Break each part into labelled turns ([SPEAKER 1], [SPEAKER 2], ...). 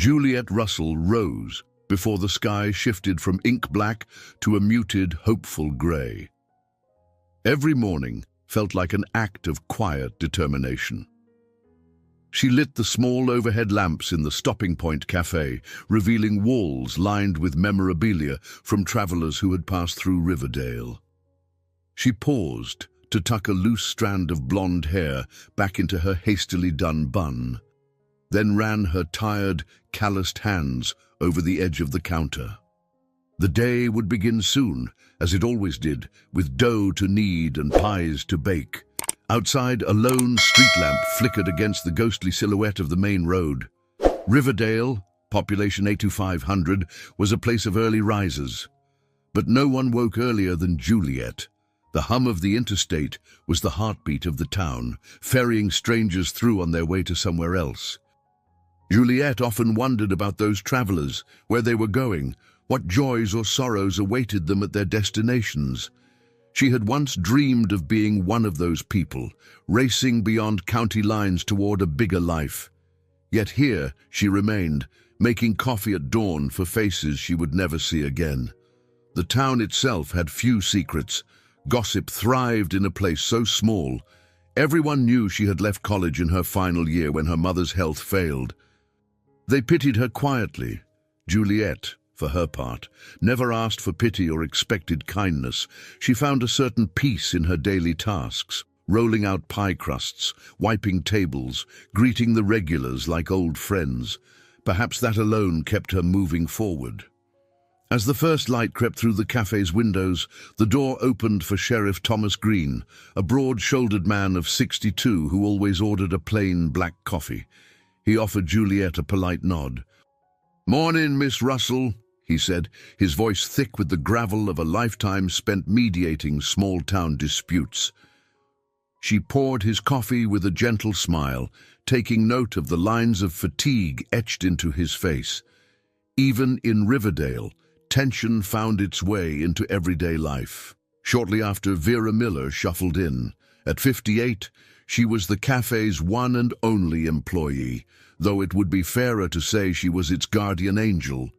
[SPEAKER 1] Juliet Russell rose before the sky shifted from ink black to a muted, hopeful grey. Every morning felt like an act of quiet determination. She lit the small overhead lamps in the Stopping Point Cafe, revealing walls lined with memorabilia from travelers who had passed through Riverdale. She paused to tuck a loose strand of blonde hair back into her hastily done bun, then ran her tired, calloused hands over the edge of the counter. The day would begin soon, as it always did, with dough to knead and pies to bake. Outside, a lone street lamp flickered against the ghostly silhouette of the main road. Riverdale, population 8,500, was a place of early risers. But no one woke earlier than Juliet. The hum of the interstate was the heartbeat of the town, ferrying strangers through on their way to somewhere else. Juliet often wondered about those travelers, where they were going, what joys or sorrows awaited them at their destinations. She had once dreamed of being one of those people, racing beyond county lines toward a bigger life. Yet here she remained, making coffee at dawn for faces she would never see again. The town itself had few secrets. Gossip thrived in a place so small. Everyone knew she had left college in her final year when her mother's health failed. They pitied her quietly. Juliet, for her part, never asked for pity or expected kindness. She found a certain peace in her daily tasks, rolling out pie crusts, wiping tables, greeting the regulars like old friends. Perhaps that alone kept her moving forward. As the first light crept through the cafe's windows, the door opened for Sheriff Thomas Green, a broad-shouldered man of 62 who always ordered a plain black coffee. He offered Juliet a polite nod. "Morning, Miss Russell," he said, his voice thick with the gravel of a lifetime spent mediating small-town disputes. She poured his coffee with a gentle smile, taking note of the lines of fatigue etched into his face. Even in Riverdale, tension found its way into everyday life. Shortly after, Vera Miller shuffled in. At 58, she was the cafe's one and only employee, though it would be fairer to say she was its guardian angel.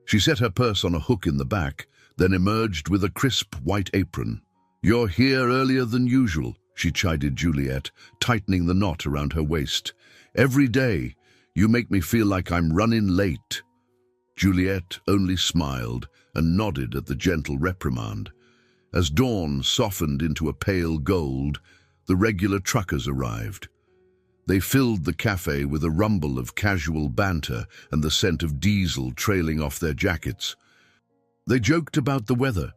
[SPEAKER 1] She set her purse on a hook in the back, then emerged with a crisp white apron. "You're here earlier than usual," she chided Juliet, tightening the knot around her waist. "Every day, you make me feel like I'm running late." Juliet only smiled and nodded at the gentle reprimand. As dawn softened into a pale gold, the regular truckers arrived. They filled the cafe with a rumble of casual banter and the scent of diesel trailing off their jackets. They joked about the weather,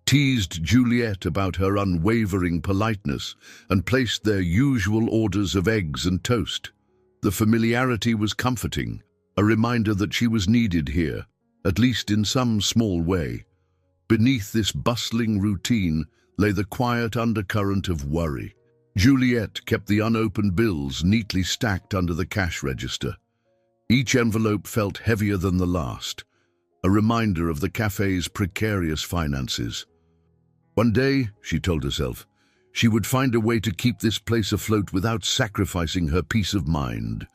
[SPEAKER 1] teased Juliet about her unwavering politeness, and placed their usual orders of eggs and toast. The familiarity was comforting, a reminder that she was needed here, at least in some small way. Beneath this bustling routine lay the quiet undercurrent of worry. Juliet kept the unopened bills neatly stacked under the cash register. Each envelope felt heavier than the last, a reminder of the cafe's precarious finances. One day, she told herself, she would find a way to keep this place afloat without sacrificing her peace of mind.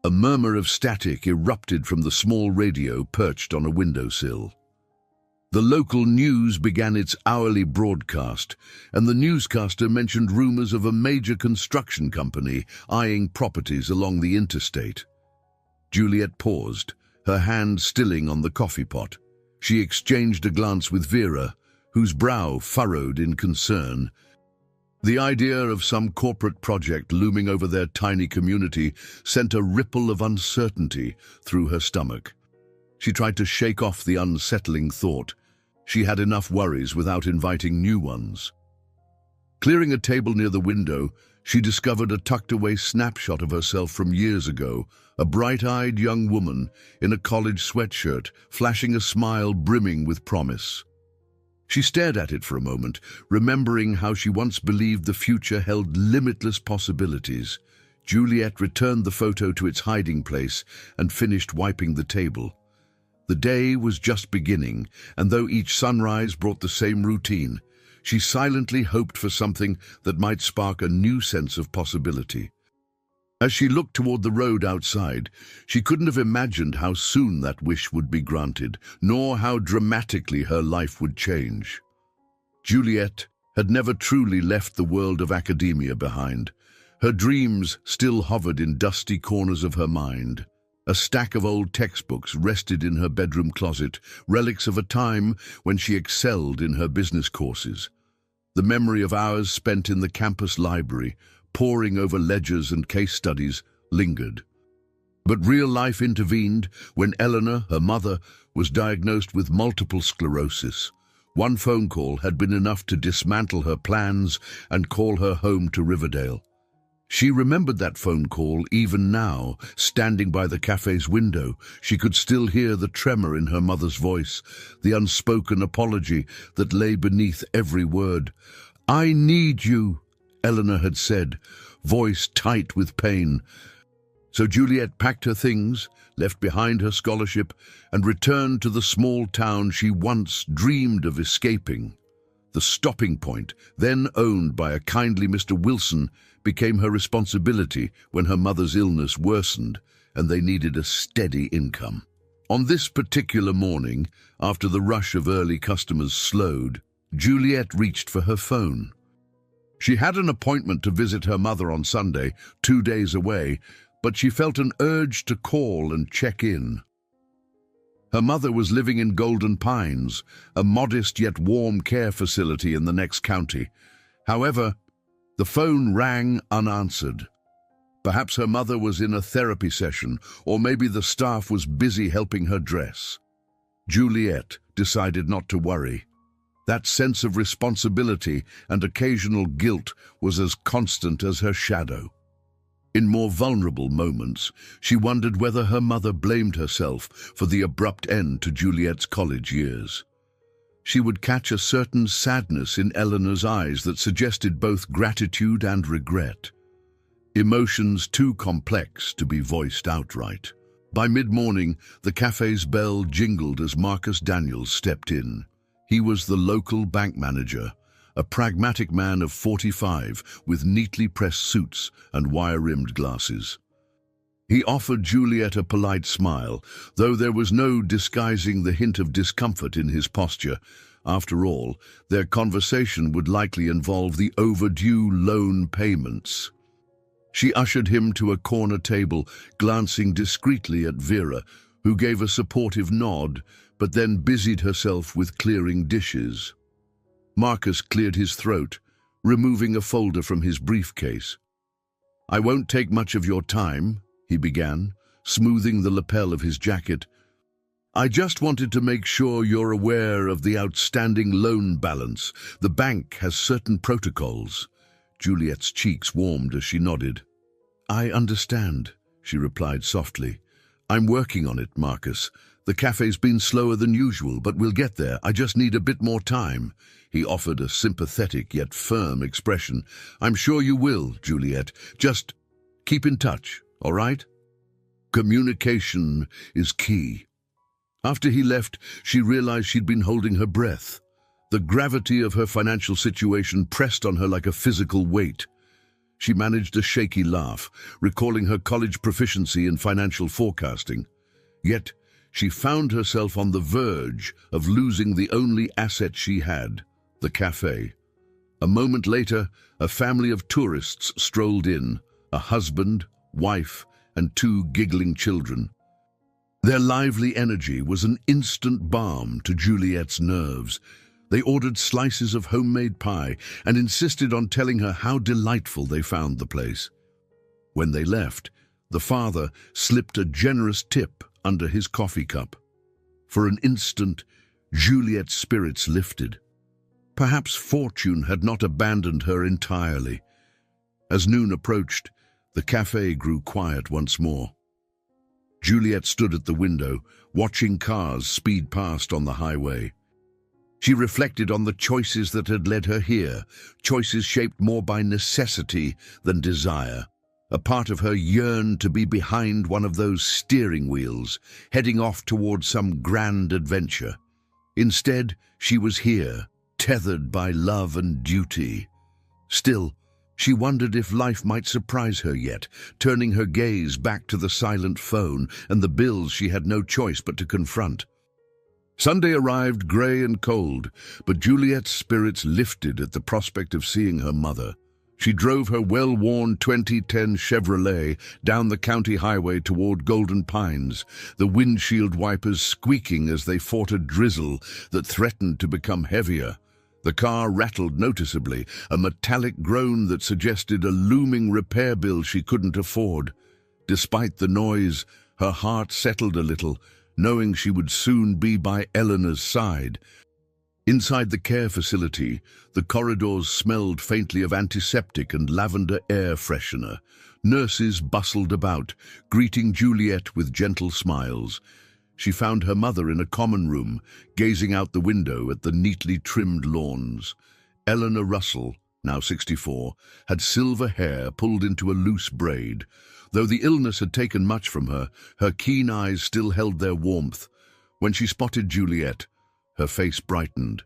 [SPEAKER 1] A murmur of static erupted from the small radio perched on a windowsill. The local news began its hourly broadcast, and the newscaster mentioned rumors of a major construction company eyeing properties along the interstate. Juliet paused, her hand stilling on the coffee pot. She exchanged a glance with Vera, whose brow furrowed in concern. The idea of some corporate project looming over their tiny community sent a ripple of uncertainty through her stomach. She tried to shake off the unsettling thought. She had enough worries without inviting new ones. Clearing a table near the window, she discovered a tucked-away snapshot of herself from years ago, a bright-eyed young woman in a college sweatshirt, flashing a smile brimming with promise. She stared at it for a moment, remembering how she once believed the future held limitless possibilities. Juliet returned the photo to its hiding place and finished wiping the table. The day was just beginning, and though each sunrise brought the same routine, she silently hoped for something that might spark a new sense of possibility. As she looked toward the road outside, she couldn't have imagined how soon that wish would be granted, nor how dramatically her life would change. Juliet had never truly left the world of academia behind. Her dreams still hovered in dusty corners of her mind. A stack of old textbooks rested in her bedroom closet, relics of a time when she excelled in her business courses. The memory of hours spent in the campus library, poring over ledgers and case studies, lingered. But real life intervened when Eleanor, her mother, was diagnosed with multiple sclerosis. One phone call had been enough to dismantle her plans and call her home to Riverdale. She remembered that phone call even now. Standing by the cafe's window, she could still hear the tremor in her mother's voice, the unspoken apology that lay beneath every word. "I need you," Eleanor had said, voice tight with pain. So Juliet packed her things, left behind her scholarship, and returned to the small town she once dreamed of escaping. The stopping point, then owned by a kindly Mr. Wilson, became her responsibility when her mother's illness worsened and they needed a steady income. On this particular morning, after the rush of early customers slowed, Juliet reached for her phone. She had an appointment to visit her mother on Sunday, 2 days away, but she felt an urge to call and check in. Her mother was living in Golden Pines, a modest yet warm care facility in the next county. However, the phone rang unanswered. Perhaps her mother was in a therapy session, or maybe the staff was busy helping her dress. Juliet decided not to worry. That sense of responsibility and occasional guilt was as constant as her shadow. In more vulnerable moments, she wondered whether her mother blamed herself for the abrupt end to Juliet's college years. She would catch a certain sadness in Eleanor's eyes that suggested both gratitude and regret. Emotions too complex to be voiced outright. By mid-morning, the cafe's bell jingled as Marcus Daniels stepped in. He was the local bank manager, a pragmatic man of 45 with neatly pressed suits and wire-rimmed glasses. He offered Juliet a polite smile, though there was no disguising the hint of discomfort in his posture. After all, their conversation would likely involve the overdue loan payments. She ushered him to a corner table, glancing discreetly at Vera, who gave a supportive nod, but then busied herself with clearing dishes. Marcus cleared his throat, removing a folder from his briefcase. "I won't take much of your time," he began, smoothing the lapel of his jacket. "I just wanted to make sure you're aware of the outstanding loan balance. The bank has certain protocols." Juliet's cheeks warmed as she nodded. "I understand," she replied softly. "I'm working on it, Marcus. The cafe's been slower than usual, but we'll get there. I just need a bit more time." He offered a sympathetic yet firm expression. "I'm sure you will, Juliet. Just keep in touch, all right?" Communication is key. After he left, she realized she'd been holding her breath. The gravity of her financial situation pressed on her like a physical weight. She managed a shaky laugh, recalling her college proficiency in financial forecasting. Yet, she found herself on the verge of losing the only asset she had, the cafe. A moment later, a family of tourists strolled in, a husband, wife, and 2 giggling children. Their lively energy was an instant balm to Juliet's nerves. They ordered slices of homemade pie and insisted on telling her how delightful they found the place. When they left, the father slipped a generous tip under his coffee cup. For an instant, Juliet's spirits lifted. Perhaps fortune had not abandoned her entirely. As noon approached, the cafe grew quiet once more. Juliet stood at the window, watching cars speed past on the highway. She reflected on the choices that had led her here, choices shaped more by necessity than desire. A part of her yearned to be behind one of those steering wheels, heading off towards some grand adventure. Instead, she was here, tethered by love and duty. Still, She wondered if life might surprise her yet, turning her gaze back to the silent phone and the bills she had no choice but to confront. Sunday arrived grey and cold, but Juliet's spirits lifted at the prospect of seeing her mother. She drove her well-worn 2010 Chevrolet down the county highway toward Golden Pines, the windshield wipers squeaking as they fought a drizzle that threatened to become heavier. The car rattled noticeably, a metallic groan that suggested a looming repair bill she couldn't afford. Despite the noise, her heart settled a little, knowing she would soon be by Eleanor's side. Inside the care facility, the corridors smelled faintly of antiseptic and lavender air freshener. Nurses bustled about, greeting Juliet with gentle smiles. She found her mother in a common room, gazing out the window at the neatly trimmed lawns. Eleanor Russell, now 64, had silver hair pulled into a loose braid. Though the illness had taken much from her, her keen eyes still held their warmth. When she spotted Juliet, her face brightened.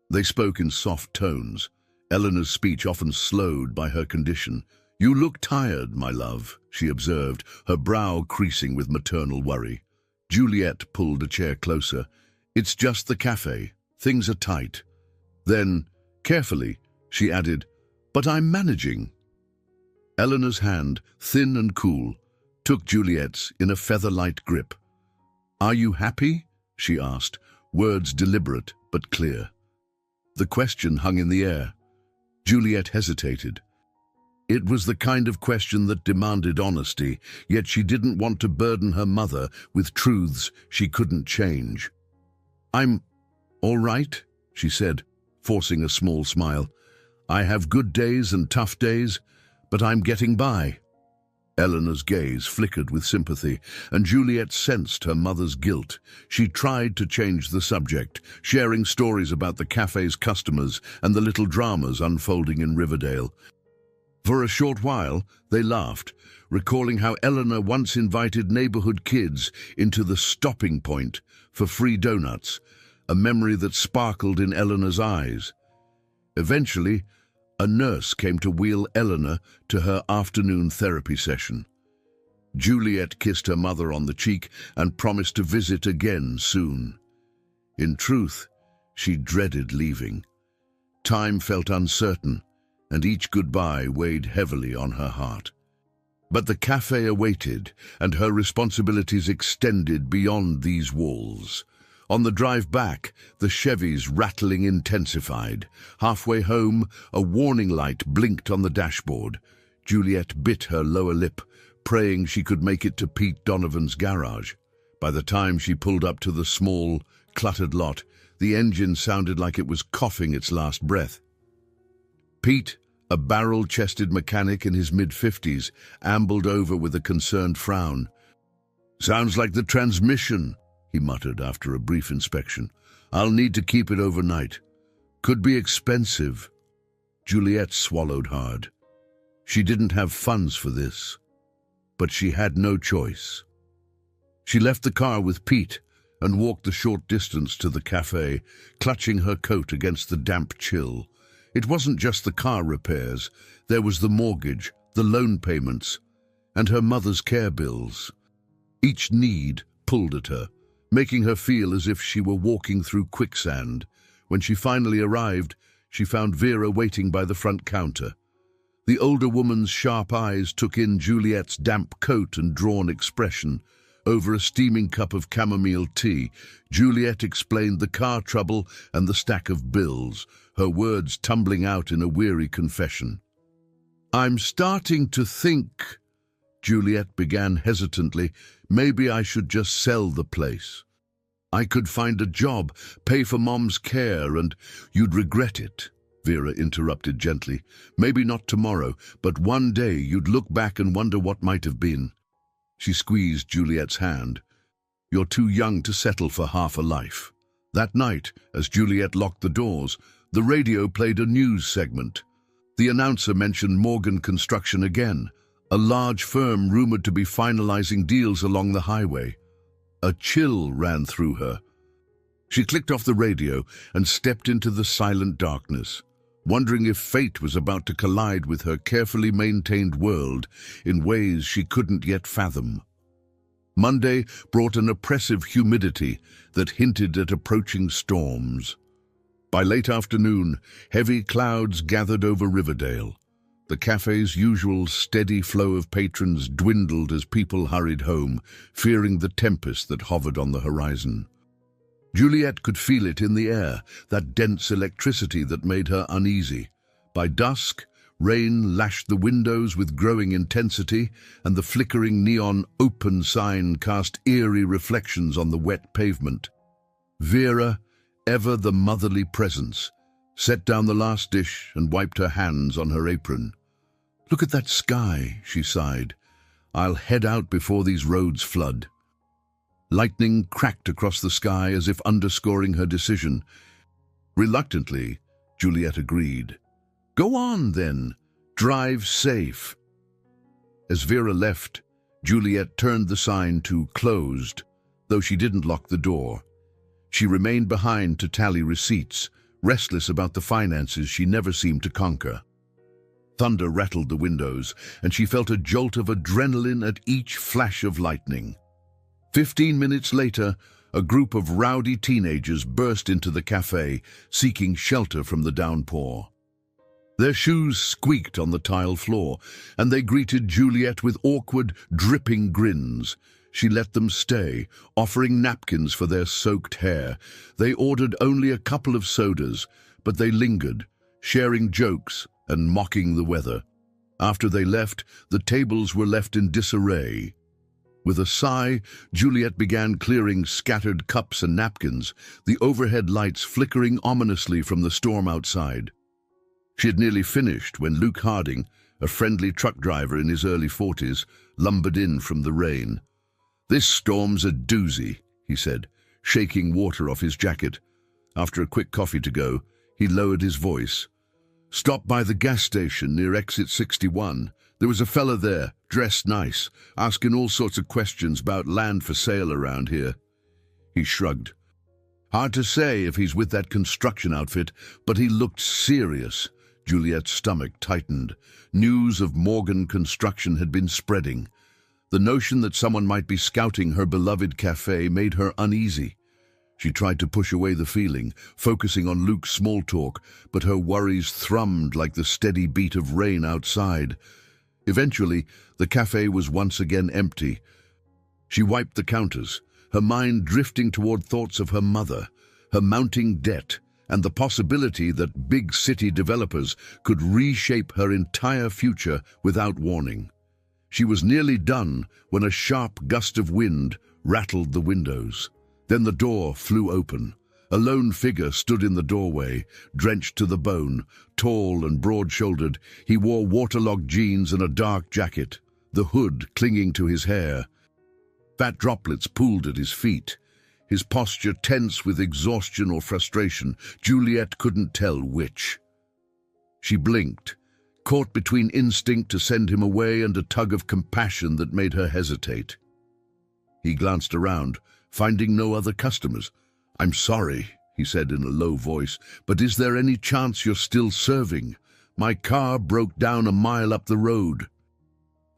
[SPEAKER 1] They spoke in soft tones, Eleanor's speech often slowed by her condition. "You look tired, my love," she observed, her brow creasing with maternal worry. Juliet pulled a chair closer. "It's just the cafe. Things are tight." Then, carefully, she added, "But I'm managing." Eleanor's hand, thin and cool, took Juliet's in a feather-light grip. "Are you happy?" she asked, words deliberate but clear. The question hung in the air. Juliet hesitated. It was the kind of question that demanded honesty, yet she didn't want to burden her mother with truths she couldn't change. "I'm all right," she said, forcing a small smile. "I have good days and tough days, but I'm getting by." Eleanor's gaze flickered with sympathy, and Juliet sensed her mother's guilt. She tried to change the subject, sharing stories about the cafe's customers and the little dramas unfolding in Riverdale. For a short while, they laughed, recalling how Eleanor once invited neighborhood kids into the stopping point for free donuts, a memory that sparkled in Eleanor's eyes. Eventually, a nurse came to wheel Eleanor to her afternoon therapy session. Juliet kissed her mother on the cheek and promised to visit again soon. In truth, she dreaded leaving. Time felt uncertain, and each goodbye weighed heavily on her heart. But the cafe awaited, and her responsibilities extended beyond these walls. On the drive back, the Chevy's rattling intensified. Halfway home, a warning light blinked on the dashboard. Juliet bit her lower lip, praying she could make it to Pete Donovan's garage. By the time she pulled up to the small, cluttered lot, the engine sounded like it was coughing its last breath. Pete, a barrel-chested mechanic in his mid-50s, ambled over with a concerned frown. "Sounds like the transmission," he muttered after a brief inspection. "I'll need to keep it overnight. Could be expensive." Juliet swallowed hard. She didn't have funds for this, but she had no choice. She left the car with Pete and walked the short distance to the cafe, clutching her coat against the damp chill. It wasn't just the car repairs. There was the mortgage, the loan payments, and her mother's care bills. Each need pulled at her, making her feel as if she were walking through quicksand. When she finally arrived, she found Vera waiting by the front counter. The older woman's sharp eyes took in Juliet's damp coat and drawn expression. Over a steaming cup of chamomile tea, Juliet explained the car trouble and the stack of bills, her words tumbling out in a weary confession. "I'm starting to think," Juliet began hesitantly, "maybe I should just sell the place. I could find a job, pay for Mom's care, and—" "You'd regret it," Vera interrupted gently. "Maybe not tomorrow, but one day you'd look back and wonder what might have been." She squeezed Juliet's hand. "You're too young to settle for half a life." That night, as Juliet locked the doors, the radio played a news segment. The announcer mentioned Morgan Construction again, a large firm rumored to be finalizing deals along the highway. A chill ran through her. She clicked off the radio and stepped into the silent darkness. wondering if fate was about to collide with her carefully maintained world in ways she couldn't yet fathom. Monday brought an oppressive humidity that hinted at approaching storms. By late afternoon, heavy clouds gathered over Riverdale. The cafe's usual steady flow of patrons dwindled as people hurried home, fearing the tempest that hovered on the horizon. Juliet could feel it in the air, that dense electricity that made her uneasy. By dusk, rain lashed the windows with growing intensity, and the flickering neon open sign cast eerie reflections on the wet pavement. Vera, ever the motherly presence, set down the last dish and wiped her hands on her apron. "Look at that sky," she sighed. "I'll head out before these roads flood." Lightning cracked across the sky as if underscoring her decision. Reluctantly, Juliet agreed. "Go on, then. Drive safe." As Vera left, Juliet turned the sign to "closed," though she didn't lock the door. She remained behind to tally receipts, restless about the finances she never seemed to conquer. Thunder rattled the windows, and she felt a jolt of adrenaline at each flash of lightning. 15 minutes later, a group of rowdy teenagers burst into the cafe, seeking shelter from the downpour. Their shoes squeaked on the tile floor, and they greeted Juliet with awkward, dripping grins. She let them stay, offering napkins for their soaked hair. They ordered only a couple of sodas, but they lingered, sharing jokes and mocking the weather. After they left, the tables were left in disarray. With a sigh, Juliet began clearing scattered cups and napkins, the overhead lights flickering ominously from the storm outside. She had nearly finished when Luke Harding, a friendly truck driver in his early 40s, lumbered in from the rain. "This storm's a doozy," he said, shaking water off his jacket. After a quick coffee to go, he lowered his voice. "Stopped by the gas station near exit 61. There was a fella there, dressed nice, asking all sorts of questions about land for sale around here." He shrugged. "Hard to say if he's with that construction outfit, but he looked serious." Juliet's stomach tightened. News of Morgan Construction had been spreading. The notion that someone might be scouting her beloved cafe made her uneasy. She tried to push away the feeling, focusing on Luke's small talk, but her worries thrummed like the steady beat of rain outside. Eventually, the cafe was once again empty. She wiped the counters, her mind drifting toward thoughts of her mother, her mounting debt, and the possibility that big city developers could reshape her entire future without warning. She was nearly done when a sharp gust of wind rattled the windows. Then the door flew open. A lone figure stood in the doorway, drenched to the bone, tall and broad-shouldered. He wore waterlogged jeans and a dark jacket, the hood clinging to his hair. Fat droplets pooled at his feet, his posture tense with exhaustion or frustration. Juliet couldn't tell which. She blinked, caught between instinct to send him away and a tug of compassion that made her hesitate. He glanced around, finding no other customers. "I'm sorry," he said in a low voice, "but is there any chance you're still serving? My car broke down a mile up the road.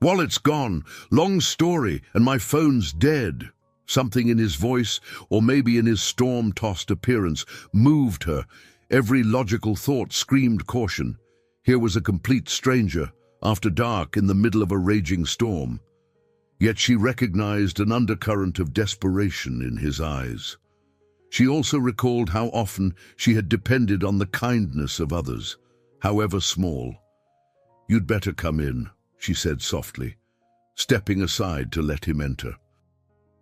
[SPEAKER 1] Wallet's gone, long story, and my phone's dead." Something in his voice, or maybe in his storm-tossed appearance, moved her. Every logical thought screamed caution. Here was a complete stranger, after dark in the middle of a raging storm. Yet she recognized an undercurrent of desperation in his eyes. She also recalled how often she had depended on the kindness of others, however small. "You'd better come in," she said softly, stepping aside to let him enter.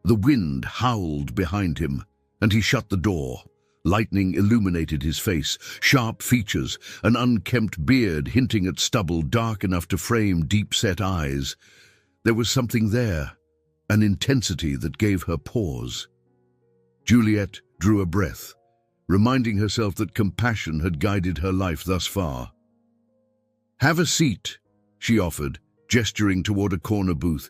[SPEAKER 1] The wind howled behind him, and he shut the door. Lightning illuminated his face, sharp features, an unkempt beard hinting at stubble dark enough to frame deep-set eyes. There was something there, an intensity that gave her pause. Juliet drew a breath, reminding herself that compassion had guided her life thus far. "Have a seat," she offered, gesturing toward a corner booth.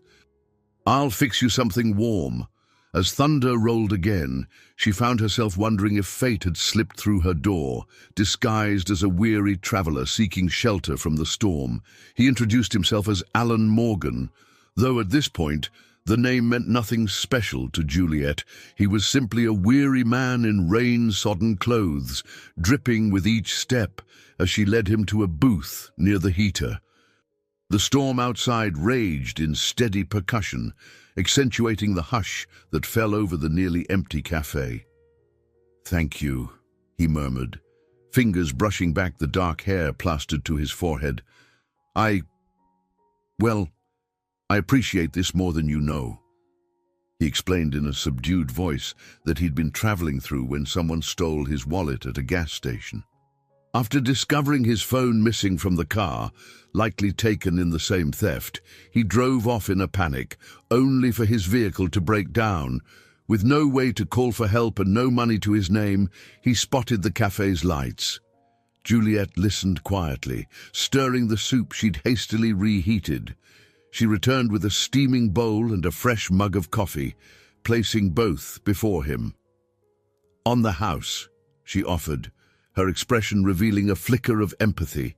[SPEAKER 1] "I'll fix you something warm." As thunder rolled again, she found herself wondering if fate had slipped through her door, disguised as a weary traveler seeking shelter from the storm. He introduced himself as Alan Morgan, though at this point the name meant nothing special to Juliet. He was simply a weary man in rain-sodden clothes, dripping with each step as she led him to a booth near the heater. The storm outside raged in steady percussion, accentuating the hush that fell over the nearly empty cafe. "Thank you," he murmured, fingers brushing back the dark hair plastered to his forehead. Well, I appreciate this more than you know." He explained in a subdued voice that he'd been traveling through when someone stole his wallet at a gas station. After discovering his phone missing from the car, likely taken in the same theft, he drove off in a panic, only for his vehicle to break down. With no way to call for help and no money to his name, he spotted the cafe's lights. Juliet listened quietly, stirring the soup she'd hastily reheated. She returned with a steaming bowl and a fresh mug of coffee, placing both before him. "On the house," she offered, her expression revealing a flicker of empathy.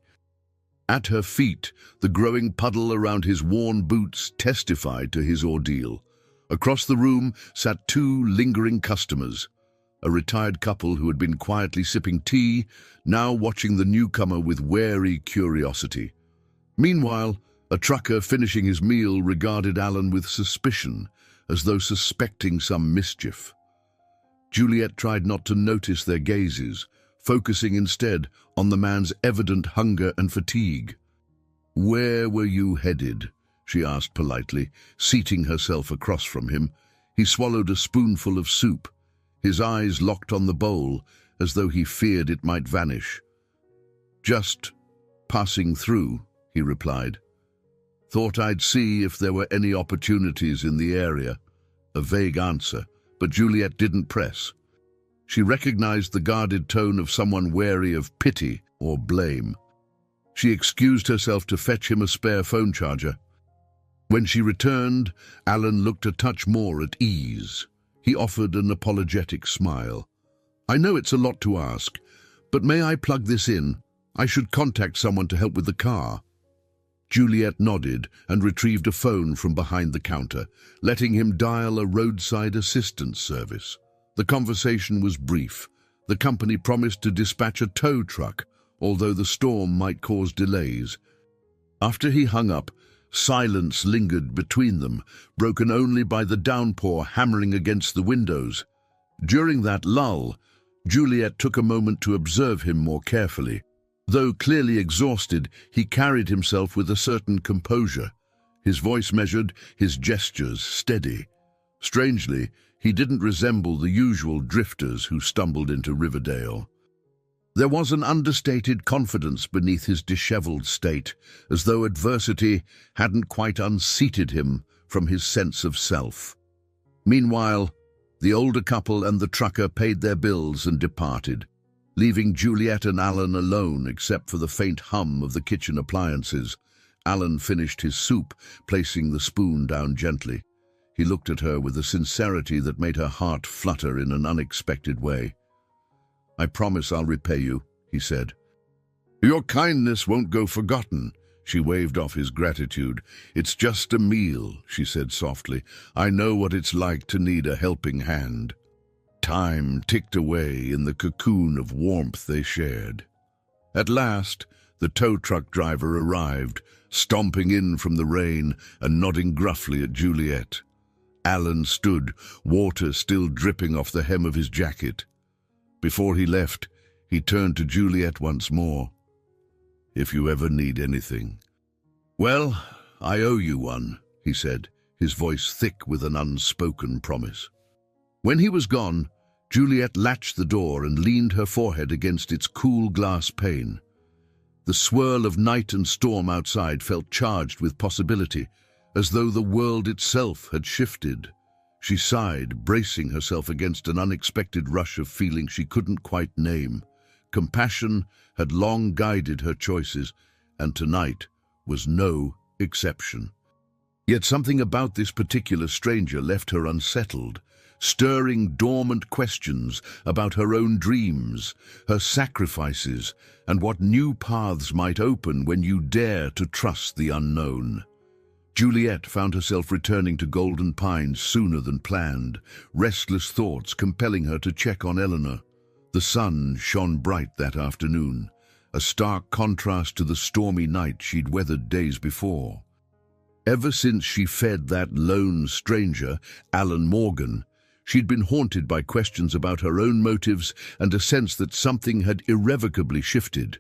[SPEAKER 1] At her feet, the growing puddle around his worn boots testified to his ordeal. Across the room sat two lingering customers, a retired couple who had been quietly sipping tea, now watching the newcomer with wary curiosity. Meanwhile, a trucker finishing his meal regarded Alan with suspicion, as though suspecting some mischief. Juliet tried not to notice their gazes, focusing instead on the man's evident hunger and fatigue. "Where were you headed?" she asked politely, seating herself across from him. He swallowed a spoonful of soup, his eyes locked on the bowl, as though he feared it might vanish. "Just passing through," he replied. "Thought I'd see if there were any opportunities in the area." A vague answer, but Juliet didn't press. She recognized the guarded tone of someone wary of pity or blame. She excused herself to fetch him a spare phone charger. When she returned, Alan looked a touch more at ease. He offered an apologetic smile. "I know it's a lot to ask, but may I plug this in? I should contact someone to help with the car." Juliet nodded and retrieved a phone from behind the counter, letting him dial a roadside assistance service. The conversation was brief. The company promised to dispatch a tow truck, although the storm might cause delays. After he hung up, silence lingered between them, broken only by the downpour hammering against the windows. During that lull, Juliet took a moment to observe him more carefully. Though clearly exhausted, he carried himself with a certain composure. His voice measured, his gestures steady. Strangely, he didn't resemble the usual drifters who stumbled into Riverdale. There was an understated confidence beneath his disheveled state, as though adversity hadn't quite unseated him from his sense of self. Meanwhile, the older couple and the trucker paid their bills and departed, leaving Juliet and Alan alone except for the faint hum of the kitchen appliances. Alan finished his soup, placing the spoon down gently. He looked at her with a sincerity that made her heart flutter in an unexpected way. "I promise I'll repay you," he said. "Your kindness won't go forgotten." She waved off his gratitude. "It's just a meal," she said softly. "I know what it's like to need a helping hand." Time ticked away in the cocoon of warmth they shared. At last, the tow truck driver arrived, stomping in from the rain and nodding gruffly at Juliet. Alan stood, water still dripping off the hem of his jacket. Before he left, he turned to Juliet once more. "If you ever need anything." "Well, I owe you one," he said, his voice thick with an unspoken promise. When he was gone, Juliet latched the door and leaned her forehead against its cool glass pane. The swirl of night and storm outside felt charged with possibility, as though the world itself had shifted. She sighed, bracing herself against an unexpected rush of feeling she couldn't quite name. Compassion had long guided her choices, and tonight was no exception. Yet something about this particular stranger left her unsettled, stirring dormant questions about her own dreams, her sacrifices, and what new paths might open when you dare to trust the unknown. Juliet found herself returning to Golden Pines sooner than planned, restless thoughts compelling her to check on Eleanor. The sun shone bright that afternoon, a stark contrast to the stormy night she'd weathered days before. Ever since she fed that lone stranger, Alan Morgan, she'd been haunted by questions about her own motives and a sense that something had irrevocably shifted.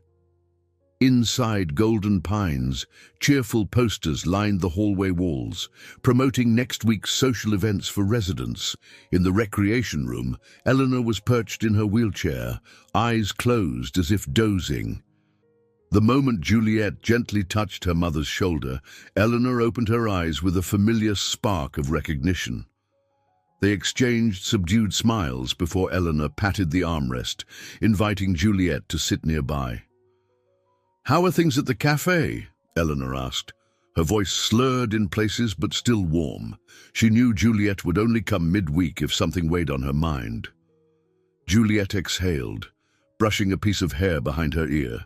[SPEAKER 1] Inside Golden Pines, cheerful posters lined the hallway walls, promoting next week's social events for residents. In the recreation room, Eleanor was perched in her wheelchair, eyes closed as if dozing. The moment Juliet gently touched her mother's shoulder, Eleanor opened her eyes with a familiar spark of recognition. They exchanged subdued smiles before Eleanor patted the armrest, inviting Juliet to sit nearby. "How are things at the cafe?" Eleanor asked. Her voice slurred in places but still warm. She knew Juliet would only come midweek if something weighed on her mind. Juliet exhaled, brushing a piece of hair behind her ear.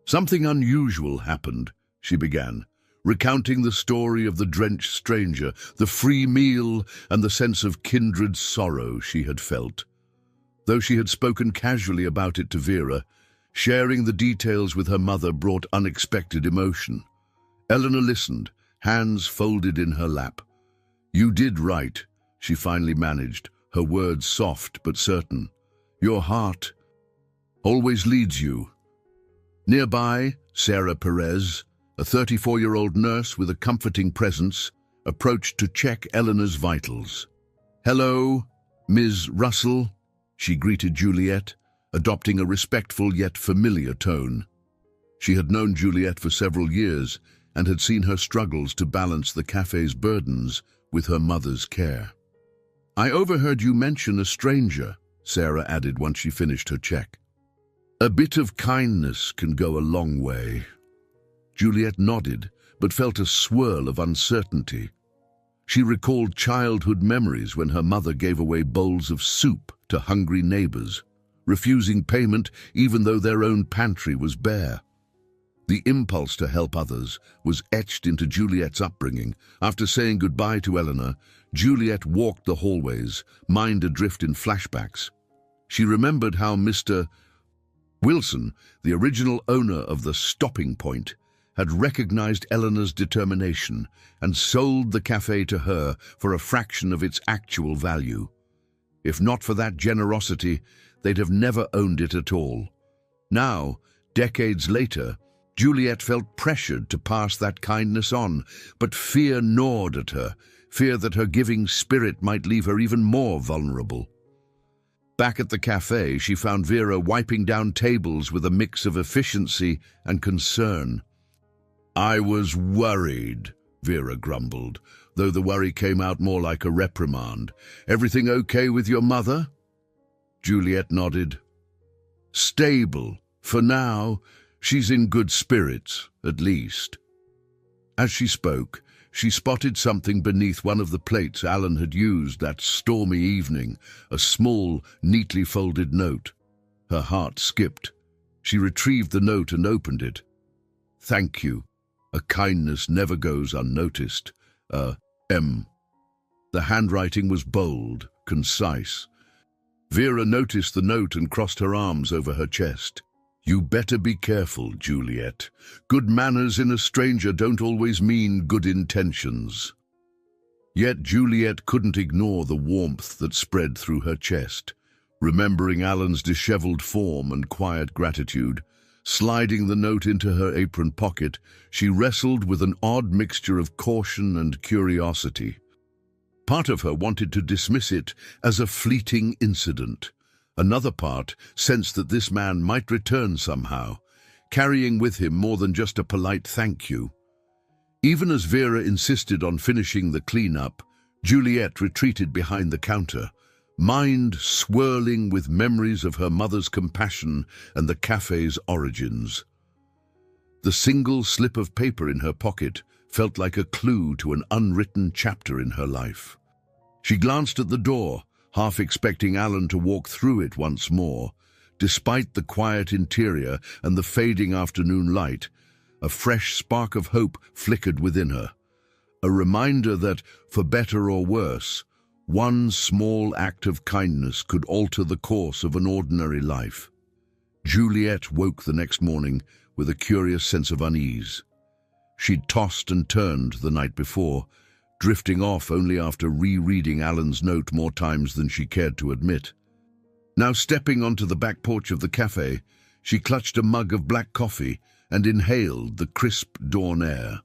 [SPEAKER 1] "Something unusual happened," she began, recounting the story of the drenched stranger, the free meal, and the sense of kindred sorrow she had felt. Though she had spoken casually about it to Vera, sharing the details with her mother brought unexpected emotion. Eleanor listened, hands folded in her lap. "You did right," she finally managed, her words soft but certain. "Your heart always leads you." Nearby, Sarah Perez, a 34-year-old nurse with a comforting presence, approached to check Eleanor's vitals. "Hello, Ms. Russell," she greeted Juliet, adopting a respectful yet familiar tone. She had known Juliet for several years and had seen her struggles to balance the cafe's burdens with her mother's care. "I overheard you mention a stranger," Sarah added once she finished her check. "A bit of kindness can go a long way." Juliet nodded, but felt a swirl of uncertainty. She recalled childhood memories when her mother gave away bowls of soup to hungry neighbors, refusing payment even though their own pantry was bare. The impulse to help others was etched into Juliet's upbringing. After saying goodbye to Eleanor, Juliet walked the hallways, mind adrift in flashbacks. She remembered how Mr. Wilson, the original owner of the Stopping Point, had recognized Eleanor's determination and sold the cafe to her for a fraction of its actual value. If not for that generosity, they'd have never owned it at all. Now, decades later, Juliet felt pressured to pass that kindness on, but fear gnawed at her, fear that her giving spirit might leave her even more vulnerable. Back at the cafe, she found Vera wiping down tables with a mix of efficiency and concern. "I was worried," Vera grumbled, though the worry came out more like a reprimand. "Everything okay with your mother?" Juliet nodded. "Stable. For now, she's in good spirits, at least." As she spoke, she spotted something beneath one of the plates Alan had used that stormy evening, a small, neatly folded note. Her heart skipped. She retrieved the note and opened it. "Thank you. A kindness never goes unnoticed. M." The handwriting was bold, concise. Vera noticed the note and crossed her arms over her chest. "You better be careful, Juliet. Good manners in a stranger don't always mean good intentions." Yet Juliet couldn't ignore the warmth that spread through her chest. Remembering Alan's disheveled form and quiet gratitude, sliding the note into her apron pocket, she wrestled with an odd mixture of caution and curiosity. Part of her wanted to dismiss it as a fleeting incident. Another part sensed that this man might return somehow, carrying with him more than just a polite thank you. Even as Vera insisted on finishing the cleanup, Juliet retreated behind the counter, mind swirling with memories of her mother's compassion and the cafe's origins. The single slip of paper in her pocket felt like a clue to an unwritten chapter in her life. She glanced at the door, half expecting Alan to walk through it once more. Despite the quiet interior and the fading afternoon light, a fresh spark of hope flickered within her. A reminder that, for better or worse, one small act of kindness could alter the course of an ordinary life. Juliet woke the next morning with a curious sense of unease. She'd tossed and turned the night before, drifting off only after rereading Alan's note more times than she cared to admit. Now, stepping onto the back porch of the cafe, she clutched a mug of black coffee and inhaled the crisp dawn air.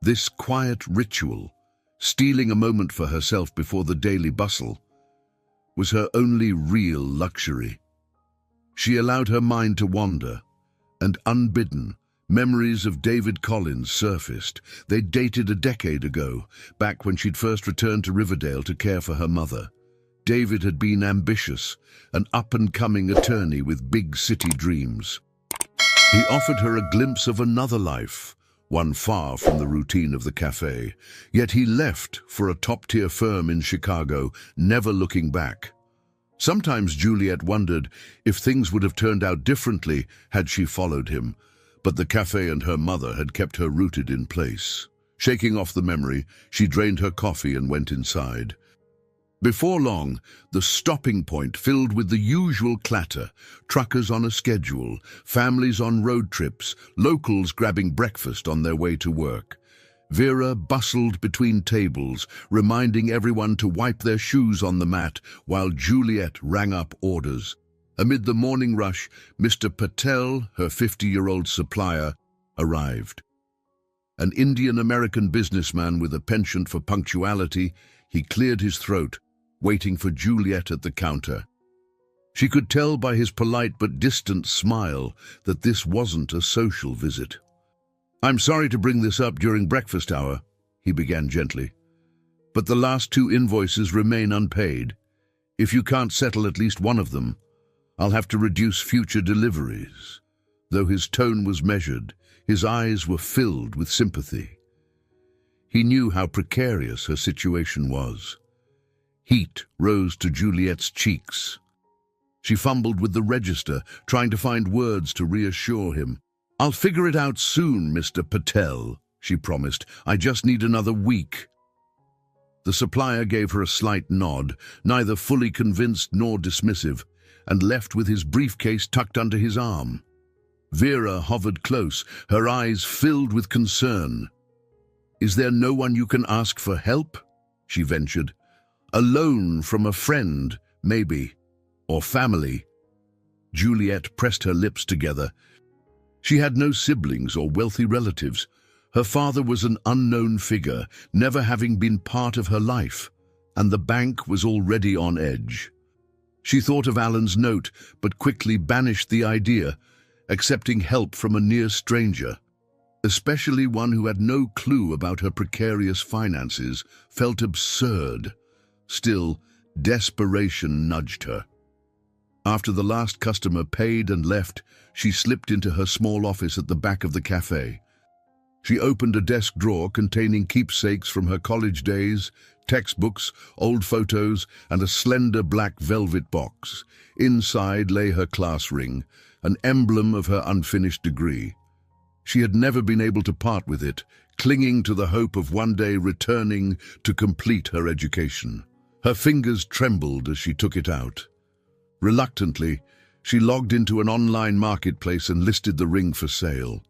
[SPEAKER 1] This quiet ritual, stealing a moment for herself before the daily bustle, was her only real luxury. She allowed her mind to wander, and unbidden, memories of David Collins surfaced. They dated a decade ago, back when she'd first returned to Riverdale to care for her mother. David had been ambitious, an up-and-coming attorney with big city dreams. He offered her a glimpse of another life, one far from the routine of the cafe. Yet he left for a top-tier firm in Chicago, never looking back. Sometimes Juliet wondered if things would have turned out differently had she followed him, but the cafe and her mother had kept her rooted in place. Shaking off the memory, she drained her coffee and went inside. Before long, the stopping point filled with the usual clatter: truckers on a schedule, families on road trips, locals grabbing breakfast on their way to work. Vera bustled between tables, reminding everyone to wipe their shoes on the mat while Juliet rang up orders. Amid the morning rush, Mr. Patel, her 50-year-old supplier, arrived. An Indian-American businessman with a penchant for punctuality, he cleared his throat, waiting for Juliet at the counter. She could tell by his polite but distant smile that this wasn't a social visit. "I'm sorry to bring this up during breakfast hour," he began gently, "but the last 2 invoices remain unpaid. If you can't settle at least one of them, I'll have to reduce future deliveries." Though his tone was measured, his eyes were filled with sympathy. He knew how precarious her situation was. Heat rose to Juliet's cheeks. She fumbled with the register, trying to find words to reassure him. "I'll figure it out soon, Mr. Patel," she promised. "I just need another week." The supplier gave her a slight nod, neither fully convinced nor dismissive, and left with his briefcase tucked under his arm. Vera hovered close, her eyes filled with concern. "Is there no one you can ask for help?" she ventured. "A loan from a friend, maybe, or family." Juliet pressed her lips together. She had no siblings or wealthy relatives. Her father was an unknown figure, never having been part of her life, and the bank was already on edge. She thought of Alan's note, but quickly banished the idea. Accepting help from a near stranger, especially one who had no clue about her precarious finances, felt absurd. Still, desperation nudged her. After the last customer paid and left, she slipped into her small office at the back of the cafe. She opened a desk drawer containing keepsakes from her college days, textbooks, old photos, and a slender black velvet box. Inside lay her class ring, an emblem of her unfinished degree. She had never been able to part with it, clinging to the hope of one day returning to complete her education. Her fingers trembled as she took it out. Reluctantly, she logged into an online marketplace and listed the ring for sale.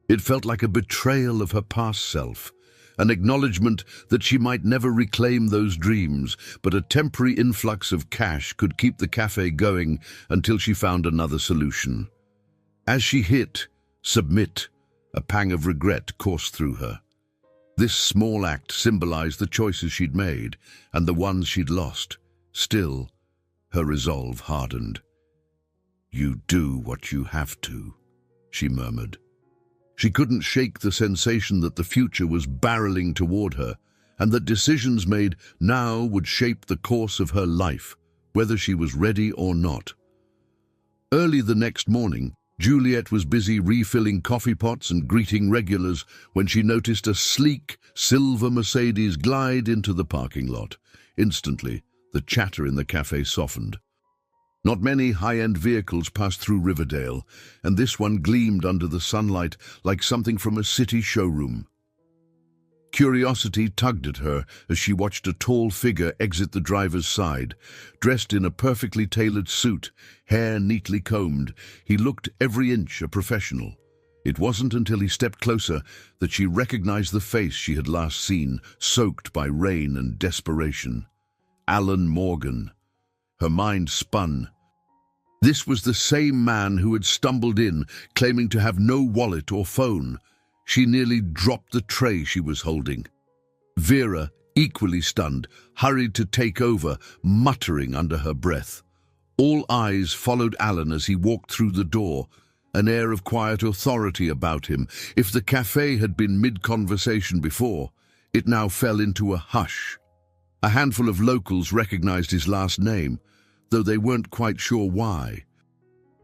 [SPEAKER 1] It felt like a betrayal of her past self, an acknowledgement that she might never reclaim those dreams, but a temporary influx of cash could keep the cafe going until she found another solution. As she hit submit, a pang of regret coursed through her. This small act symbolized the choices she'd made and the ones she'd lost. Still, her resolve hardened. "You do what you have to," she murmured. She couldn't shake the sensation that the future was barreling toward her, and that decisions made now would shape the course of her life, whether she was ready or not. Early the next morning, Juliet was busy refilling coffee pots and greeting regulars when she noticed a sleek, silver Mercedes glide into the parking lot. Instantly, the chatter in the cafe softened. Not many high-end vehicles passed through Riverdale, and this one gleamed under the sunlight like something from a city showroom. Curiosity tugged at her as she watched a tall figure exit the driver's side. Dressed in a perfectly tailored suit, hair neatly combed, he looked every inch a professional. It wasn't until he stepped closer that she recognized the face she had last seen, soaked by rain and desperation. Alan Morgan. Her mind spun. This was the same man who had stumbled in, claiming to have no wallet or phone. She nearly dropped the tray she was holding. Vera, equally stunned, hurried to take over, muttering under her breath. All eyes followed Alan as he walked through the door, an air of quiet authority about him. If the cafe had been mid-conversation before, it now fell into a hush. A handful of locals recognized his last name, though they weren't quite sure why.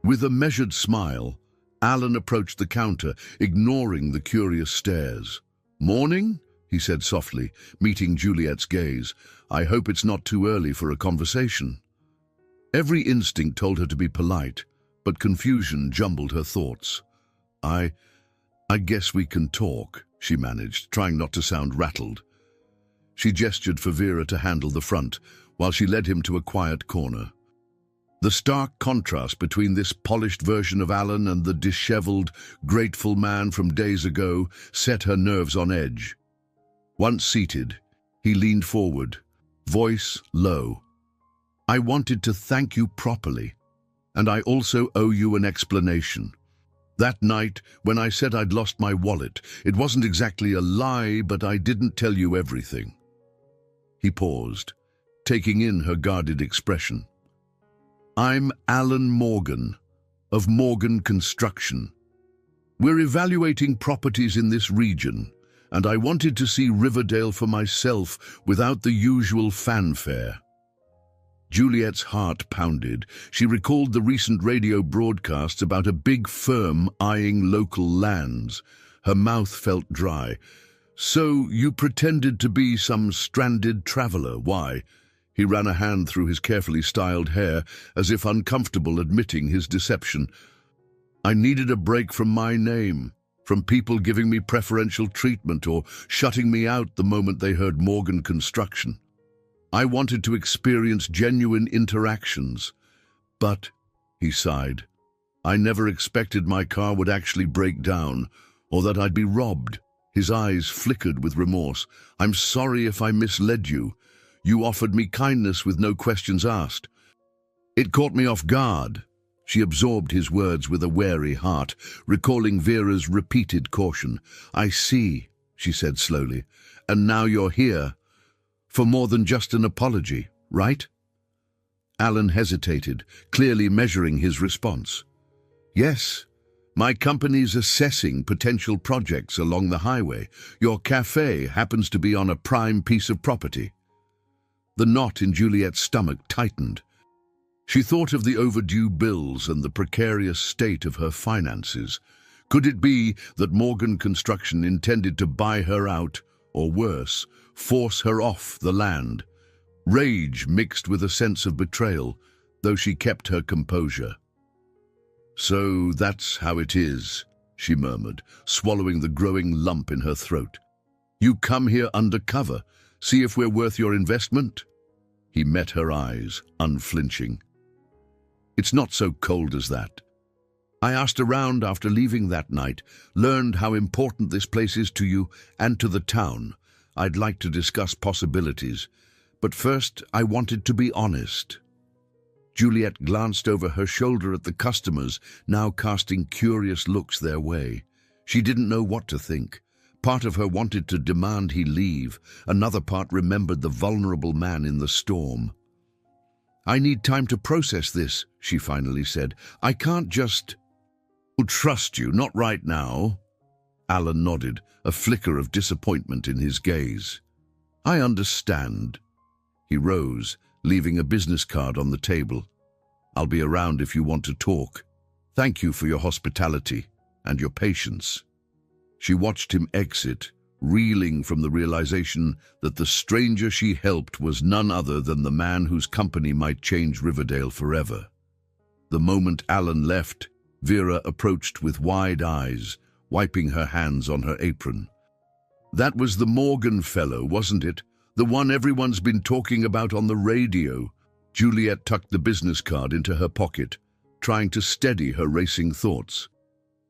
[SPEAKER 1] With a measured smile, Alan approached the counter, ignoring the curious stares. "Morning?" he said softly, meeting Juliet's gaze. "I hope it's not too early for a conversation." Every instinct told her to be polite, but confusion jumbled her thoughts. I guess we can talk," she managed, trying not to sound rattled. She gestured for Vera to handle the front, while she led him to a quiet corner. The stark contrast between this polished version of Alan and the disheveled, grateful man from days ago set her nerves on edge. Once seated, he leaned forward, voice low. "I wanted to thank you properly, and I also owe you an explanation. That night, when I said I'd lost my wallet, it wasn't exactly a lie, but I didn't tell you everything." He paused, taking in her guarded expression. "I'm Alan Morgan, of Morgan Construction. We're evaluating properties in this region, and I wanted to see Riverdale for myself without the usual fanfare." Juliet's heart pounded. She recalled the recent radio broadcasts about a big firm eyeing local lands. Her mouth felt dry. "So you pretended to be some stranded traveler, why?" He ran a hand through his carefully styled hair, as if uncomfortable admitting his deception. "I needed a break from my name, from people giving me preferential treatment or shutting me out the moment they heard Morgan Construction. I wanted to experience genuine interactions. But," he sighed, "I never expected my car would actually break down, or that I'd be robbed." His eyes flickered with remorse. "I'm sorry if I misled you. You offered me kindness with no questions asked." It caught me off guard. She absorbed his words with a wary heart, recalling Vera's repeated caution. "I see," she said slowly, "and now you're here. For more than just an apology, right?" Alan hesitated, clearly measuring his response. "Yes. My company's assessing potential projects along the highway. Your cafe happens to be on a prime piece of property." The knot in Juliet's stomach tightened. She thought of the overdue bills and the precarious state of her finances. Could it be that Morgan Construction intended to buy her out, or worse, force her off the land? Rage mixed with a sense of betrayal, though she kept her composure. "So that's how it is," she murmured, swallowing the growing lump in her throat. "You come here undercover. See if we're worth your investment?" He met her eyes, unflinching. "It's not so cold as that. I asked around after leaving that night, learned how important this place is to you and to the town. I'd like to discuss possibilities, but first I wanted to be honest." Juliet glanced over her shoulder at the customers, now casting curious looks their way. She didn't know what to think. Part of her wanted to demand he leave. Another part remembered the vulnerable man in the storm. "I need time to process this," she finally said. "I can't just—" "I'll trust you, not right now." Alan nodded, a flicker of disappointment in his gaze. "I understand." He rose, leaving a business card on the table. "I'll be around if you want to talk." Thank you for your hospitality and your patience." She watched him exit, reeling from the realization that the stranger she helped was none other than the man whose company might change Riverdale forever. The moment Alan left, Vera approached with wide eyes, wiping her hands on her apron. "That was the Morgan fellow, wasn't it? The one everyone's been talking about on the radio." Juliet tucked the business card into her pocket, trying to steady her racing thoughts.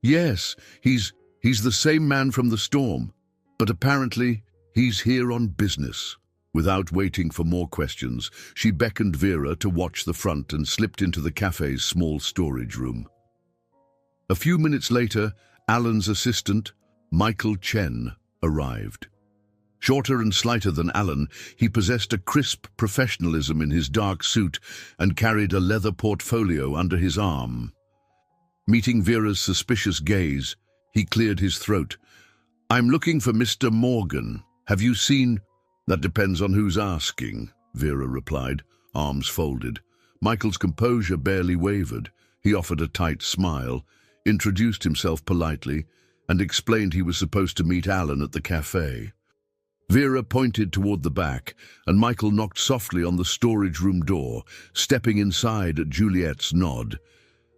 [SPEAKER 1] "Yes, he's the same man from the storm, but apparently he's here on business." Without waiting for more questions, she beckoned Vera to watch the front and slipped into the cafe's small storage room. A few minutes later, Alan's assistant, Michael Chen, arrived. Shorter and slighter than Alan, he possessed a crisp professionalism in his dark suit and carried a leather portfolio under his arm. Meeting Vera's suspicious gaze, he cleared his throat. "I'm looking for Mr. Morgan. Have you seen—" "That depends on who's asking," Vera replied, arms folded. Michael's composure barely wavered. He offered a tight smile, introduced himself politely, and explained he was supposed to meet Alan at the cafe. Vera pointed toward the back, and Michael knocked softly on the storage room door, stepping inside at Juliet's nod.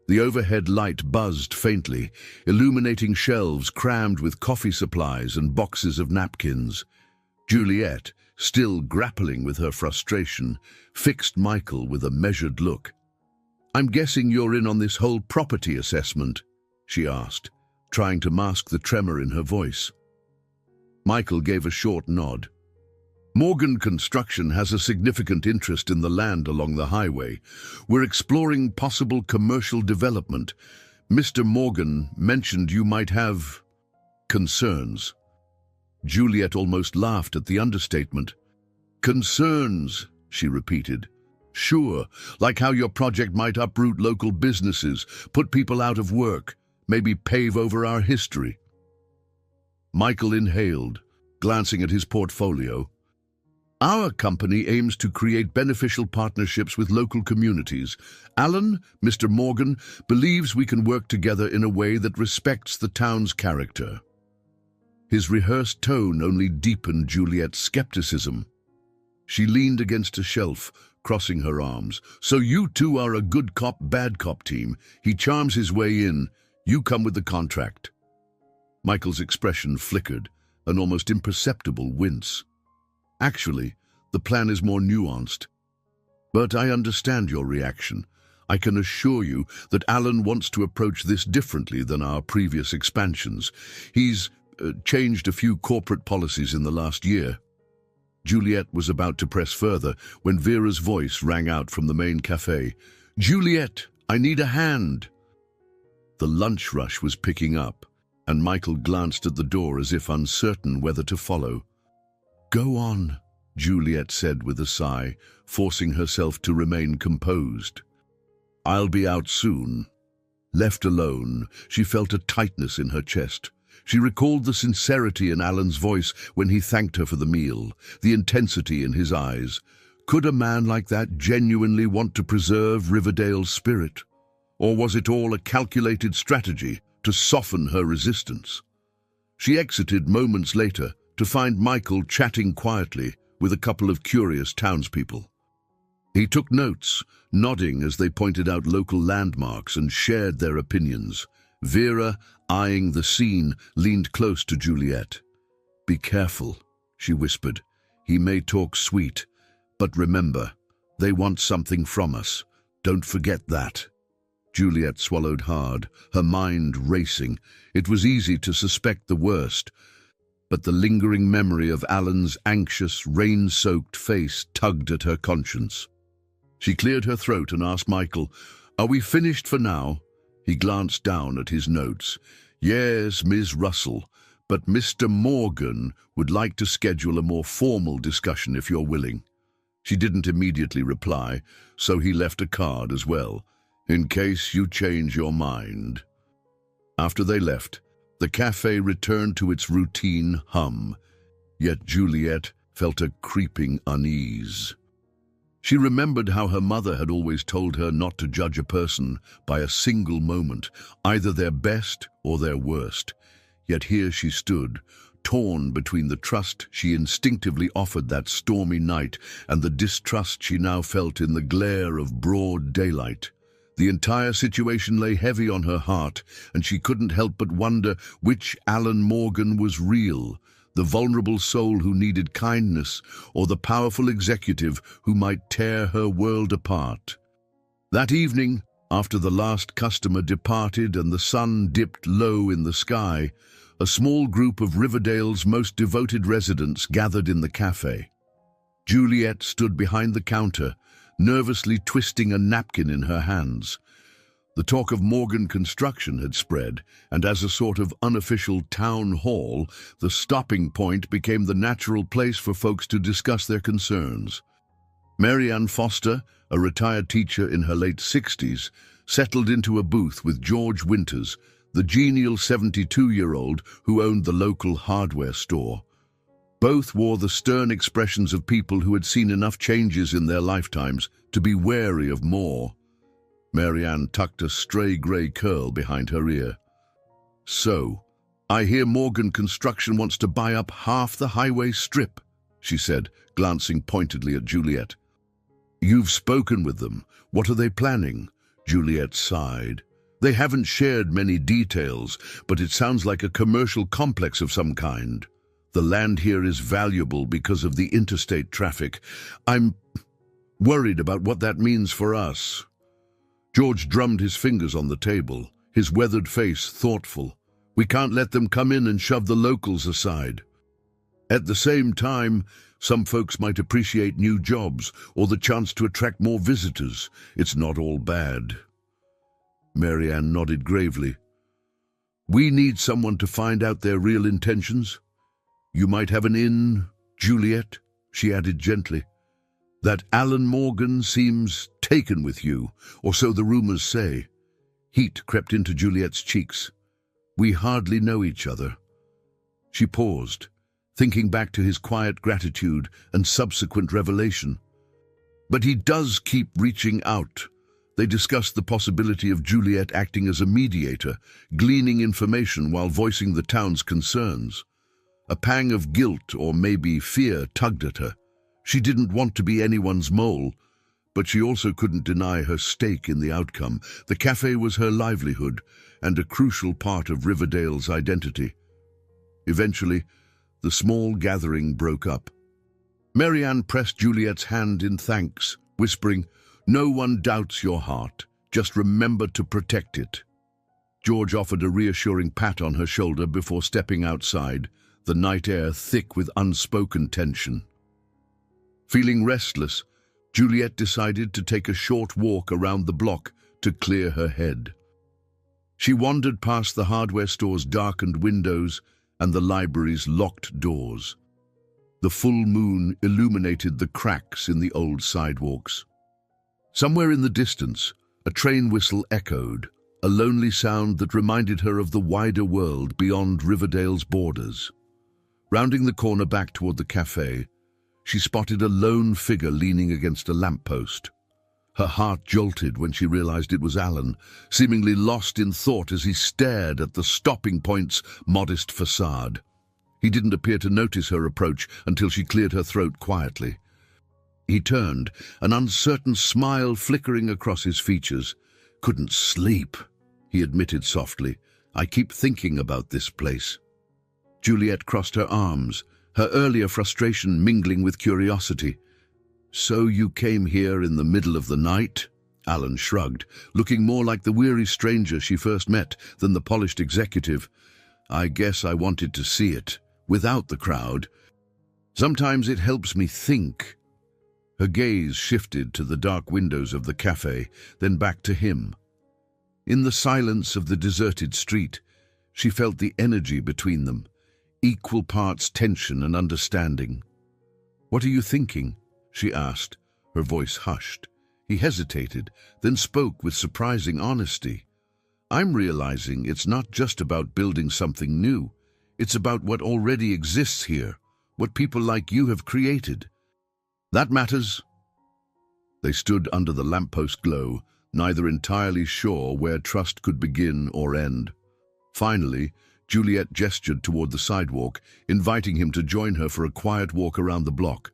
[SPEAKER 1] The overhead light buzzed faintly, illuminating shelves crammed with coffee supplies and boxes of napkins. Juliet, still grappling with her frustration, fixed Michael with a measured look. "I'm guessing you're in on this whole property assessment?" she asked, trying to mask the tremor in her voice. Michael gave a short nod. "Morgan Construction has a significant interest in the land along the highway. We're exploring possible commercial development. Mr. Morgan mentioned you might have concerns." Juliet almost laughed at the understatement. "Concerns," she repeated. "Sure, like how your project might uproot local businesses, put people out of work, maybe pave over our history." Michael inhaled, glancing at his portfolio. "Our company aims to create beneficial partnerships with local communities. Alan, Mr. Morgan, believes we can work together in a way that respects the town's character." His rehearsed tone only deepened Juliet's skepticism. She leaned against a shelf, crossing her arms. "So you two are a good cop, bad cop team. He charms his way in. You come with the contract." Michael's expression flickered, an almost imperceptible wince. "Actually, the plan is more nuanced. But I understand your reaction. I can assure you that Alan wants to approach this differently than our previous expansions. He's changed a few corporate policies in the last year." Juliet was about to press further when Vera's voice rang out from the main cafe. "Juliet, I need a hand." The lunch rush was picking up, and Michael glanced at the door as if uncertain whether to follow. "Go on," Juliet said with a sigh, forcing herself to remain composed. "I'll be out soon." Left alone, she felt a tightness in her chest. She recalled the sincerity in Alan's voice when he thanked her for the meal, the intensity in his eyes. Could a man like that genuinely want to preserve Riverdale's spirit? Or was it all a calculated strategy to soften her resistance? She exited moments later to find Michael chatting quietly with a couple of curious townspeople. He took notes, nodding as they pointed out local landmarks and shared their opinions. Vera, eyeing the scene, leaned close to Juliet. "Be careful," she whispered. "He may talk sweet, but remember, they want something from us. Don't forget that." Juliet swallowed hard, her mind racing. It was easy to suspect the worst, but the lingering memory of Alan's anxious, rain-soaked face tugged at her conscience. She cleared her throat and asked Michael, "Are we finished for now?" He glanced down at his notes. "Yes, Ms. Russell, but Mr. Morgan would like to schedule a more formal discussion if you're willing." She didn't immediately reply, so he left a card as well, "in case you change your mind." After they left, the cafe returned to its routine hum, yet Juliet felt a creeping unease. She remembered how her mother had always told her not to judge a person by a single moment, either their best or their worst. Yet here she stood, torn between the trust she instinctively offered that stormy night and the distrust she now felt in the glare of broad daylight. The entire situation lay heavy on her heart, and she couldn't help but wonder which Alan Morgan was real, the vulnerable soul who needed kindness, or the powerful executive who might tear her world apart. That evening, after the last customer departed and the sun dipped low in the sky, a small group of Riverdale's most devoted residents gathered in the cafe. Juliet stood behind the counter, nervously twisting a napkin in her hands. The talk of Morgan construction had spread, and as a sort of unofficial town hall, the stopping point became the natural place for folks to discuss their concerns. Marianne Foster, a retired teacher in her late 60s, settled into a booth with George Winters, the genial 72-year-old who owned the local hardware store. Both wore the stern expressions of people who had seen enough changes in their lifetimes to be wary of more. Marianne tucked a stray grey curl behind her ear. "So, I hear Morgan Construction wants to buy up half the highway strip," she said, glancing pointedly at Juliet. "You've spoken with them. What are they planning?" Juliet sighed. "They haven't shared many details, but it sounds like a commercial complex of some kind. The land here is valuable because of the interstate traffic. I'm worried about what that means for us." George drummed his fingers on the table, his weathered face thoughtful. "We can't let them come in and shove the locals aside. At the same time, some folks might appreciate new jobs or the chance to attract more visitors. It's not all bad." Marianne nodded gravely. "We need someone to find out their real intentions. You might have an in, Juliet," she added gently. "That Alan Morgan seems taken with you, or so the rumors say." Heat crept into Juliet's cheeks. "We hardly know each other." She paused, thinking back to his quiet gratitude and subsequent revelation. "But he does keep reaching out." They discussed the possibility of Juliet acting as a mediator, gleaning information while voicing the town's concerns. A pang of guilt or maybe fear tugged at her. She didn't want to be anyone's mole, but she also couldn't deny her stake in the outcome. The cafe was her livelihood and a crucial part of Riverdale's identity. Eventually, the small gathering broke up. Marianne pressed Juliet's hand in thanks, whispering, "No one doubts your heart. Just remember to protect it." George offered a reassuring pat on her shoulder before stepping outside, the night air thick with unspoken tension. Feeling restless, Juliet decided to take a short walk around the block to clear her head. She wandered past the hardware store's darkened windows and the library's locked doors. The full moon illuminated the cracks in the old sidewalks. Somewhere in the distance, a train whistle echoed, a lonely sound that reminded her of the wider world beyond Riverdale's borders. Rounding the corner back toward the cafe, she spotted a lone figure leaning against a lamppost. Her heart jolted when she realized it was Alan, seemingly lost in thought as he stared at the stopping point's modest facade. He didn't appear to notice her approach until she cleared her throat quietly. He turned, an uncertain smile flickering across his features. "Couldn't sleep," he admitted softly. "I keep thinking about this place." Juliet crossed her arms, her earlier frustration mingling with curiosity. "So you came here in the middle of the night?" Alan shrugged, looking more like the weary stranger she first met than the polished executive. "I guess I wanted to see it, without the crowd. Sometimes it helps me think." Her gaze shifted to the dark windows of the cafe, then back to him. In the silence of the deserted street, she felt the energy between them, equal parts tension and understanding. "What are you thinking?" she asked, her voice hushed. He hesitated, then spoke with surprising honesty. "I'm realizing it's not just about building something new. It's about what already exists here, what people like you have created. That matters." They stood under the lamppost glow, neither entirely sure where trust could begin or end. Finally, Juliet gestured toward the sidewalk, inviting him to join her for a quiet walk around the block.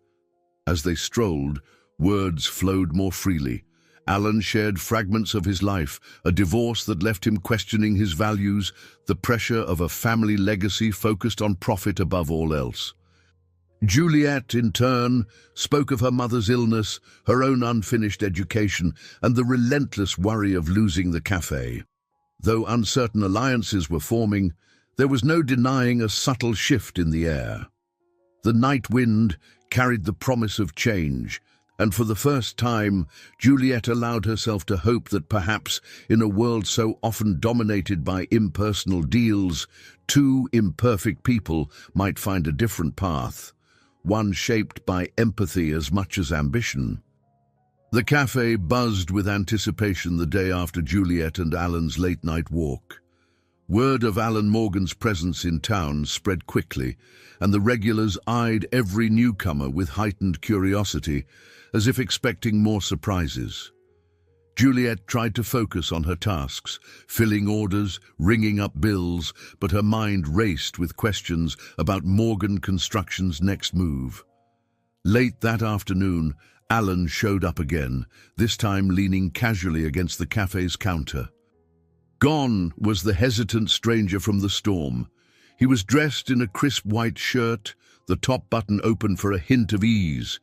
[SPEAKER 1] As they strolled, words flowed more freely. Alan shared fragments of his life, a divorce that left him questioning his values, the pressure of a family legacy focused on profit above all else. Juliet, in turn, spoke of her mother's illness, her own unfinished education, and the relentless worry of losing the cafe. Though uncertain alliances were forming, there was no denying a subtle shift in the air. The night wind carried the promise of change, and for the first time, Juliet allowed herself to hope that perhaps, in a world so often dominated by impersonal deals, two imperfect people might find a different path, one shaped by empathy as much as ambition. The cafe buzzed with anticipation the day after Juliet and Alan's late-night walk. Word of Alan Morgan's presence in town spread quickly, and the regulars eyed every newcomer with heightened curiosity, as if expecting more surprises. Juliet tried to focus on her tasks, filling orders, ringing up bills, but her mind raced with questions about Morgan Construction's next move. Late that afternoon, Alan showed up again, this time leaning casually against the cafe's counter. Gone was the hesitant stranger from the storm. He was dressed in a crisp white shirt, the top button open for a hint of ease.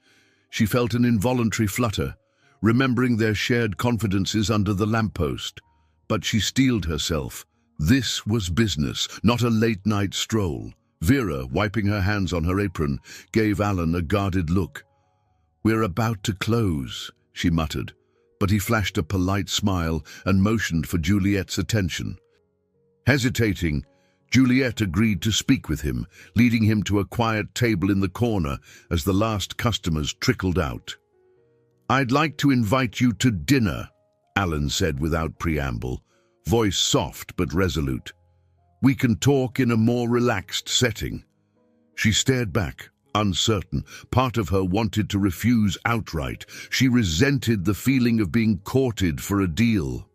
[SPEAKER 1] She felt an involuntary flutter, remembering their shared confidences under the lamppost. But she steeled herself. This was business, not a late-night stroll. Vera, wiping her hands on her apron, gave Alan a guarded look. "We're about to close," she muttered, but he flashed a polite smile and motioned for Juliet's attention. Hesitating, Juliet agreed to speak with him, leading him to a quiet table in the corner as the last customers trickled out. "I'd like to invite you to dinner," Alan said without preamble, voice soft but resolute. "We can talk in a more relaxed setting." She stared back, uncertain. Part of her wanted to refuse outright. She resented the feeling of being courted for a deal.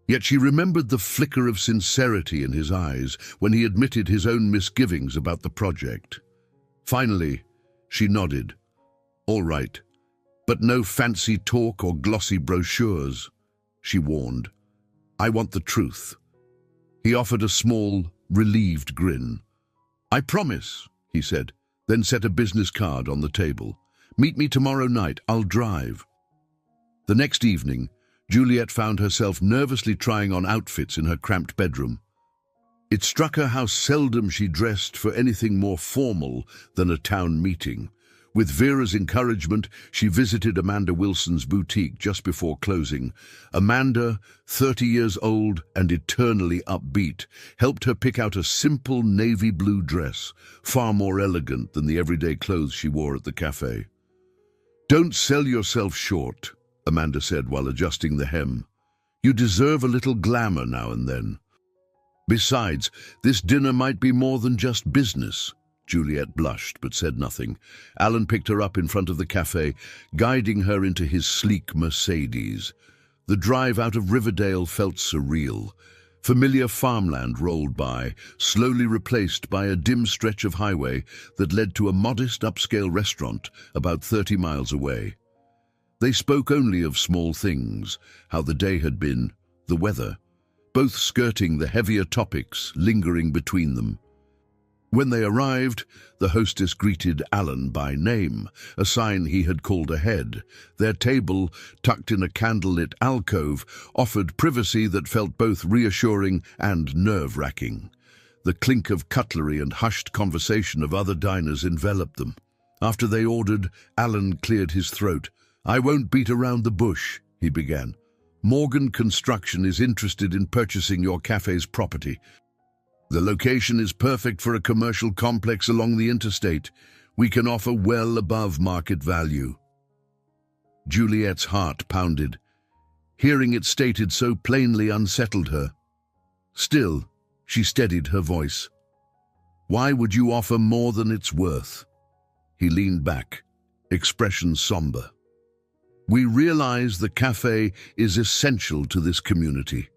[SPEAKER 1] Yet she remembered the flicker of sincerity in his eyes when he admitted his own misgivings about the project. Finally, she nodded. "All right, but no fancy talk or glossy brochures," she warned. "I want the truth." He offered a small, relieved grin. "I promise," he said, then set a business card on the table. "Meet me tomorrow night. I'll drive." The next evening, Juliet found herself nervously trying on outfits in her cramped bedroom. It struck her how seldom she dressed for anything more formal than a town meeting. With Vera's encouragement, she visited Amanda Wilson's boutique just before closing. Amanda, 30 years old and eternally upbeat, helped her pick out a simple navy blue dress, far more elegant than the everyday clothes she wore at the cafe. "Don't sell yourself short," Amanda said while adjusting the hem. "You deserve a little glamour now and then. Besides, this dinner might be more than just business." Juliet blushed but said nothing. Alan picked her up in front of the cafe, guiding her into his sleek Mercedes. The drive out of Riverdale felt surreal. Familiar farmland rolled by, slowly replaced by a dim stretch of highway that led to a modest upscale restaurant about 30 miles away. They spoke only of small things, how the day had been, the weather, both skirting the heavier topics lingering between them. When they arrived, the hostess greeted Alan by name, a sign he had called ahead. Their table, tucked in a candlelit alcove, offered privacy that felt both reassuring and nerve-wracking. The clink of cutlery and hushed conversation of other diners enveloped them. After they ordered, Alan cleared his throat. "I won't beat around the bush," he began. "Morgan Construction is interested in purchasing your cafe's property. The location is perfect for a commercial complex along the interstate. We can offer well above market value." Juliet's heart pounded. Hearing it stated so plainly unsettled her. Still, she steadied her voice. "Why would you offer more than it's worth?" He leaned back, expression somber. We realize the cafe is essential to this community.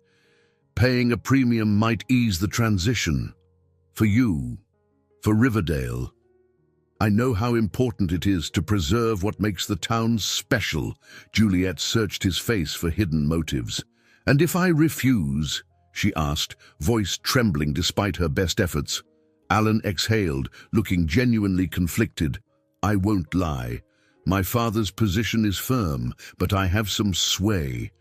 [SPEAKER 1] Paying a premium might ease the transition. For you, for Riverdale. I know how important it is to preserve what makes the town special. Juliet searched his face for hidden motives. And if I refuse, she asked, voice trembling despite her best efforts. Alan exhaled, looking genuinely conflicted. I won't lie. My father's position is firm, but I have some sway.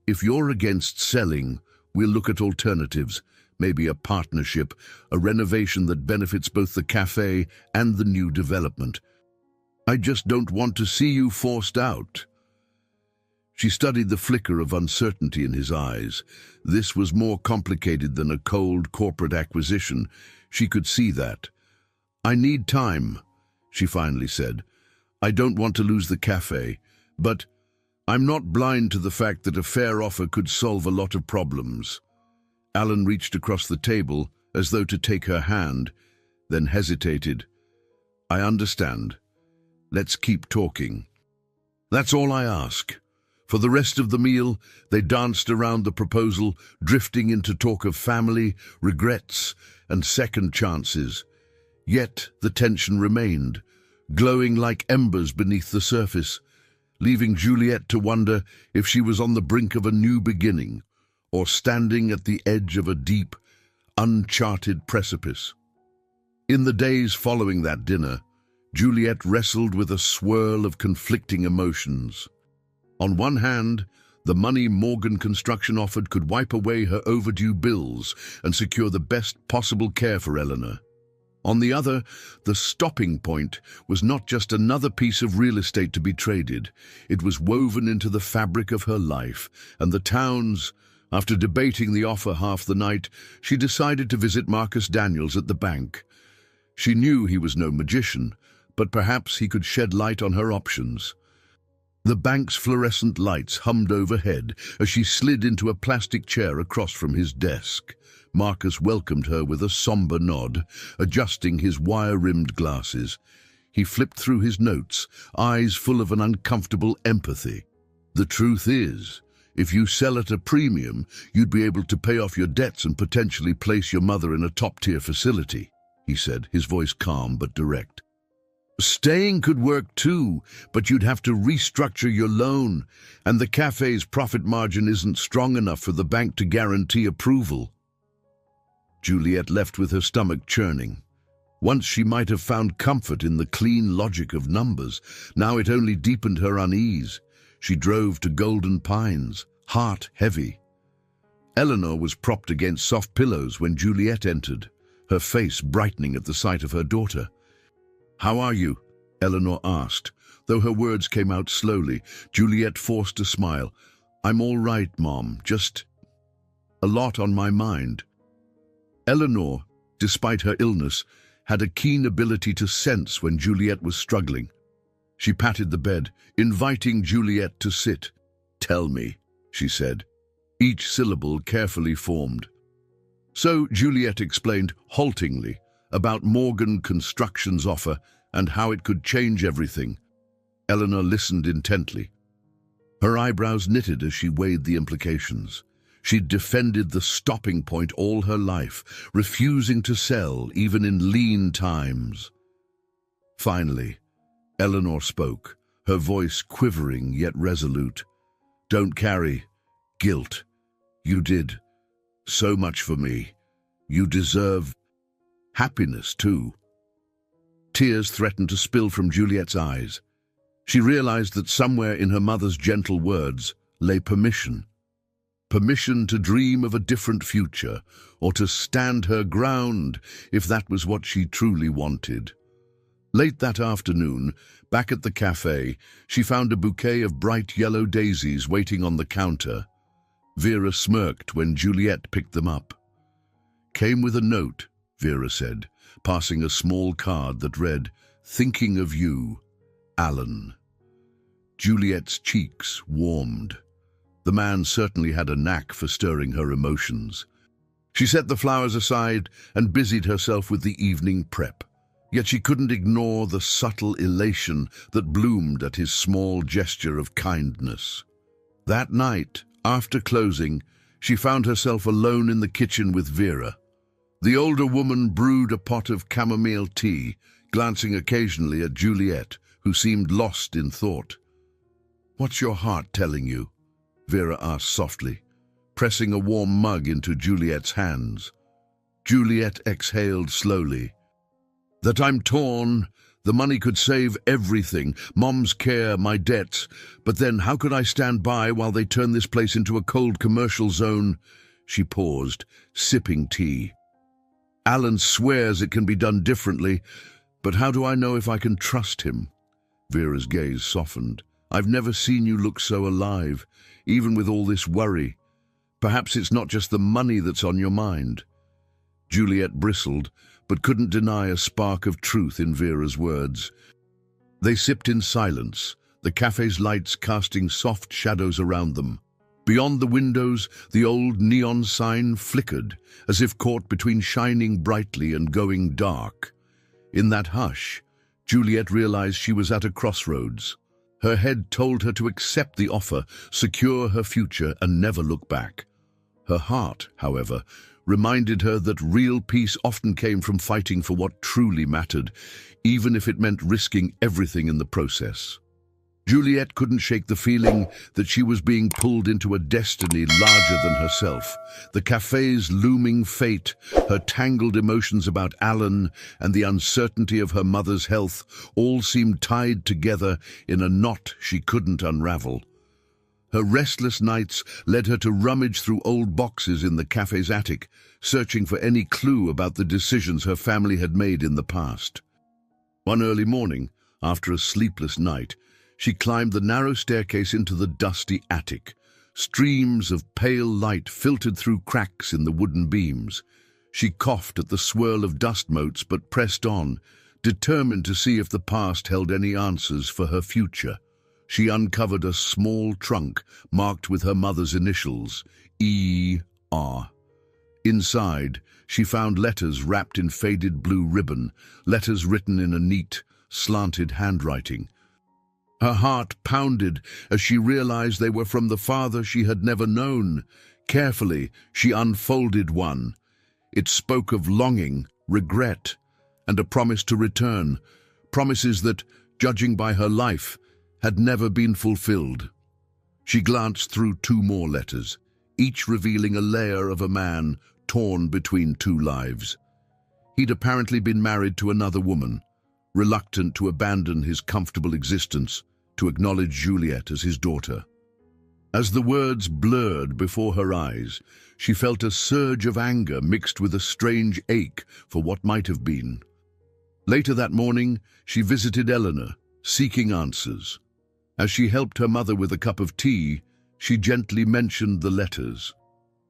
[SPEAKER 1] If you're against selling, we'll look at alternatives. Maybe a partnership, a renovation that benefits both the cafe and the new development. I just don't want to see you forced out. She studied the flicker of uncertainty in his eyes. This was more complicated than a cold corporate acquisition. She could see that. I need time, she finally said. I don't want to lose the cafe, but I'm not blind to the fact that a fair offer could solve a lot of problems. Alan reached across the table as though to take her hand, then hesitated. I understand. Let's keep talking. That's all I ask. For the rest of the meal, they danced around the proposal, drifting into talk of family, regrets, and second chances. Yet the tension remained, glowing like embers beneath the surface, leaving Juliet to wonder if she was on the brink of a new beginning, or standing at the edge of a deep, uncharted precipice. In the days following that dinner, Juliet wrestled with a swirl of conflicting emotions. On one hand, the money Morgan Construction offered could wipe away her overdue bills and secure the best possible care for Eleanor. On the other, the stopping point was not just another piece of real estate to be traded. It was woven into the fabric of her life, and the town's. After debating the offer half the night, she decided to visit Marcus Daniels at the bank. She knew he was no magician, but perhaps he could shed light on her options. The bank's fluorescent lights hummed overhead as she slid into a plastic chair across from his desk. Marcus welcomed her with a somber nod, adjusting his wire-rimmed glasses. He flipped through his notes, eyes full of an uncomfortable empathy. The truth is, if you sell at a premium, you'd be able to pay off your debts and potentially place your mother in a top-tier facility, he said, his voice calm but direct. Staying could work too, but you'd have to restructure your loan, and the cafe's profit margin isn't strong enough for the bank to guarantee approval. Juliet left with her stomach churning. Once she might have found comfort in the clean logic of numbers, now it only deepened her unease. She drove to Golden Pines, heart heavy. Eleanor was propped against soft pillows when Juliet entered, her face brightening at the sight of her daughter. How are you? Eleanor asked. Though her words came out slowly, Juliet forced a smile. I'm all right, Mom, just a lot on my mind. Eleanor, despite her illness, had a keen ability to sense when Juliet was struggling. She patted the bed, inviting Juliet to sit. Tell me, she said, each syllable carefully formed. So Juliet explained haltingly about Morgan Construction's offer and how it could change everything. Eleanor listened intently. Her eyebrows knitted as she weighed the implications. She'd defended the stopping point all her life, refusing to sell even in lean times. Finally, Eleanor spoke, her voice quivering yet resolute. Don't carry guilt. You did so much for me. You deserve happiness too. Tears threatened to spill from Juliet's eyes. She realized that somewhere in her mother's gentle words lay permission. Permission to dream of a different future, or to stand her ground if that was what she truly wanted. Late that afternoon, back at the cafe, she found a bouquet of bright yellow daisies waiting on the counter. Vera smirked when Juliet picked them up. Came with a note, Vera said, passing a small card that read, Thinking of you, Alan. Juliet's cheeks warmed. The man certainly had a knack for stirring her emotions. She set the flowers aside and busied herself with the evening prep. Yet she couldn't ignore the subtle elation that bloomed at his small gesture of kindness. That night, after closing, she found herself alone in the kitchen with Vera. The older woman brewed a pot of chamomile tea, glancing occasionally at Juliet, who seemed lost in thought. "What's your heart telling you?" Vera asked softly, pressing a warm mug into Juliet's hands. Juliet exhaled slowly. "That I'm torn. The money could save everything. Mom's care, my debts. But then how could I stand by while they turn this place into a cold commercial zone?" She paused, sipping tea. "Alan swears it can be done differently, but how do I know if I can trust him?" Vera's gaze softened. "I've never seen you look so alive, even with all this worry. Perhaps it's not just the money that's on your mind." Juliet bristled, but couldn't deny a spark of truth in Vera's words. They sipped in silence, the cafe's lights casting soft shadows around them. Beyond the windows, the old neon sign flickered, as if caught between shining brightly and going dark. In that hush, Juliet realized she was at a crossroads. Her head told her to accept the offer, secure her future, and never look back. Her heart, however, reminded her that real peace often came from fighting for what truly mattered, even if it meant risking everything in the process. Juliet couldn't shake the feeling that she was being pulled into a destiny larger than herself. The cafe's looming fate, her tangled emotions about Alan, and the uncertainty of her mother's health all seemed tied together in a knot she couldn't unravel. Her restless nights led her to rummage through old boxes in the cafe's attic, searching for any clue about the decisions her family had made in the past. One early morning, after a sleepless night, she climbed the narrow staircase into the dusty attic. Streams of pale light filtered through cracks in the wooden beams. She coughed at the swirl of dust motes but pressed on, determined to see if the past held any answers for her future. She uncovered a small trunk marked with her mother's initials, E.R. Inside, she found letters wrapped in faded blue ribbon, letters written in a neat, slanted handwriting. Her heart pounded as she realized they were from the father she had never known. Carefully, she unfolded one. It spoke of longing, regret, and a promise to return, promises that, judging by her life, had never been fulfilled. She glanced through two more letters, each revealing a layer of a man torn between two lives. He'd apparently been married to another woman, reluctant to abandon his comfortable existence to acknowledge Juliet as his daughter. As the words blurred before her eyes, she felt a surge of anger mixed with a strange ache for what might have been. Later that morning, she visited Eleanor, seeking answers. As she helped her mother with a cup of tea, she gently mentioned the letters.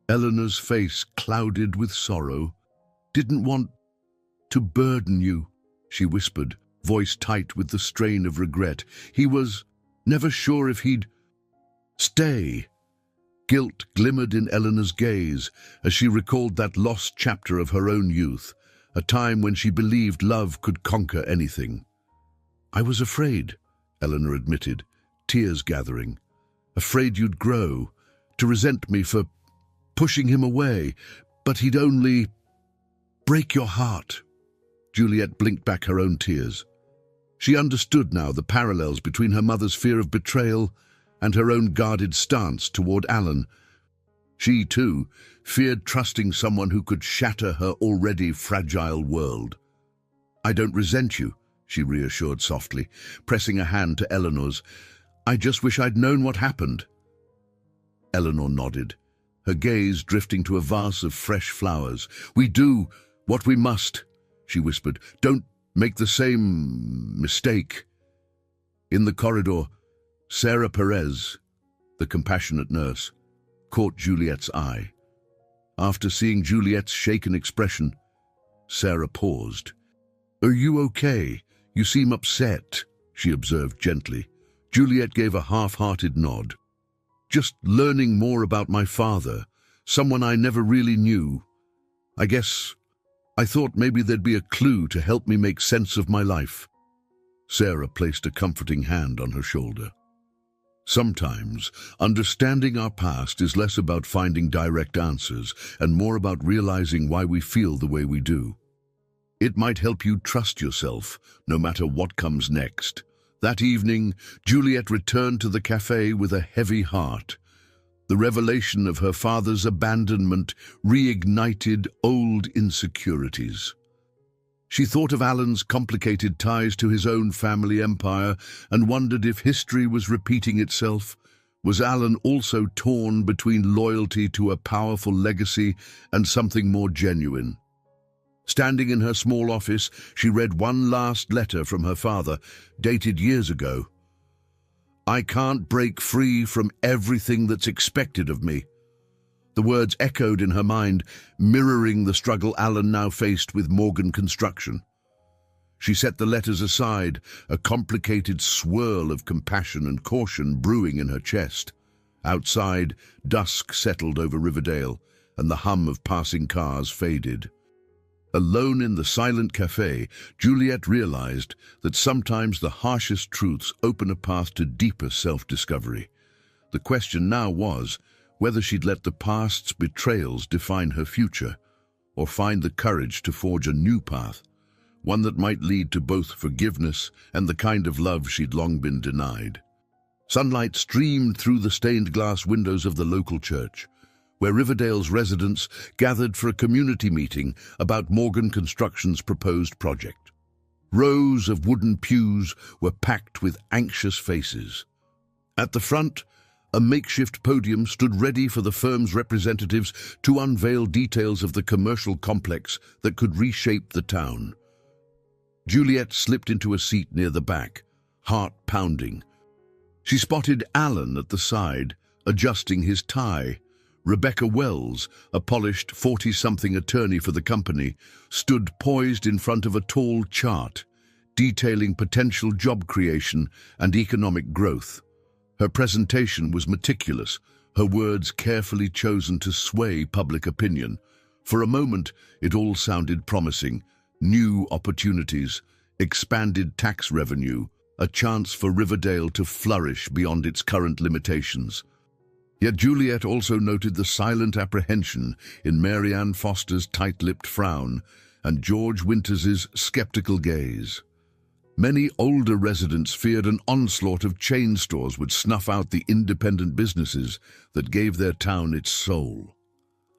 [SPEAKER 1] Eleanor's face clouded with sorrow. "Didn't want to burden you," she whispered, voice tight with the strain of regret. "He was never sure if he'd stay." Guilt glimmered in Eleanor's gaze as she recalled that lost chapter of her own youth, a time when she believed love could conquer anything. "I was afraid," Eleanor admitted, tears gathering. "Afraid you'd grow, to resent me for pushing him away, but he'd only break your heart." Juliet blinked back her own tears. She understood now the parallels between her mother's fear of betrayal and her own guarded stance toward Alan. She, too, feared trusting someone who could shatter her already fragile world. "I don't resent you," she reassured softly, pressing a hand to Eleanor's. "I just wish I'd known what happened." Eleanor nodded, her gaze drifting to a vase of fresh flowers. "We do what we must," she whispered. "Don't make the same mistake." In the corridor, Sarah Perez, the compassionate nurse, caught Juliet's eye. After seeing Juliet's shaken expression, Sarah paused. "Are you okay? You seem upset," she observed gently. Juliet gave a half-hearted nod. "Just learning more about my father, someone I never really knew. I guess I thought maybe there'd be a clue to help me make sense of my life. Sarah placed a comforting hand on her shoulder. Sometimes, understanding our past is less about finding direct answers and more about realizing why we feel the way we do. It might help you trust yourself, no matter what comes next. That evening, Juliet returned to the cafe with a heavy heart. The revelation of her father's abandonment reignited old insecurities. She thought of Alan's complicated ties to his own family empire and wondered if history was repeating itself. Was Alan also torn between loyalty to a powerful legacy and something more genuine? Standing in her small office, she read one last letter from her father, dated years ago. "I can't break free from everything that's expected of me." The words echoed in her mind, mirroring the struggle Alan now faced with Morgan Construction. She set the letters aside, a complicated swirl of compassion and caution brewing in her chest. Outside, dusk settled over Riverdale, and the hum of passing cars faded. Alone in the silent cafe, Juliet realized that sometimes the harshest truths open a path to deeper self-discovery. The question now was whether she'd let the past's betrayals define her future, or find the courage to forge a new path, one that might lead to both forgiveness and the kind of love she'd long been denied. Sunlight streamed through the stained glass windows of the local church, where Riverdale's residents gathered for a community meeting about Morgan Construction's proposed project. Rows of wooden pews were packed with anxious faces. At the front, a makeshift podium stood ready for the firm's representatives to unveil details of the commercial complex that could reshape the town. Juliet slipped into a seat near the back, heart pounding. She spotted Alan at the side, adjusting his tie. Rebecca Wells, a polished 40-something attorney for the company, stood poised in front of a tall chart, detailing potential job creation and economic growth. Her presentation was meticulous, her words carefully chosen to sway public opinion. For a moment, it all sounded promising. New opportunities, expanded tax revenue, a chance for Riverdale to flourish beyond its current limitations. Yet Juliet also noted the silent apprehension in Mary Ann Foster's tight-lipped frown and George Winters's skeptical gaze. Many older residents feared an onslaught of chain stores would snuff out the independent businesses that gave their town its soul.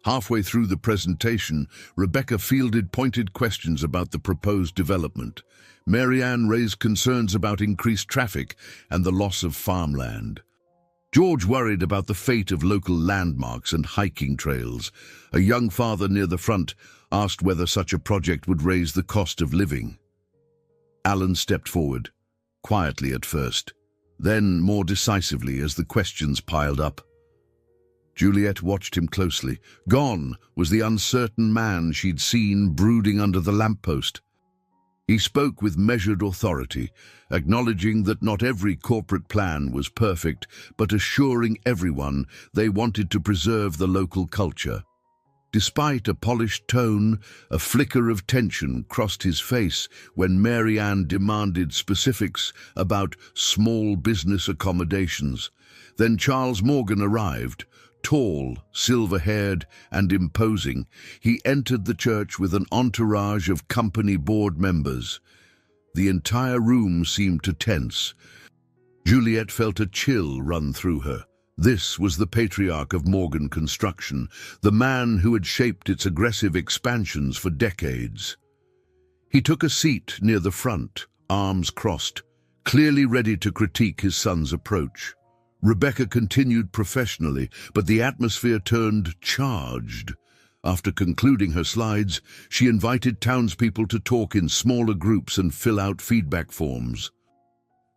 [SPEAKER 1] Halfway through the presentation, Rebecca fielded pointed questions about the proposed development. Mary Ann raised concerns about increased traffic and the loss of farmland. George worried about the fate of local landmarks and hiking trails. A young father near the front asked whether such a project would raise the cost of living. Alan stepped forward, quietly at first, then more decisively as the questions piled up. Juliet watched him closely. Gone was the uncertain man she'd seen brooding under the lamppost. He spoke with measured authority, acknowledging that not every corporate plan was perfect, but assuring everyone they wanted to preserve the local culture. Despite a polished tone, a flicker of tension crossed his face when Mary Ann demanded specifics about small business accommodations. Then Charles Morgan arrived. Tall, silver-haired, and imposing, he entered the church with an entourage of company board members. The entire room seemed to tense. Juliet felt a chill run through her. This was the patriarch of Morgan Construction, the man who had shaped its aggressive expansions for decades. He took a seat near the front, arms crossed, clearly ready to critique his son's approach. Rebecca continued professionally, but the atmosphere turned charged. After concluding her slides, she invited townspeople to talk in smaller groups and fill out feedback forms.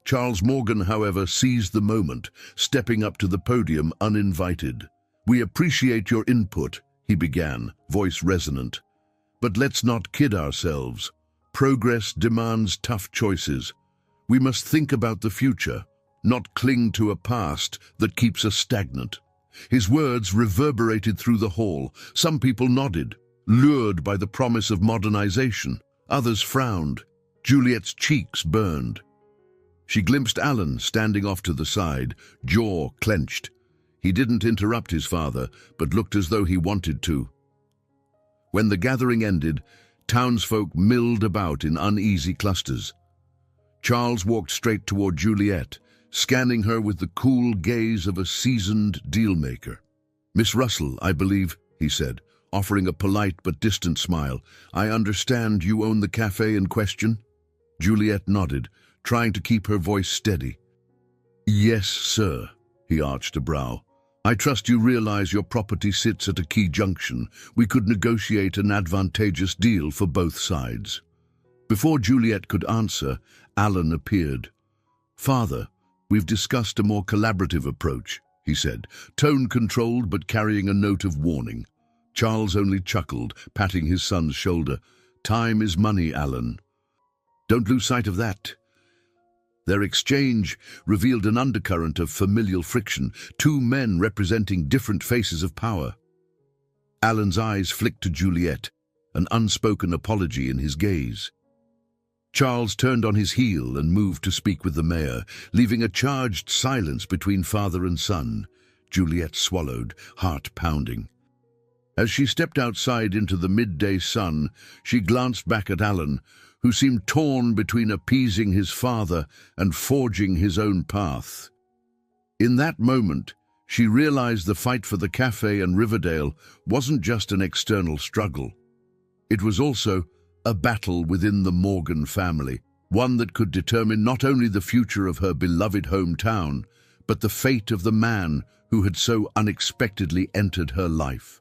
[SPEAKER 1] Charles Morgan, however, seized the moment, stepping up to the podium uninvited. "We appreciate your input," he began, voice resonant. "But let's not kid ourselves. Progress demands tough choices. We must think about the future, not cling to a past that keeps us stagnant." His words reverberated through the hall. Some people nodded, lured by the promise of modernization. Others frowned. Juliet's cheeks burned. She glimpsed Alan standing off to the side, jaw clenched. He didn't interrupt his father, but looked as though he wanted to. When the gathering ended, townsfolk milled about in uneasy clusters. Charles walked straight toward Juliet, scanning her with the cool gaze of a seasoned dealmaker. "Miss Russell, I believe," he said, offering a polite but distant smile. "I understand you own the cafe in question?" Juliet nodded, trying to keep her voice steady. "Yes, sir," he arched a brow. "I trust you realize your property sits at a key junction. We could negotiate an advantageous deal for both sides." Before Juliet could answer, Alan appeared. "Father, we've discussed a more collaborative approach," he said, tone controlled but carrying a note of warning. Charles only chuckled, patting his son's shoulder. "Time is money, Alan. Don't lose sight of that." Their exchange revealed an undercurrent of familial friction, two men representing different faces of power. Alan's eyes flicked to Juliet, an unspoken apology in his gaze. Charles turned on his heel and moved to speak with the mayor, leaving a charged silence between father and son. Juliet swallowed, heart pounding. As she stepped outside into the midday sun, she glanced back at Alan, who seemed torn between appeasing his father and forging his own path. In that moment, she realized the fight for the cafe and Riverdale wasn't just an external struggle. It was also a battle within the Morgan family, one that could determine not only the future of her beloved hometown, but the fate of the man who had so unexpectedly entered her life.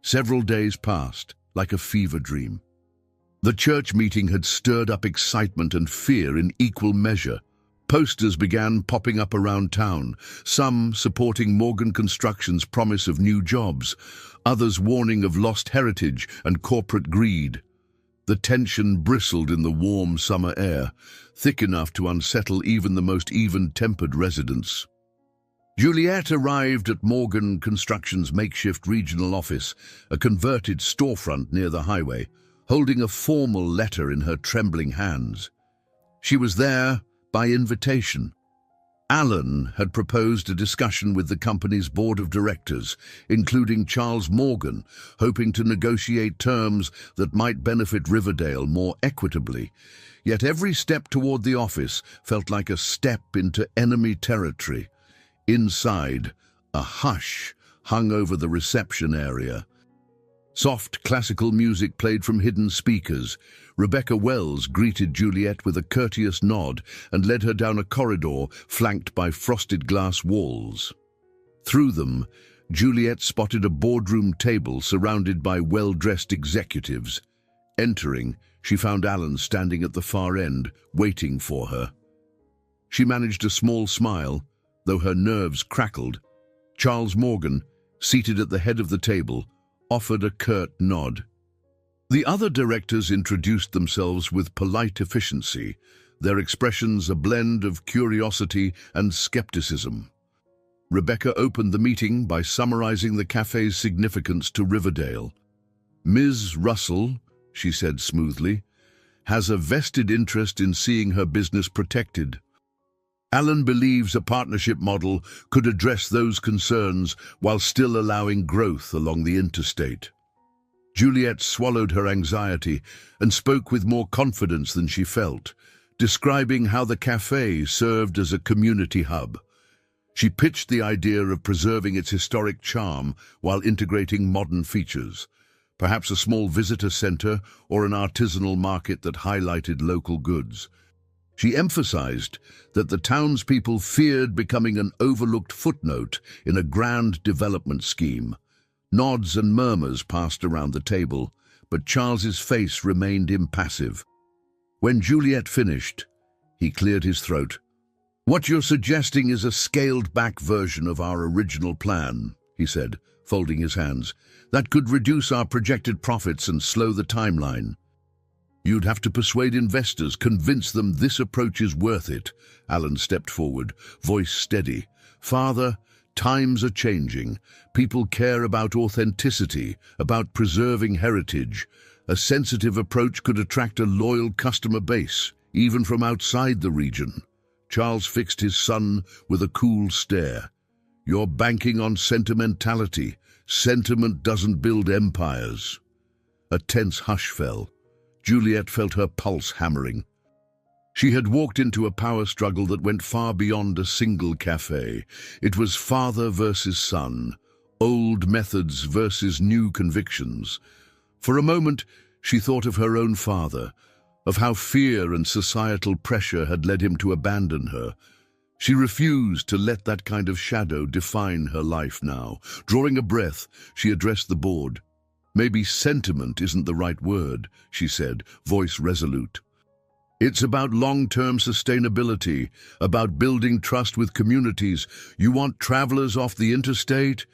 [SPEAKER 1] Several days passed, like a fever dream. The church meeting had stirred up excitement and fear in equal measure. Posters began popping up around town, some supporting Morgan Construction's promise of new jobs, others warning of lost heritage and corporate greed. The tension bristled in the warm summer air, thick enough to unsettle even the most even-tempered residents. Juliet arrived at Morgan Construction's makeshift regional office, a converted storefront near the highway, holding a formal letter in her trembling hands. She was there by invitation. Alan had proposed a discussion with the company's board of directors, including Charles Morgan, hoping to negotiate terms that might benefit Riverdale more equitably. Yet every step toward the office felt like a step into enemy territory. Inside, a hush hung over the reception area. Soft classical music played from hidden speakers. Rebecca Wells greeted Juliet with a courteous nod and led her down a corridor flanked by frosted glass walls. Through them, Juliet spotted a boardroom table surrounded by well-dressed executives. Entering, she found Alan standing at the far end, waiting for her. She managed a small smile, though her nerves crackled. Charles Morgan, seated at the head of the table, offered a curt nod. The other directors introduced themselves with polite efficiency, their expressions a blend of curiosity and skepticism. Rebecca opened the meeting by summarizing the cafe's significance to Riverdale. "Ms. Russell," she said smoothly, "has a vested interest in seeing her business protected. Alan believes a partnership model could address those concerns while still allowing growth along the interstate." Juliet swallowed her anxiety and spoke with more confidence than she felt, describing how the cafe served as a community hub. She pitched the idea of preserving its historic charm while integrating modern features, perhaps a small visitor center or an artisanal market that highlighted local goods. She emphasized that the townspeople feared becoming an overlooked footnote in a grand development scheme. Nods and murmurs passed around the table, but Charles's face remained impassive. When Juliet finished, he cleared his throat. "What you're suggesting is a scaled-back version of our original plan," he said, folding his hands. "That could reduce our projected profits and slow the timeline." "You'd have to persuade investors, convince them this approach is worth it." Alan stepped forward, voice steady. "Father, Times are changing. People care about authenticity, about preserving heritage. A sensitive approach could attract a loyal customer base, even from outside the region. Charles fixed his son with a cool stare. You're banking on sentimentality. Sentiment doesn't build empires. A tense hush fell. Juliet felt her pulse hammering. She had walked into a power struggle that went far beyond a single cafe. It was father versus son, old methods versus new convictions. For a moment, she thought of her own father, of how fear and societal pressure had led him to abandon her. She refused to let that kind of shadow define her life now. Drawing a breath, she addressed the board. Maybe sentiment isn't the right word, she said, voice resolute. It's about long-term sustainability, about building trust with communities. You want travelers off the interstate?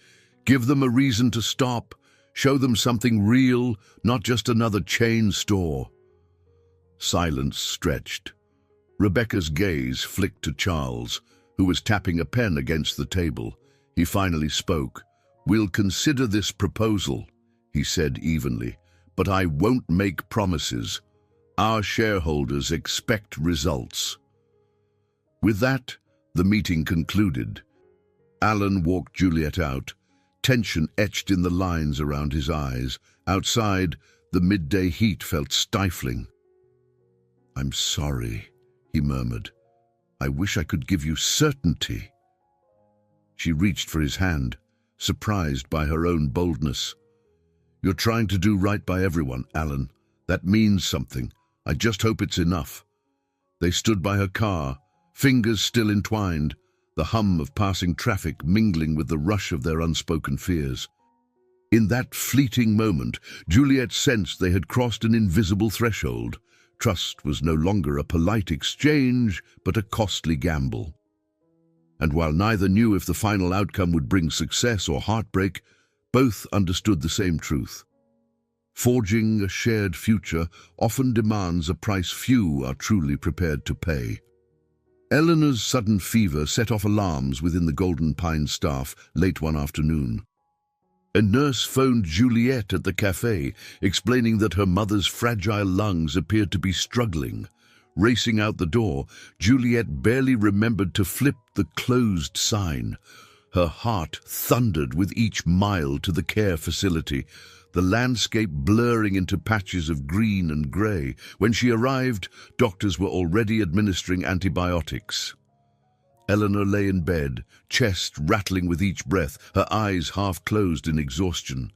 [SPEAKER 1] Give them a reason to stop. Show them something real, not just another chain store. Silence stretched. Rebecca's gaze flicked to Charles, who was tapping a pen against the table. He finally spoke. We'll consider this proposal, he said evenly, but I won't make promises. Our shareholders expect results. With that, the meeting concluded. Alan walked Juliet out, tension etched in the lines around his eyes. Outside, the midday heat felt stifling. I'm sorry, he murmured. I wish I could give you certainty. She reached for his hand, surprised by her own boldness. You're trying to do right by everyone, Alan. That means something. I just hope it's enough. They stood by her car, fingers still entwined, the hum of passing traffic mingling with the rush of their unspoken fears. In that fleeting moment, Juliet sensed they had crossed an invisible threshold. Trust was no longer a polite exchange, but a costly gamble. And while neither knew if the final outcome would bring success or heartbreak, both understood the same truth. Forging a shared future often demands a price few are truly prepared to pay. Eleanor's sudden fever set off alarms within the Golden Pine staff late one afternoon. A nurse phoned Juliet at the cafe, explaining that her mother's fragile lungs appeared to be struggling. Racing out the door, Juliet barely remembered to flip the closed sign. Her heart thundered with each mile to the care facility, the landscape blurring into patches of green and grey. When she arrived, doctors were already administering antibiotics. Eleanor lay in bed, chest rattling with each breath, her eyes half closed in exhaustion.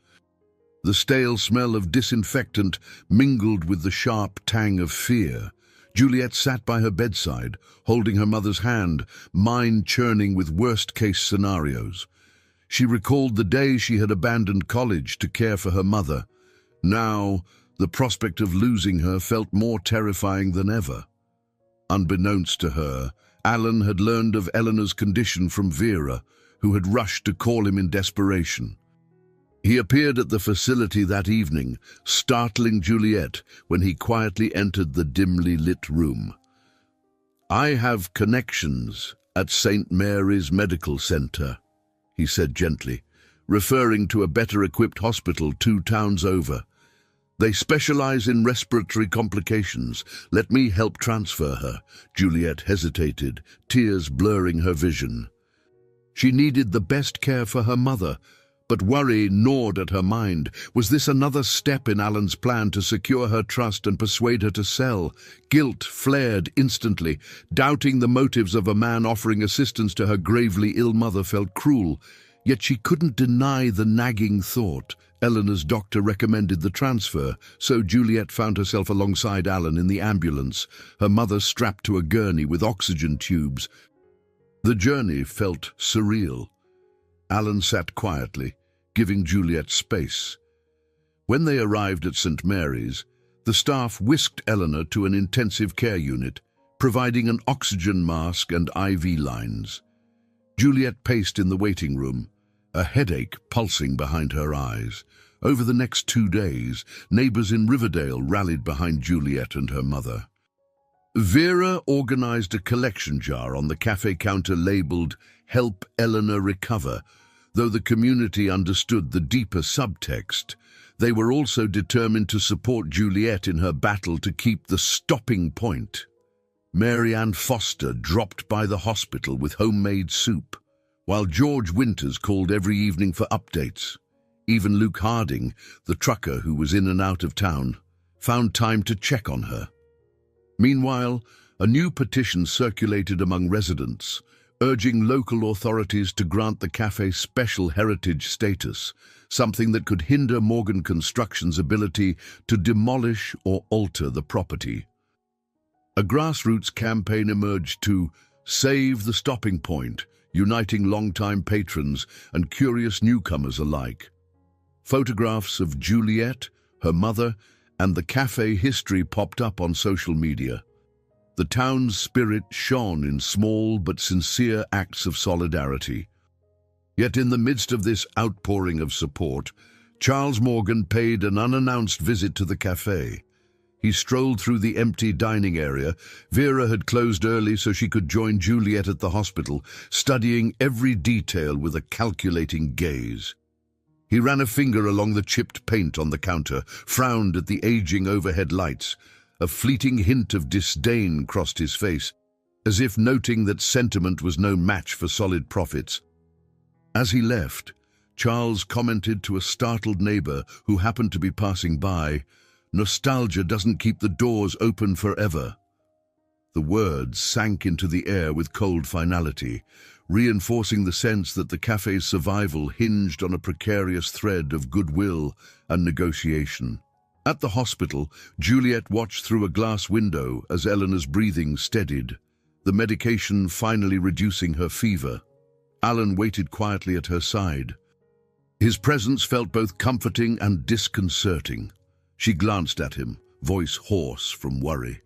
[SPEAKER 1] The stale smell of disinfectant mingled with the sharp tang of fear. Juliet sat by her bedside, holding her mother's hand, mind churning with worst-case scenarios. She recalled the day she had abandoned college to care for her mother. Now, the prospect of losing her felt more terrifying than ever. Unbeknownst to her, Alan had learned of Eleanor's condition from Vera, who had rushed to call him in desperation. He appeared at the facility that evening, startling Juliet when he quietly entered the dimly lit room. I have connections at St. Mary's Medical Center, he said gently, referring to a better-equipped hospital 2 towns over. They specialize in respiratory complications. Let me help transfer her. Juliet hesitated, tears blurring her vision. She needed the best care for her mother, but worry gnawed at her mind. Was this another step in Alan's plan to secure her trust and persuade her to sell? Guilt flared instantly. Doubting the motives of a man offering assistance to her gravely ill mother felt cruel. Yet she couldn't deny the nagging thought. Eleanor's doctor recommended the transfer, so Juliet found herself alongside Alan in the ambulance, her mother strapped to a gurney with oxygen tubes. The journey felt surreal. Alan sat quietly, giving Juliet space. When they arrived at St. Mary's, the staff whisked Eleanor to an intensive care unit, providing an oxygen mask and IV lines. Juliet paced in the waiting room, a headache pulsing behind her eyes. Over the next 2 days, neighbors in Riverdale rallied behind Juliet and her mother. Vera organized a collection jar on the cafe counter labeled "Help Eleanor Recover." Though the community understood the deeper subtext, they were also determined to support Juliet in her battle to keep the stopping point. Mary Ann Foster dropped by the hospital with homemade soup, while George Winters called every evening for updates. Even Luke Harding, the trucker who was in and out of town, found time to check on her. Meanwhile, a new petition circulated among residents, urging local authorities to grant the cafe special heritage status, something that could hinder Morgan Construction's ability to demolish or alter the property. A grassroots campaign emerged to save the stopping point, uniting longtime patrons and curious newcomers alike. Photographs of Juliet, her mother, and the cafe history popped up on social media. The town's spirit shone in small but sincere acts of solidarity. Yet in the midst of this outpouring of support, Charles Morgan paid an unannounced visit to the cafe. He strolled through the empty dining area. Vera had closed early so she could join Juliet at the hospital, studying every detail with a calculating gaze. He ran a finger along the chipped paint on the counter, frowned at the aging overhead lights. A fleeting hint of disdain crossed his face, as if noting that sentiment was no match for solid profits. As he left, Charles commented to a startled neighbor who happened to be passing by, "Nostalgia doesn't keep the doors open forever." The words sank into the air with cold finality, reinforcing the sense that the cafe's survival hinged on a precarious thread of goodwill and negotiation. At the hospital, Juliet watched through a glass window as Eleanor's breathing steadied, the medication finally reducing her fever. Alan waited quietly at her side. His presence felt both comforting and disconcerting. She glanced at him, voice hoarse from worry.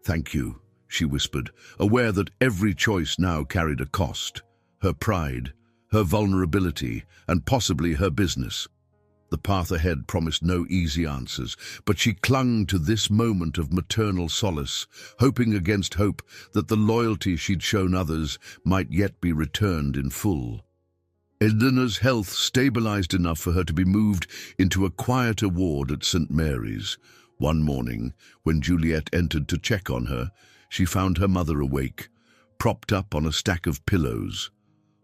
[SPEAKER 1] "Thank you," she whispered, aware that every choice now carried a cost. Her pride, her vulnerability, and possibly her business. The path ahead promised no easy answers, but she clung to this moment of maternal solace, hoping against hope that the loyalty she'd shown others might yet be returned in full. Eleanor's health stabilized enough for her to be moved into a quieter ward at St. Mary's. One morning, when Juliet entered to check on her, she found her mother awake, propped up on a stack of pillows.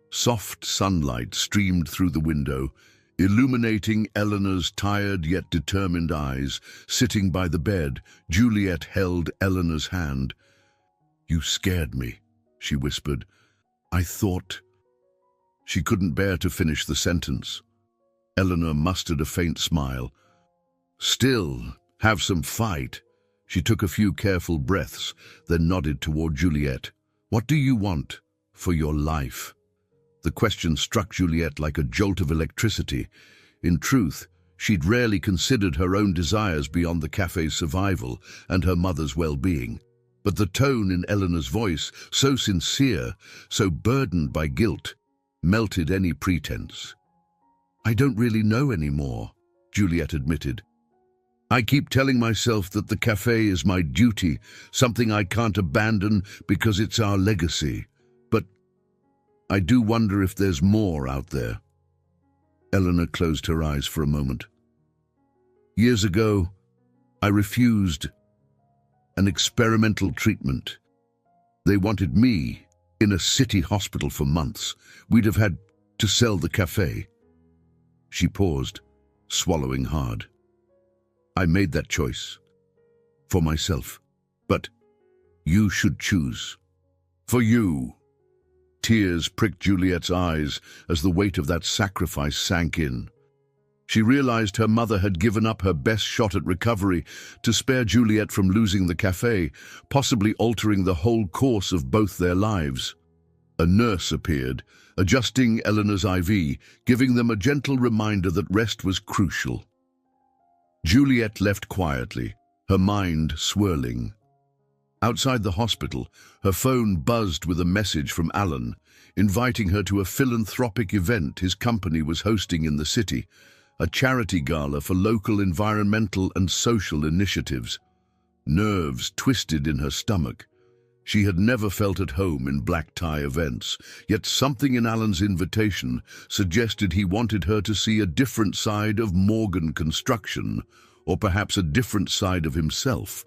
[SPEAKER 1] Soft sunlight streamed through the window, illuminating Eleanor's tired yet determined eyes. Sitting by the bed, Juliet held Eleanor's hand. "You scared me," she whispered. "I thought—" She couldn't bear to finish the sentence. Eleanor mustered a faint smile. "Still, have some fight." She took a few careful breaths, then nodded toward Juliet. "What do you want for your life?" The question struck Juliet like a jolt of electricity. In truth, she'd rarely considered her own desires beyond the cafe's survival and her mother's well-being. But the tone in Eleanor's voice, so sincere, so burdened by guilt, melted any pretense. "I don't really know anymore," Juliet admitted. "I keep telling myself that the cafe is my duty, something I can't abandon because it's our legacy. But I do wonder if there's more out there." Eleanor closed her eyes for a moment. "Years ago, I refused an experimental treatment. They wanted me in a city hospital for months. We'd have had to sell the cafe." She paused, swallowing hard. "I made that choice. For myself. But you should choose. For you." Tears pricked Juliet's eyes as the weight of that sacrifice sank in. She realized her mother had given up her best shot at recovery to spare Juliet from losing the cafe, possibly altering the whole course of both their lives. A nurse appeared, adjusting Eleanor's IV, giving them a gentle reminder that rest was crucial. Juliet left quietly, her mind swirling. Outside the hospital, her phone buzzed with a message from Alan, inviting her to a philanthropic event his company was hosting in the city, a charity gala for local environmental and social initiatives. Nerves twisted in her stomach. She had never felt at home in black tie events, yet something in Alan's invitation suggested he wanted her to see a different side of Morgan Construction, or perhaps a different side of himself.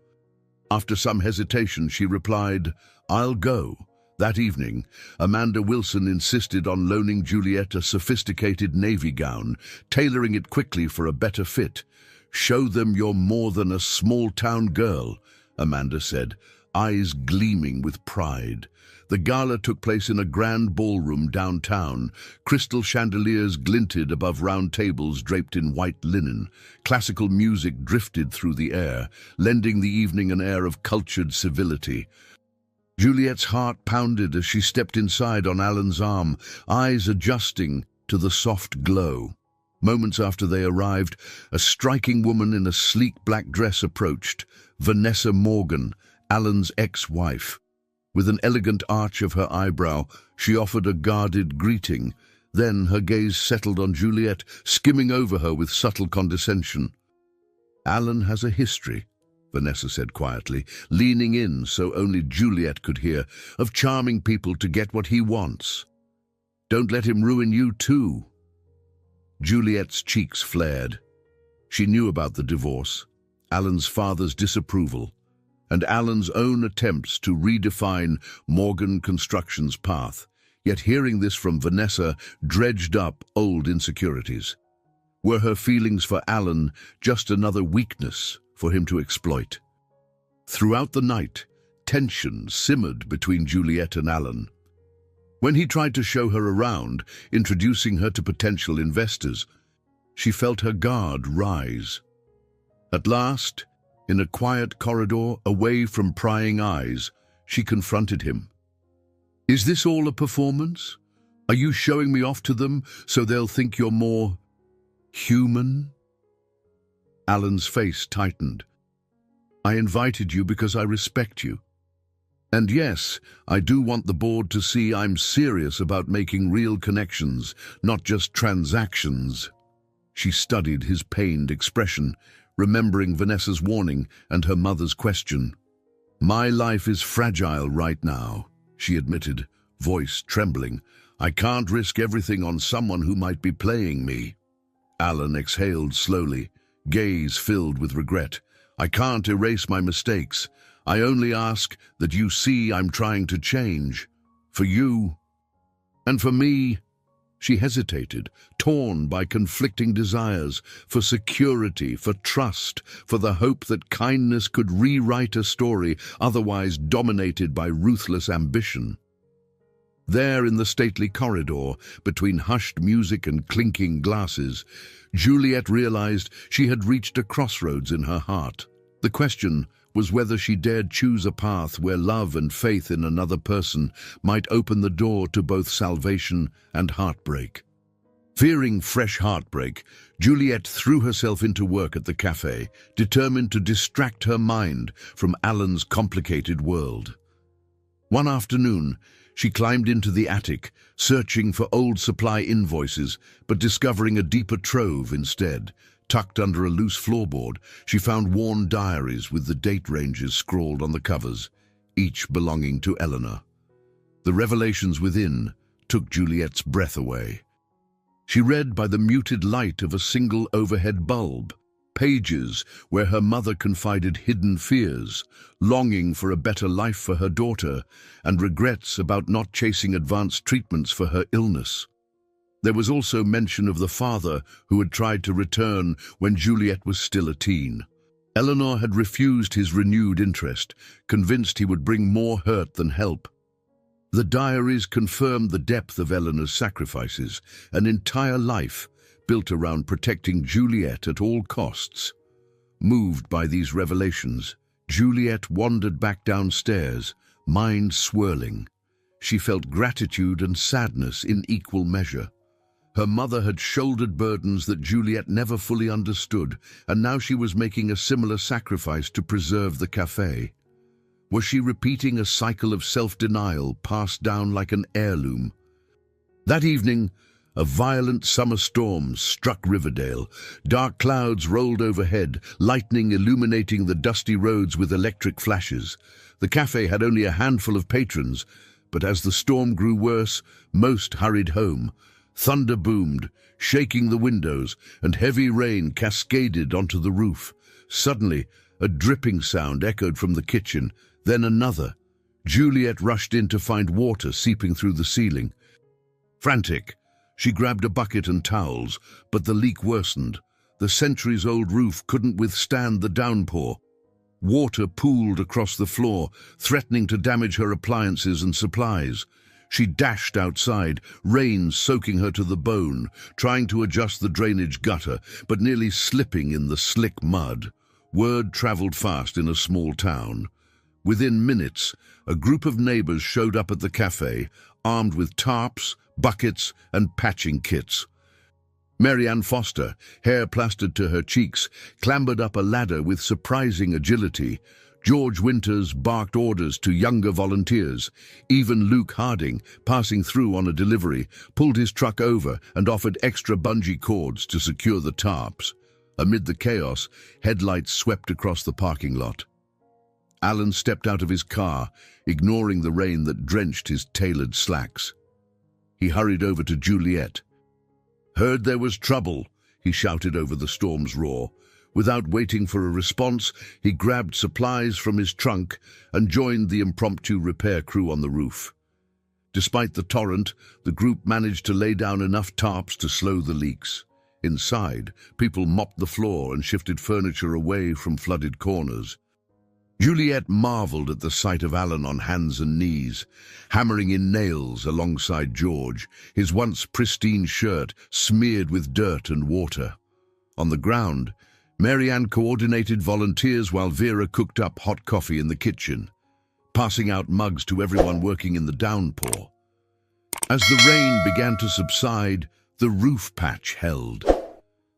[SPEAKER 1] After some hesitation, she replied, "I'll go." That evening, Amanda Wilson insisted on loaning Juliet a sophisticated navy gown, tailoring it quickly for a better fit. "Show them you're more than a small-town girl," Amanda said, eyes gleaming with pride. The gala took place in a grand ballroom downtown. Crystal chandeliers glinted above round tables draped in white linen. Classical music drifted through the air, lending the evening an air of cultured civility. Juliet's heart pounded as she stepped inside on Alan's arm, eyes adjusting to the soft glow. Moments after they arrived, a striking woman in a sleek black dress approached, Vanessa Morgan, Alan's ex-wife. With an elegant arch of her eyebrow, she offered a guarded greeting. Then her gaze settled on Juliet, skimming over her with subtle condescension. "Alan has a history," Vanessa said quietly, leaning in so only Juliet could hear, "of charming people to get what he wants. Don't let him ruin you too." Juliet's cheeks flared. She knew about the divorce, Alan's father's disapproval, and Alan's own attempts to redefine Morgan Construction's path. Yet hearing this from Vanessa dredged up old insecurities. Were her feelings for Alan just another weakness for him to exploit? Throughout the night, tension simmered between Juliet and Alan. When he tried to show her around, introducing her to potential investors, she felt her guard rise. At last, in a quiet corridor away from prying eyes, she confronted him. "Is this all a performance? Are you showing me off to them so they'll think you're more human?" Alan's face tightened. "I invited you because I respect you. And yes, I do want the board to see I'm serious about making real connections, not just transactions." She studied his pained expression, remembering Vanessa's warning and her mother's question. "My life is fragile right now," she admitted, voice trembling. "I can't risk everything on someone who might be playing me." Alan exhaled slowly, gaze filled with regret. "I can't erase my mistakes. I only ask that you see I'm trying to change. For you. And for me." She hesitated, torn by conflicting desires, for security, for trust, for the hope that kindness could rewrite a story otherwise dominated by ruthless ambition. There in the stately corridor, between hushed music and clinking glasses, Juliet realized she had reached a crossroads in her heart. The question was whether she dared choose a path where love and faith in another person might open the door to both salvation and heartbreak. Fearing fresh heartbreak, Juliet threw herself into work at the cafe, determined to distract her mind from Alan's complicated world. One afternoon, she climbed into the attic, searching for old supply invoices, but discovering a deeper trove instead. Tucked under a loose floorboard, she found worn diaries with the date ranges scrawled on the covers, each belonging to Eleanor. The revelations within took Juliet's breath away. She read by the muted light of a single overhead bulb, pages where her mother confided hidden fears, longing for a better life for her daughter, and regrets about not chasing advanced treatments for her illness. There was also mention of the father who had tried to return when Juliet was still a teen. Eleanor had refused his renewed interest, convinced he would bring more hurt than help. The diaries confirmed the depth of Eleanor's sacrifices, an entire life built around protecting Juliet at all costs. Moved by these revelations, Juliet wandered back downstairs, mind swirling. She felt gratitude and sadness in equal measure. Her mother had shouldered burdens that Juliet never fully understood, and now she was making a similar sacrifice to preserve the cafe. Was she repeating a cycle of self-denial passed down like an heirloom? That evening, A violent summer storm struck Riverdale. Dark clouds rolled overhead, lightning illuminating the dusty roads with electric flashes. The cafe had only a handful of patrons, but as the storm grew worse, most hurried home. Thunder boomed, shaking the windows, and heavy rain cascaded onto the roof. Suddenly, a dripping sound echoed from the kitchen, then another. Juliet rushed in to find water seeping through the ceiling. Frantic, she grabbed a bucket and towels, but the leak worsened. The centuries-old roof couldn't withstand the downpour. Water pooled across the floor, threatening to damage her appliances and supplies. She dashed outside, rain soaking her to the bone, trying to adjust the drainage gutter, but nearly slipping in the slick mud. Word traveled fast in a small town. Within minutes, a group of neighbors showed up at the cafe, armed with tarps, buckets, and patching kits. Mary Ann Foster, hair plastered to her cheeks, clambered up a ladder with surprising agility. George Winters barked orders to younger volunteers. Even Luke Harding, passing through on a delivery, pulled his truck over and offered extra bungee cords to secure the tarps. Amid the chaos, headlights swept across the parking lot. Alan stepped out of his car, ignoring the rain that drenched his tailored slacks. He hurried over to Juliet. "Heard there was trouble," he shouted over the storm's roar. Without waiting for a response, he grabbed supplies from his trunk and joined the impromptu repair crew on the roof. Despite the torrent, the group managed to lay down enough tarps to slow the leaks. Inside, people mopped the floor and shifted furniture away from flooded corners. Juliet marveled at the sight of Alan on hands and knees, hammering in nails alongside George, his once pristine shirt smeared with dirt and water. On the ground, Mary Ann coordinated volunteers while Vera cooked up hot coffee in the kitchen, passing out mugs to everyone working in the downpour. As the rain began to subside, the roof patch held.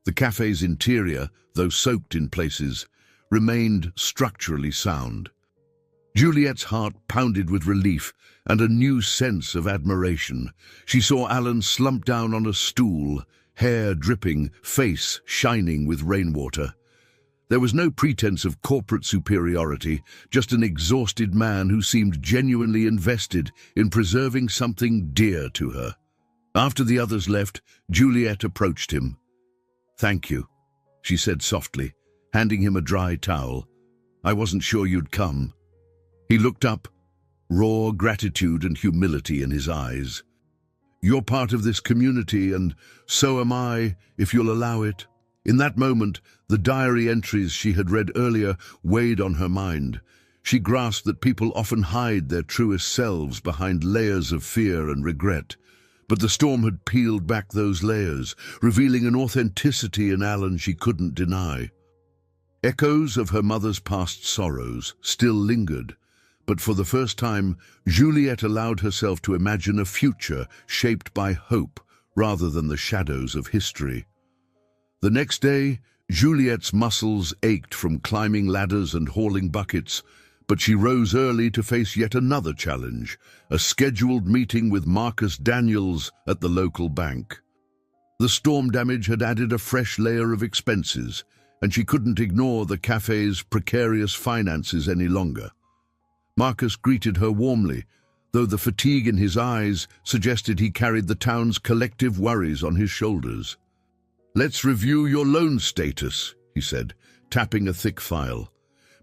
[SPEAKER 1] The cafe's interior, though soaked in places, remained structurally sound. Juliet's heart pounded with relief and a new sense of admiration. She saw Alan slump down on a stool, hair dripping, face shining with rainwater. There was no pretense of corporate superiority, just an exhausted man who seemed genuinely invested in preserving something dear to her. After the others left, Juliet approached him. "Thank you," she said softly, handing him a dry towel. "I wasn't sure you'd come." He looked up, raw gratitude and humility in his eyes. "You're part of this community, and so am I, if you'll allow it." In that moment, the diary entries she had read earlier weighed on her mind. She grasped that people often hide their truest selves behind layers of fear and regret. But the storm had peeled back those layers, revealing an authenticity in Alan she couldn't deny. Echoes of her mother's past sorrows still lingered, but for the first time, Juliet allowed herself to imagine a future shaped by hope rather than the shadows of history. The next day, Juliet's muscles ached from climbing ladders and hauling buckets, but she rose early to face yet another challenge, a scheduled meeting with Marcus Daniels at the local bank. The storm damage had added a fresh layer of expenses, and she couldn't ignore the cafe's precarious finances any longer. Marcus greeted her warmly, though the fatigue in his eyes suggested he carried the town's collective worries on his shoulders. "Let's review your loan status," he said, tapping a thick file.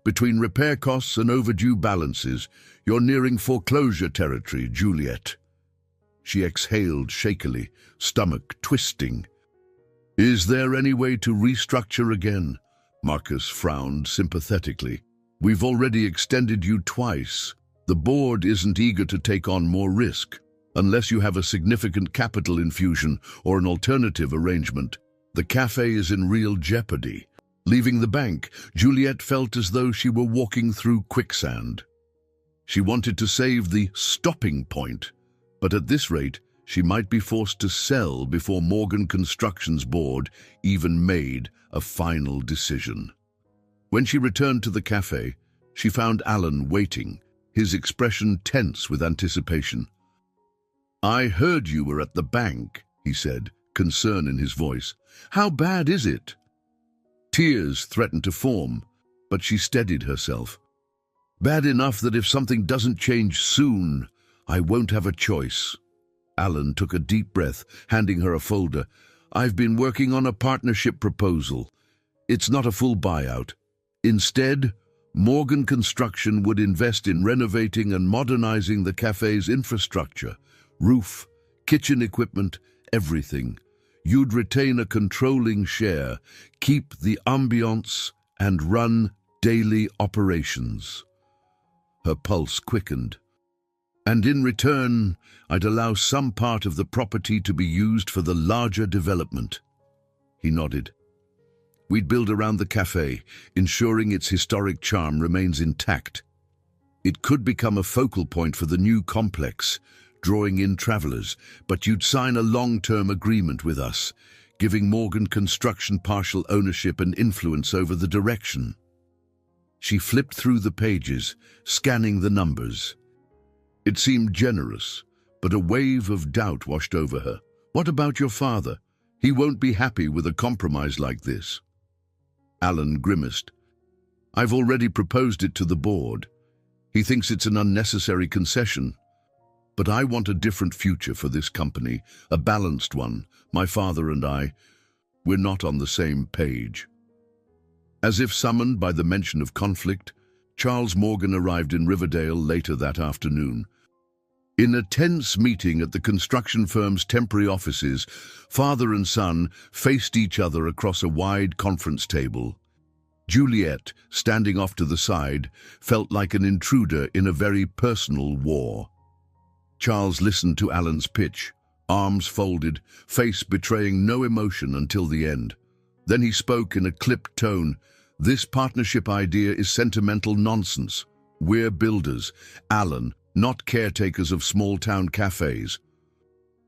[SPEAKER 1] "Between repair costs and overdue balances, you're nearing foreclosure territory, Juliet." She exhaled shakily, stomach twisting. "Is there any way to restructure again?" Marcus frowned sympathetically. "We've already extended you twice. The board isn't eager to take on more risk, unless you have a significant capital infusion or an alternative arrangement. The cafe is in real jeopardy." Leaving the bank, Juliet felt as though she were walking through quicksand. She wanted to save the stopping point, but at this rate, she might be forced to sell before Morgan Construction's board even made a final decision. When she returned to the cafe, she found Alan waiting, his expression tense with anticipation. "I heard you were at the bank," he said, concern in his voice. "How bad is it?" Tears threatened to form, but she steadied herself. "Bad enough that if something doesn't change soon, I won't have a choice." Alan took a deep breath, handing her a folder. "I've been working on a partnership proposal. It's not a full buyout. Instead, Morgan Construction would invest in renovating and modernizing the cafe's infrastructure, roof, kitchen equipment, everything. You'd retain a controlling share, keep the ambiance, and run daily operations." Her pulse quickened. "And in return, I'd allow some part of the property to be used for the larger development." He nodded. "We'd build around the cafe, ensuring its historic charm remains intact. It could become a focal point for the new complex, drawing in travelers, but you'd sign a long-term agreement with us, giving Morgan Construction partial ownership and influence over the direction." She flipped through the pages, scanning the numbers. It seemed generous, but a wave of doubt washed over her. "What about your father? He won't be happy with a compromise like this." Alan grimaced. "I've already proposed it to the board. He thinks it's an unnecessary concession. But I want a different future for this company, a balanced one. My father and we're not on the same page." As if summoned by the mention of conflict, Charles Morgan arrived in Riverdale later that afternoon. In a tense meeting at the construction firm's temporary offices, father and son faced each other across a wide conference table. Juliet, standing off to the side, felt like an intruder in a very personal war. Charles listened to Alan's pitch, arms folded, face betraying no emotion until the end. Then he spoke in a clipped tone. "This partnership idea is sentimental nonsense. We're builders, Alan, not caretakers of small-town cafes.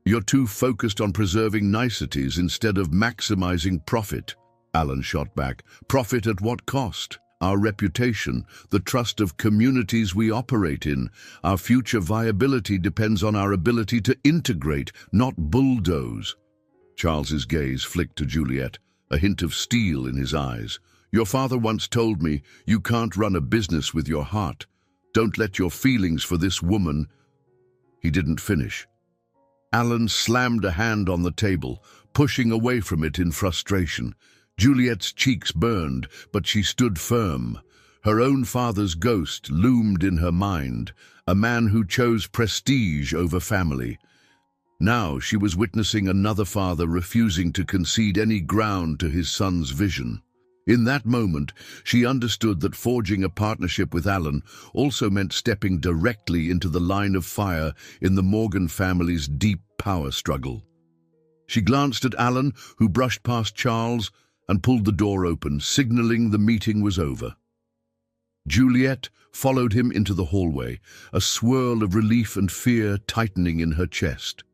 [SPEAKER 1] You're too focused on preserving niceties instead of maximizing profit." Alan shot back. "Profit at what cost? Our reputation, the trust of communities we operate in. Our future viability depends on our ability to integrate, not bulldoze." Charles's gaze flicked to Juliet, a hint of steel in his eyes. "Your father once told me, you can't run a business with your heart. Don't let your feelings for this woman—" He didn't finish. Alan slammed a hand on the table, pushing away from it in frustration. Juliet's cheeks burned, but she stood firm. Her own father's ghost loomed in her mind, a man who chose prestige over family. Now she was witnessing another father refusing to concede any ground to his son's vision. In that moment, she understood that forging a partnership with Alan also meant stepping directly into the line of fire in the Morgan family's deep power struggle. She glanced at Alan, who brushed past Charles, and pulled the door open, signaling the meeting was over. Juliet followed him into the hallway, a swirl of relief and fear tightening in her chest.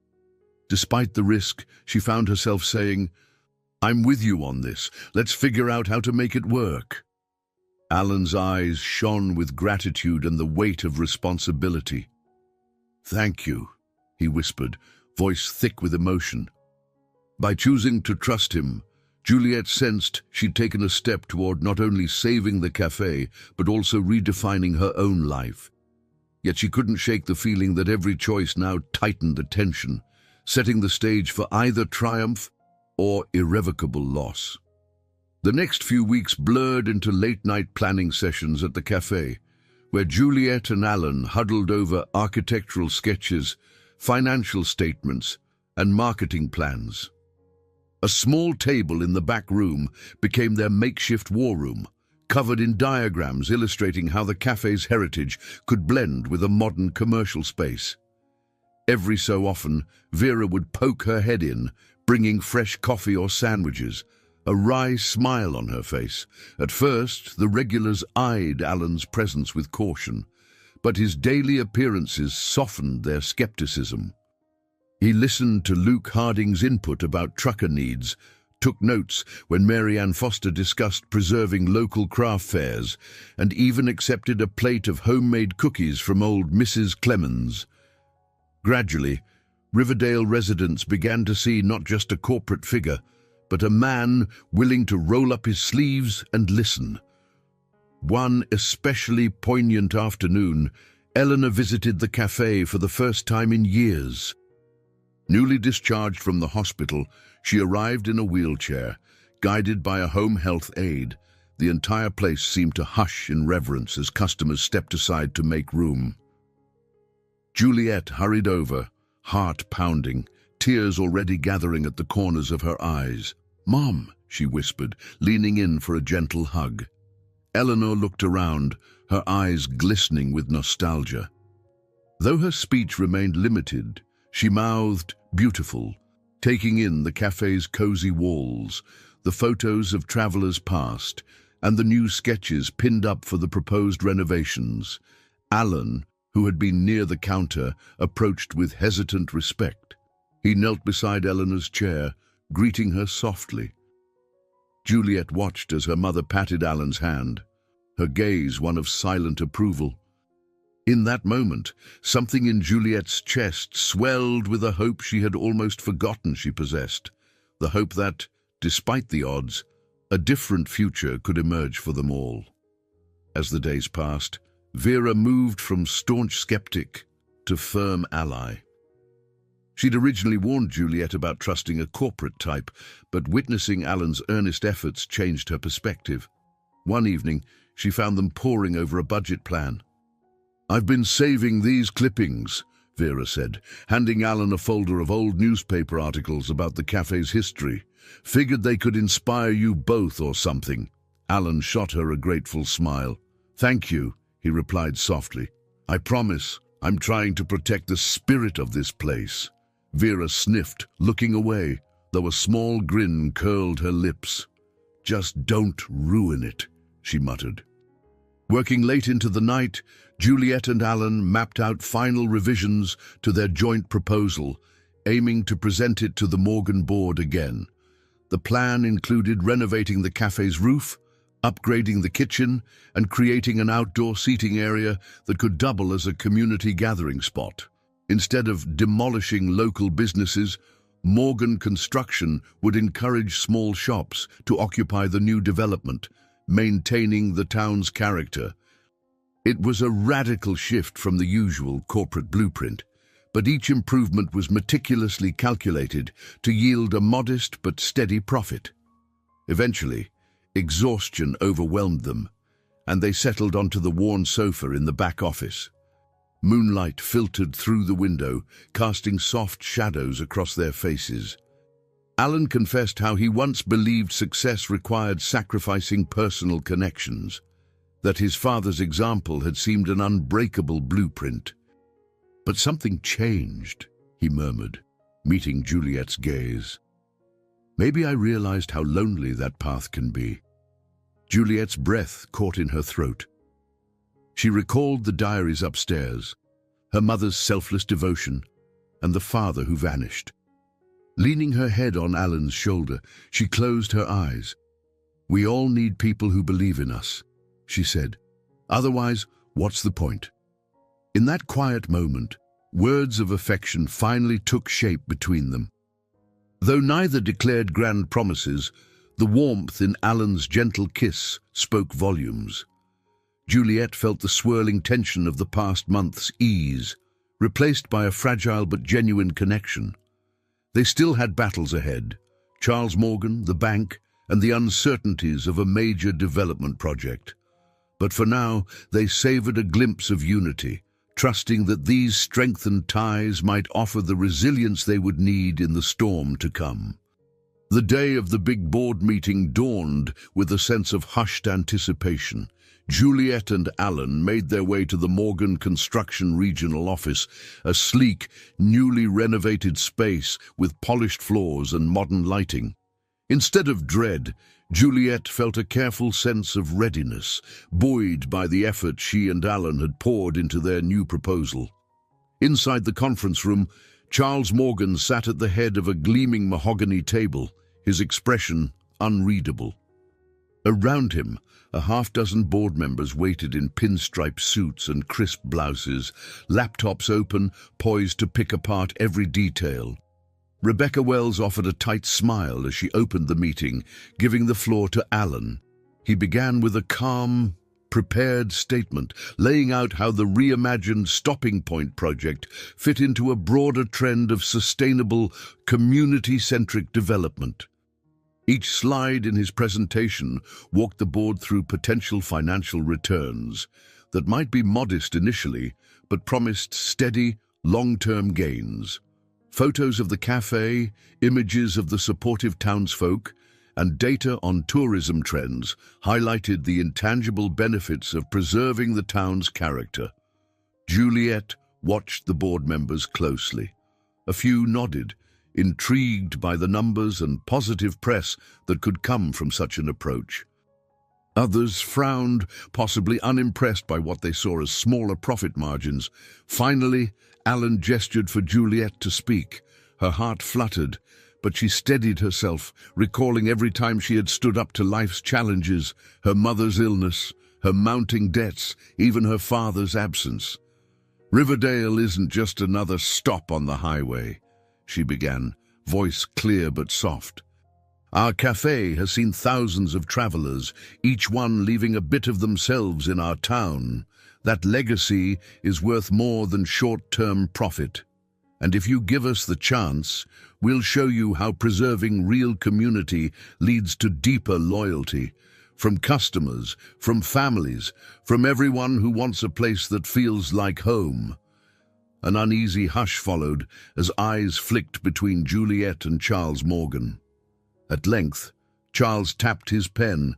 [SPEAKER 1] Despite the risk, she found herself saying, "I'm with you on this. Let's figure out how to make it work." Alan's eyes shone with gratitude and the weight of responsibility. "Thank you," he whispered, voice thick with emotion. By choosing to trust him, Juliet sensed she'd taken a step toward not only saving the cafe, but also redefining her own life. Yet she couldn't shake the feeling that every choice now tightened the tension, setting the stage for either triumph or irrevocable loss. The next few weeks blurred into late-night planning sessions at the cafe, where Juliet and Alan huddled over architectural sketches, financial statements, and marketing plans. A small table in the back room became their makeshift war room, covered in diagrams illustrating how the cafe's heritage could blend with a modern commercial space. Every so often, Vera would poke her head in, bringing fresh coffee or sandwiches, a wry smile on her face. At first, the regulars eyed Alan's presence with caution, but his daily appearances softened their skepticism. He listened to Luke Harding's input about trucker needs, took notes when Mary Ann Foster discussed preserving local craft fairs, and even accepted a plate of homemade cookies from old Mrs. Clemens. Gradually, Riverdale residents began to see not just a corporate figure, but a man willing to roll up his sleeves and listen. One especially poignant afternoon, Eleanor visited the cafe for the first time in years. Newly discharged from the hospital, she arrived in a wheelchair, guided by a home health aide. The entire place seemed to hush in reverence as customers stepped aside to make room. Juliet hurried over, heart pounding, tears already gathering at the corners of her eyes. "Mom," she whispered, leaning in for a gentle hug. Eleanor looked around, her eyes glistening with nostalgia. Though her speech remained limited, she mouthed, "Beautiful," taking in the cafe's cozy walls, the photos of travelers past, and the new sketches pinned up for the proposed renovations. Alan, who had been near the counter, approached with hesitant respect. He knelt beside Eleanor's chair, greeting her softly. Juliet watched as her mother patted Alan's hand, her gaze one of silent approval. In that moment, something in Juliet's chest swelled with a hope she had almost forgotten she possessed, the hope that, despite the odds, a different future could emerge for them all. As the days passed, Vera moved from staunch skeptic to firm ally. She'd originally warned Juliet about trusting a corporate type, but witnessing Alan's earnest efforts changed her perspective. One evening, she found them poring over a budget plan. "I've been saving these clippings," Vera said, handing Alan a folder of old newspaper articles about the cafe's history. "Figured they could inspire you both or something." Alan shot her a grateful smile. "Thank you," he replied softly. "I promise I'm trying to protect the spirit of this place." Vera sniffed, looking away, though a small grin curled her lips. "Just don't ruin it," she muttered. Working late into the night, Juliet and Alan mapped out final revisions to their joint proposal, aiming to present it to the Morgan board again. The plan included renovating the cafe's roof, upgrading the kitchen, and creating an outdoor seating area that could double as a community gathering spot. Instead of demolishing local businesses, Morgan Construction would encourage small shops to occupy the new development, maintaining the town's character. It was a radical shift from the usual corporate blueprint, but each improvement was meticulously calculated to yield a modest but steady profit. Eventually, exhaustion overwhelmed them, and they settled onto the worn sofa in the back office. Moonlight filtered through the window, casting soft shadows across their faces. Alan confessed how he once believed success required sacrificing personal connections, that his father's example had seemed an unbreakable blueprint. "But something changed," he murmured, meeting Juliet's gaze. "Maybe I realized how lonely that path can be." Juliet's breath caught in her throat. She recalled the diaries upstairs, her mother's selfless devotion, and the father who vanished. Leaning her head on Alan's shoulder, she closed her eyes. "We all need people who believe in us," she said. "Otherwise, what's the point?" In that quiet moment, words of affection finally took shape between them. Though neither declared grand promises, the warmth in Alan's gentle kiss spoke volumes. Juliet felt the swirling tension of the past month's ease, replaced by a fragile but genuine connection. They still had battles ahead: Charles Morgan, the bank, and the uncertainties of a major development project. But for now, they savored a glimpse of unity, trusting that these strengthened ties might offer the resilience they would need in the storm to come. The day of the big board meeting dawned with a sense of hushed anticipation. Juliet and Alan made their way to the Morgan Construction Regional Office, a sleek, newly renovated space with polished floors and modern lighting. Instead of dread, Juliet felt a careful sense of readiness, buoyed by the effort she and Alan had poured into their new proposal. Inside the conference room, Charles Morgan sat at the head of a gleaming mahogany table, his expression unreadable. Around him, a half-dozen board members waited in pinstripe suits and crisp blouses, laptops open, poised to pick apart every detail. Rebecca Wells offered a tight smile as she opened the meeting, giving the floor to Alan. He began with a calm, prepared statement, laying out how the reimagined Stopping Point project fit into a broader trend of sustainable, community-centric development. Each slide in his presentation walked the board through potential financial returns that might be modest initially, but promised steady, long-term gains. Photos of the cafe, images of the supportive townsfolk, and data on tourism trends highlighted the intangible benefits of preserving the town's character. Juliet watched the board members closely. A few nodded, intrigued by the numbers and positive press that could come from such an approach. Others frowned, possibly unimpressed by what they saw as smaller profit margins. Finally, Alan gestured for Juliet to speak. Her heart fluttered, but she steadied herself, recalling every time she had stood up to life's challenges, her mother's illness, her mounting debts, even her father's absence. "Riverdale isn't just another stop on the highway," she began, voice clear but soft. "Our cafe has seen thousands of travelers, each one leaving a bit of themselves in our town. That legacy is worth more than short-term profit. And if you give us the chance, we'll show you how preserving real community leads to deeper loyalty, from customers, from families, from everyone who wants a place that feels like home." An uneasy hush followed as eyes flicked between Juliet and Charles Morgan. At length, Charles tapped his pen.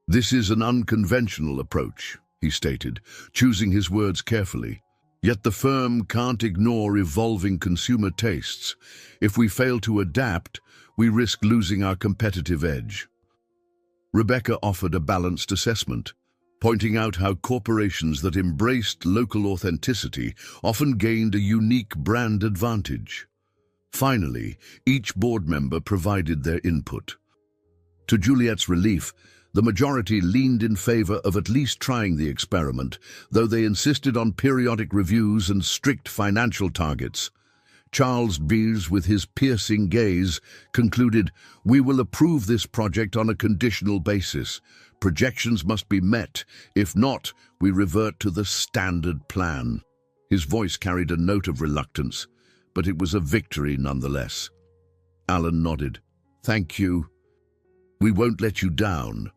[SPEAKER 1] "This is an unconventional approach," he stated, choosing his words carefully. "Yet the firm can't ignore evolving consumer tastes. If we fail to adapt, we risk losing our competitive edge." Rebecca offered a balanced assessment, pointing out how corporations that embraced local authenticity often gained a unique brand advantage. Finally, each board member provided their input. To Juliet's relief, the majority leaned in favor of at least trying the experiment, though they insisted on periodic reviews and strict financial targets. Charles Beers, with his piercing gaze, concluded, "We will approve this project on a conditional basis. Projections must be met. If not, we revert to the standard plan." His voice carried a note of reluctance, but it was a victory nonetheless. Alan nodded. "Thank you. We won't let you down."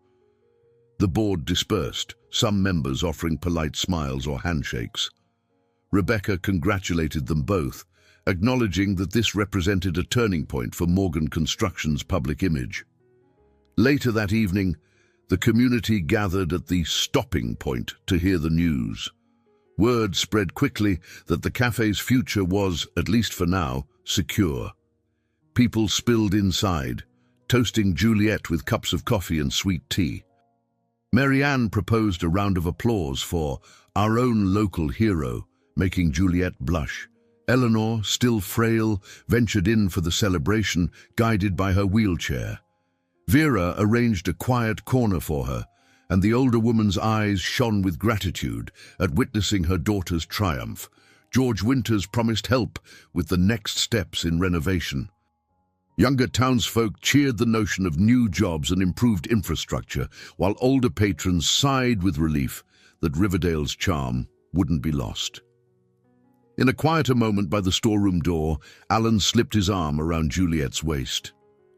[SPEAKER 1] The board dispersed, some members offering polite smiles or handshakes. Rebecca congratulated them both, acknowledging that this represented a turning point for Morgan Construction's public image. Later that evening, the community gathered at the Stopping Point to hear the news. Word spread quickly that the cafe's future was, at least for now, secure. People spilled inside, toasting Juliet with cups of coffee and sweet tea. Marianne proposed a round of applause for our own local hero, making Juliet blush. Eleanor, still frail, ventured in for the celebration, guided by her wheelchair. Vera arranged a quiet corner for her, and the older woman's eyes shone with gratitude at witnessing her daughter's triumph. George Winters promised help with the next steps in renovation. Younger townsfolk cheered the notion of new jobs and improved infrastructure, while older patrons sighed with relief that Riverdale's charm wouldn't be lost. In a quieter moment by the storeroom door, Alan slipped his arm around Juliet's waist.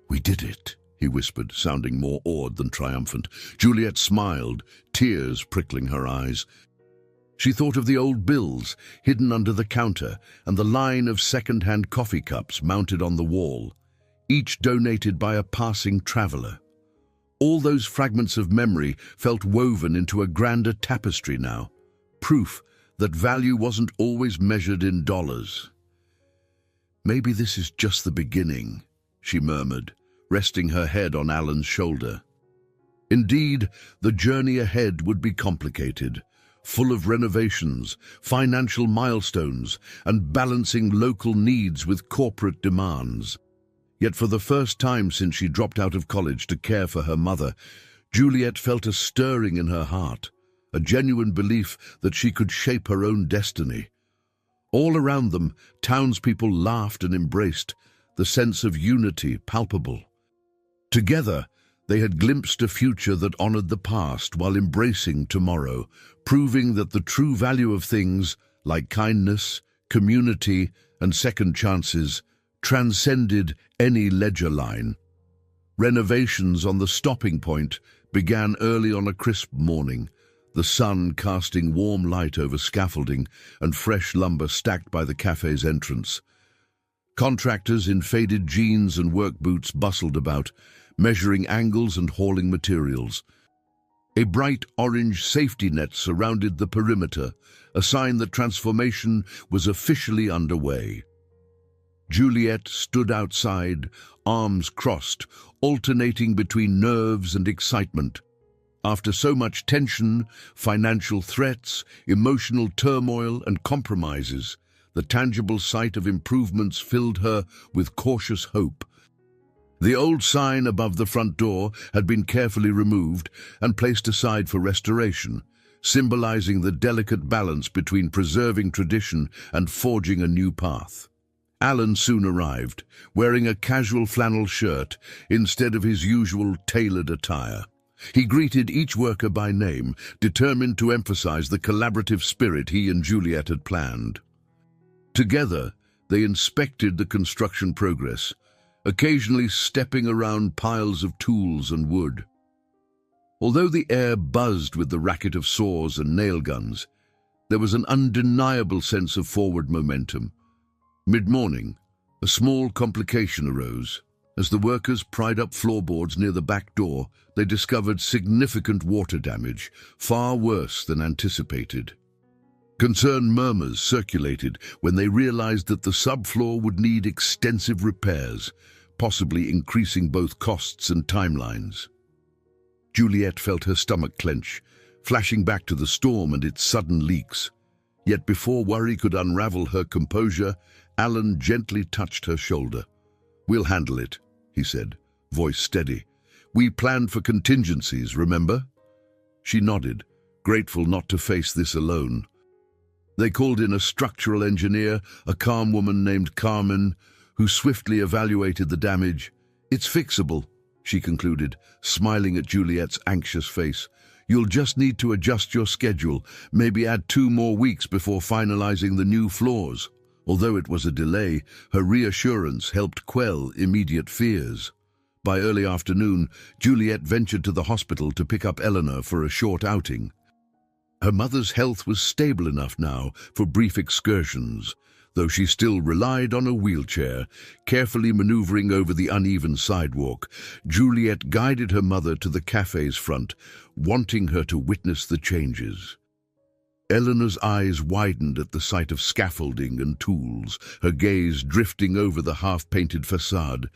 [SPEAKER 1] "We did it," he whispered, sounding more awed than triumphant. Juliet smiled, tears prickling her eyes. She thought of the old bills hidden under the counter and the line of second-hand coffee cups mounted on the wall, each donated by a passing traveler. All those fragments of memory felt woven into a grander tapestry now, proof that value wasn't always measured in dollars. "Maybe this is just the beginning," she murmured, resting her head on Alan's shoulder. Indeed, the journey ahead would be complicated, full of renovations, financial milestones, and balancing local needs with corporate demands. Yet for the first time since she dropped out of college to care for her mother, Juliet felt a stirring in her heart, a genuine belief that she could shape her own destiny. All around them, townspeople laughed and embraced, the sense of unity palpable. Together, they had glimpsed a future that honored the past while embracing tomorrow, proving that the true value of things, like kindness, community, and second chances, transcended any ledger line. Renovations on the stopping point began early on a crisp morning, the sun casting warm light over scaffolding and fresh lumber stacked by the cafe's entrance. Contractors in faded jeans and work boots bustled about, measuring angles and hauling materials. A bright orange safety net surrounded the perimeter, a sign that transformation was officially underway. Juliet stood outside, arms crossed, alternating between nerves and excitement. After so much tension, financial threats, emotional turmoil, and compromises, the tangible sight of improvements filled her with cautious hope. The old sign above the front door had been carefully removed and placed aside for restoration, symbolizing the delicate balance between preserving tradition and forging a new path. Alan soon arrived, wearing a casual flannel shirt instead of his usual tailored attire. He greeted each worker by name, determined to emphasize the collaborative spirit he and Juliet had planned. Together, they inspected the construction progress, occasionally stepping around piles of tools and wood. Although the air buzzed with the racket of saws and nail guns, there was an undeniable sense of forward momentum. Mid-morning, a small complication arose. As the workers pried up floorboards near the back door, they discovered significant water damage, far worse than anticipated. Concerned murmurs circulated when they realized that the subfloor would need extensive repairs, possibly increasing both costs and timelines. Juliet felt her stomach clench, flashing back to the storm and its sudden leaks. Yet before worry could unravel her composure, Alan gently touched her shoulder. "We'll handle it," he said, voice steady. "We planned for contingencies, remember?" She nodded, grateful not to face this alone. They called in a structural engineer, a calm woman named Carmen, who swiftly evaluated the damage. "It's fixable," she concluded, smiling at Juliet's anxious face. "You'll just need to adjust your schedule, maybe add 2 more weeks before finalizing the new floors." Although it was a delay, her reassurance helped quell immediate fears. By early afternoon, Juliet ventured to the hospital to pick up Eleanor for a short outing. Her mother's health was stable enough now for brief excursions, though she still relied on a wheelchair, carefully maneuvering over the uneven sidewalk. Juliet guided her mother to the cafe's front, wanting her to witness the changes. Eleanor's eyes widened at the sight of scaffolding and tools, her gaze drifting over the half-painted facade.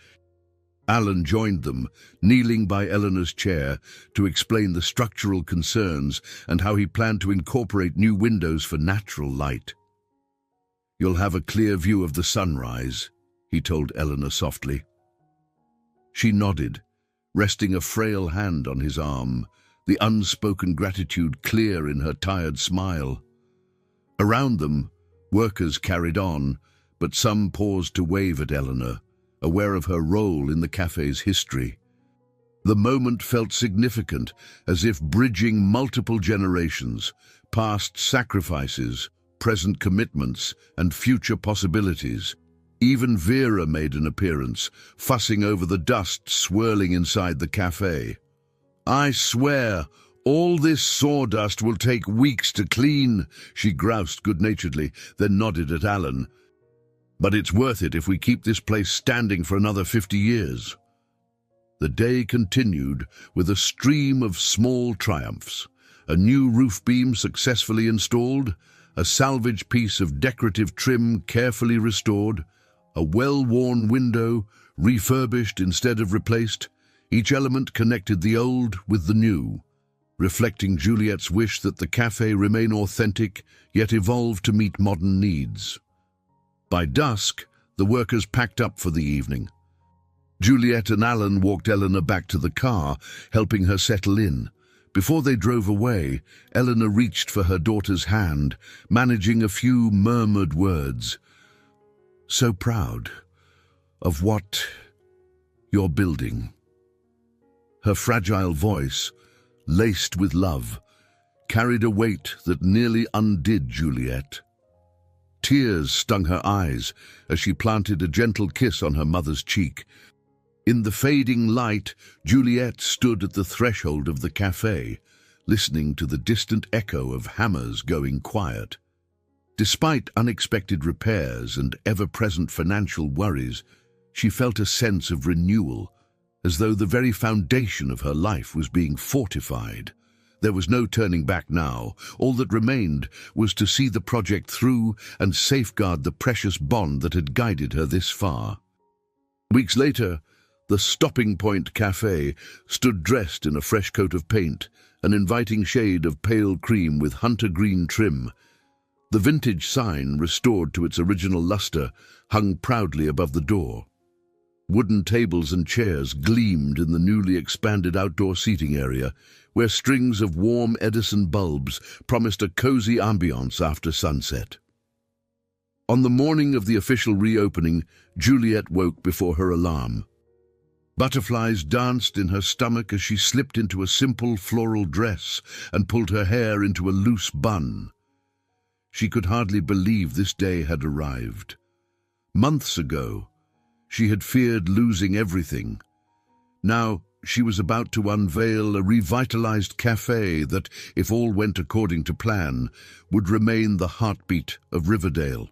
[SPEAKER 1] Alan joined them, kneeling by Eleanor's chair to explain the structural concerns and how he planned to incorporate new windows for natural light. "You'll have a clear view of the sunrise," he told Eleanor softly. She nodded, resting a frail hand on his arm, the unspoken gratitude clear in her tired smile. Around them, workers carried on, but some paused to wave at Eleanor, aware of her role in the cafe's history. The moment felt significant, as if bridging multiple generations, past sacrifices, present commitments, and future possibilities. Even Vera made an appearance, fussing over the dust swirling inside the cafe. "I swear, all this sawdust will take weeks to clean," she groused good-naturedly, then nodded at Alan. "But it's worth it if we keep this place standing for another 50 years. The day continued with a stream of small triumphs. A new roof beam successfully installed, a salvaged piece of decorative trim carefully restored, a well-worn window refurbished instead of replaced. Each element connected the old with the new, reflecting Juliet's wish that the cafe remain authentic yet evolve to meet modern needs. By dusk, the workers packed up for the evening. Juliet and Alan walked Eleanor back to the car, helping her settle in. Before they drove away, Eleanor reached for her daughter's hand, managing a few murmured words. "So proud of what you're building." Her fragile voice, laced with love, carried a weight that nearly undid Juliet. Tears stung her eyes as she planted a gentle kiss on her mother's cheek. In the fading light, Juliet stood at the threshold of the cafe, listening to the distant echo of hammers going quiet. Despite unexpected repairs and ever-present financial worries, she felt a sense of renewal, as though the very foundation of her life was being fortified. There was no turning back now. All that remained was to see the project through and safeguard the precious bond that had guided her this far. Weeks later, the Stopping Point Cafe stood dressed in a fresh coat of paint, an inviting shade of pale cream with hunter green trim. The vintage sign, restored to its original luster, hung proudly above the door. Wooden tables and chairs gleamed in the newly expanded outdoor seating area, where strings of warm Edison bulbs promised a cozy ambiance after sunset. On the morning of the official reopening, Juliet woke before her alarm. Butterflies danced in her stomach as she slipped into a simple floral dress and pulled her hair into a loose bun. She could hardly believe this day had arrived. Months ago, she had feared losing everything. Now, she was about to unveil a revitalized cafe that, if all went according to plan, would remain the heartbeat of Riverdale.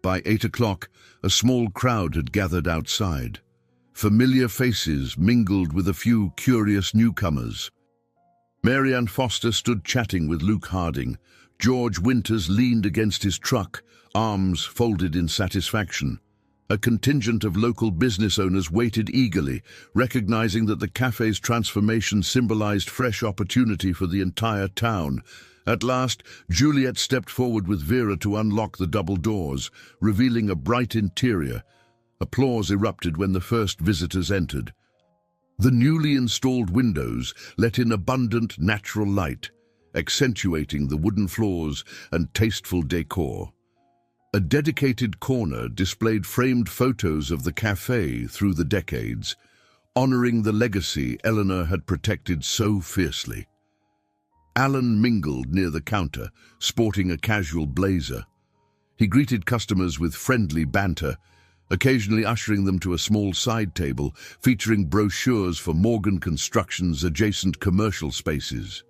[SPEAKER 1] By 8 o'clock, a small crowd had gathered outside. Familiar faces mingled with a few curious newcomers. Marianne Foster stood chatting with Luke Harding. George Winters leaned against his truck, arms folded in satisfaction. A contingent of local business owners waited eagerly, recognizing that the cafe's transformation symbolized fresh opportunity for the entire town. At last, Juliet stepped forward with Vera to unlock the double doors, revealing a bright interior. Applause erupted when the first visitors entered. The newly installed windows let in abundant natural light, accentuating the wooden floors and tasteful decor. A dedicated corner displayed framed photos of the cafe through the decades, honoring the legacy Eleanor had protected so fiercely. Alan mingled near the counter, sporting a casual blazer. He greeted customers with friendly banter, occasionally ushering them to a small side table featuring brochures for Morgan Construction's adjacent commercial spaces.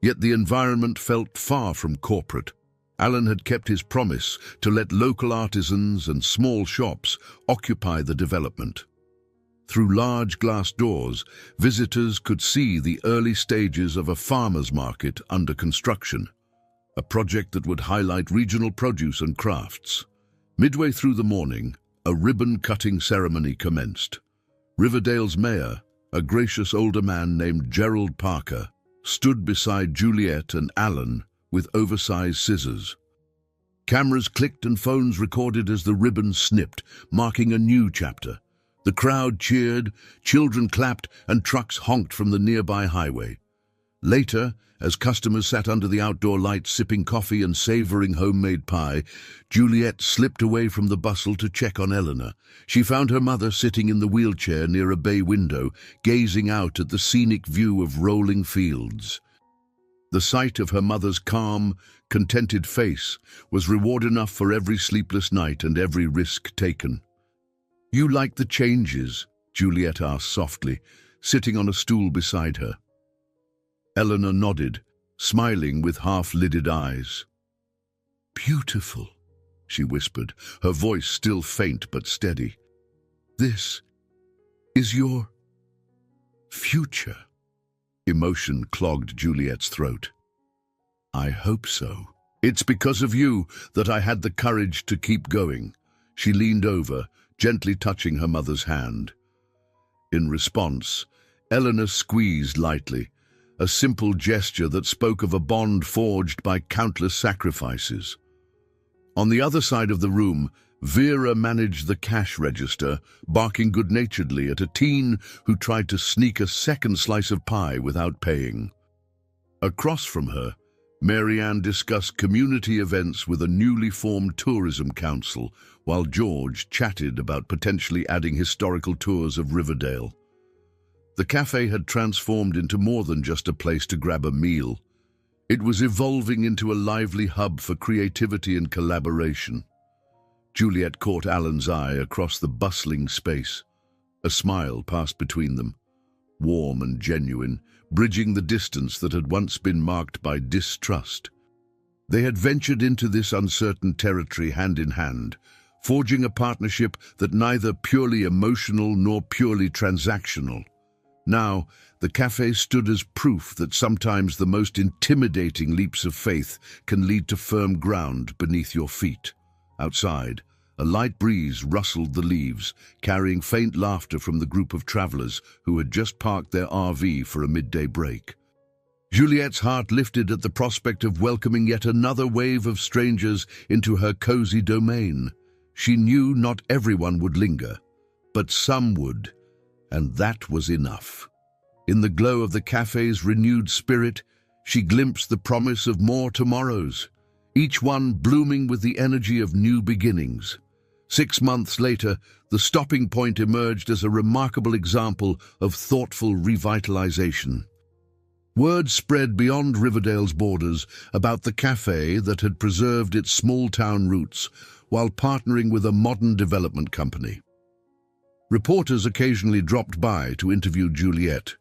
[SPEAKER 1] Yet the environment felt far from corporate. Alan had kept his promise to let local artisans and small shops occupy the development. Through large glass doors, visitors could see the early stages of a farmer's market under construction, a project that would highlight regional produce and crafts. Midway through the morning, a ribbon-cutting ceremony commenced. Riverdale's mayor, a gracious older man named Gerald Parker, stood beside Juliet and Alan with oversized scissors. Cameras clicked and phones recorded as the ribbons snipped, marking a new chapter. The crowd cheered, children clapped, and trucks honked from the nearby highway. Later, as customers sat under the outdoor lights sipping coffee and savoring homemade pie, Juliet slipped away from the bustle to check on Eleanor. She found her mother sitting in the wheelchair near a bay window, gazing out at the scenic view of rolling fields. The sight of her mother's calm, contented face was reward enough for every sleepless night and every risk taken. "You like the changes?" Juliet asked softly, sitting on a stool beside her. Eleanor nodded, smiling with half-lidded eyes. "Beautiful," she whispered, her voice still faint but steady. "This is your future." Emotion clogged Juliet's throat. "I hope so. It's because of you that I had the courage to keep going." She leaned over, gently touching her mother's hand. In response, Eleanor squeezed lightly, a simple gesture that spoke of a bond forged by countless sacrifices. On the other side of the room, Vera managed the cash register, barking good-naturedly at a teen who tried to sneak a second slice of pie without paying. Across from her, Marianne discussed community events with a newly formed tourism council, while George chatted about potentially adding historical tours of Riverdale. The cafe had transformed into more than just a place to grab a meal. It was evolving into a lively hub for creativity and collaboration. Juliet caught Alan's eye across the bustling space. A smile passed between them, warm and genuine, bridging the distance that had once been marked by distrust. They had ventured into this uncertain territory hand in hand, forging a partnership that neither purely emotional nor purely transactional. Now, the cafe stood as proof that sometimes the most intimidating leaps of faith can lead to firm ground beneath your feet. Outside, a light breeze rustled the leaves, carrying faint laughter from the group of travelers who had just parked their RV for a midday break. Juliet's heart lifted at the prospect of welcoming yet another wave of strangers into her cozy domain. She knew not everyone would linger, but some would, and that was enough. In the glow of the cafe's renewed spirit, she glimpsed the promise of more tomorrows, each one blooming with the energy of new beginnings. 6 months later, the stopping point emerged as a remarkable example of thoughtful revitalization. Word spread beyond Riverdale's borders about the cafe that had preserved its small-town roots while partnering with a modern development company. Reporters occasionally dropped by to interview Juliet,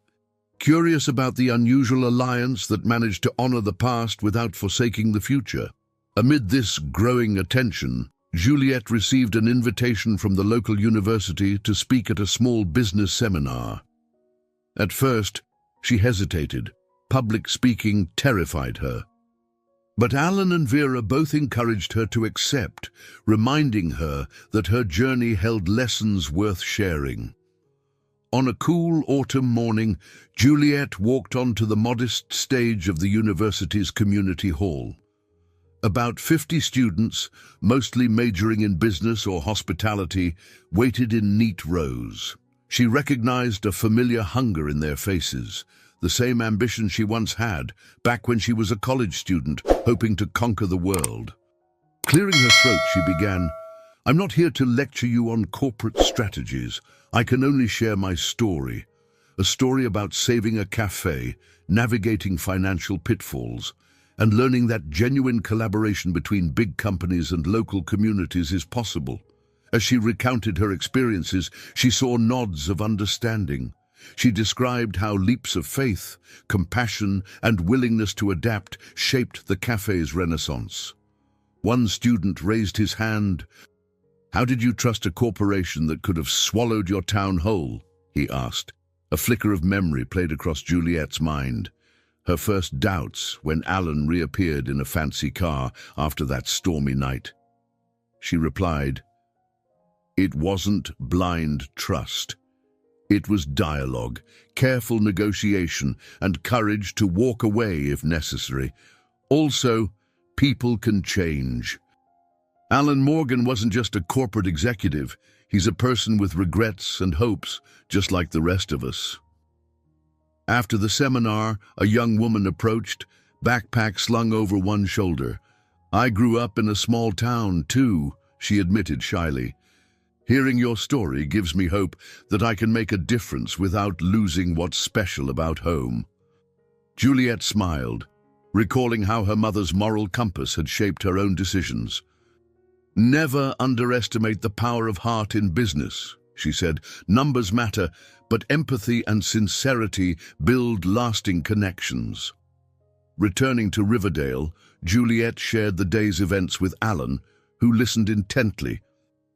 [SPEAKER 1] curious about the unusual alliance that managed to honor the past without forsaking the future. Amid this growing attention, Juliet received an invitation from the local university to speak at a small business seminar. At first, she hesitated. Public speaking terrified her. But Alan and Vera both encouraged her to accept, reminding her that her journey held lessons worth sharing. On a cool autumn morning, Juliet walked onto the modest stage of the university's community hall. About 50 students, mostly majoring in business or hospitality, waited in neat rows. She recognized a familiar hunger in their faces, the same ambition she once had, back when she was a college student, hoping to conquer the world. Clearing her throat, she began, "I'm not here to lecture you on corporate strategies. I can only share my story. A story about saving a cafe, navigating financial pitfalls, and learning that genuine collaboration between big companies and local communities is possible." As she recounted her experiences, she saw nods of understanding. She described how leaps of faith, compassion, and willingness to adapt shaped the cafe's renaissance. One student raised his hand. "How did you trust a corporation that could have swallowed your town whole?" he asked. A flicker of memory played across Juliet's mind. Her first doubts when Alan reappeared in a fancy car after that stormy night. She replied, "It wasn't blind trust. It was dialogue, careful negotiation, and courage to walk away if necessary. Also, people can change." Alan Morgan wasn't just a corporate executive. He's a person with regrets and hopes, just like the rest of us. After the seminar, a young woman approached, backpack slung over one shoulder. "I grew up in a small town, too," she admitted shyly. "Hearing your story gives me hope that I can make a difference without losing what's special about home." Juliet smiled, recalling how her mother's moral compass had shaped her own decisions. "Never underestimate the power of heart in business," she said. "Numbers matter, but empathy and sincerity build lasting connections." Returning to Riverdale, Juliet shared the day's events with Alan, who listened intently.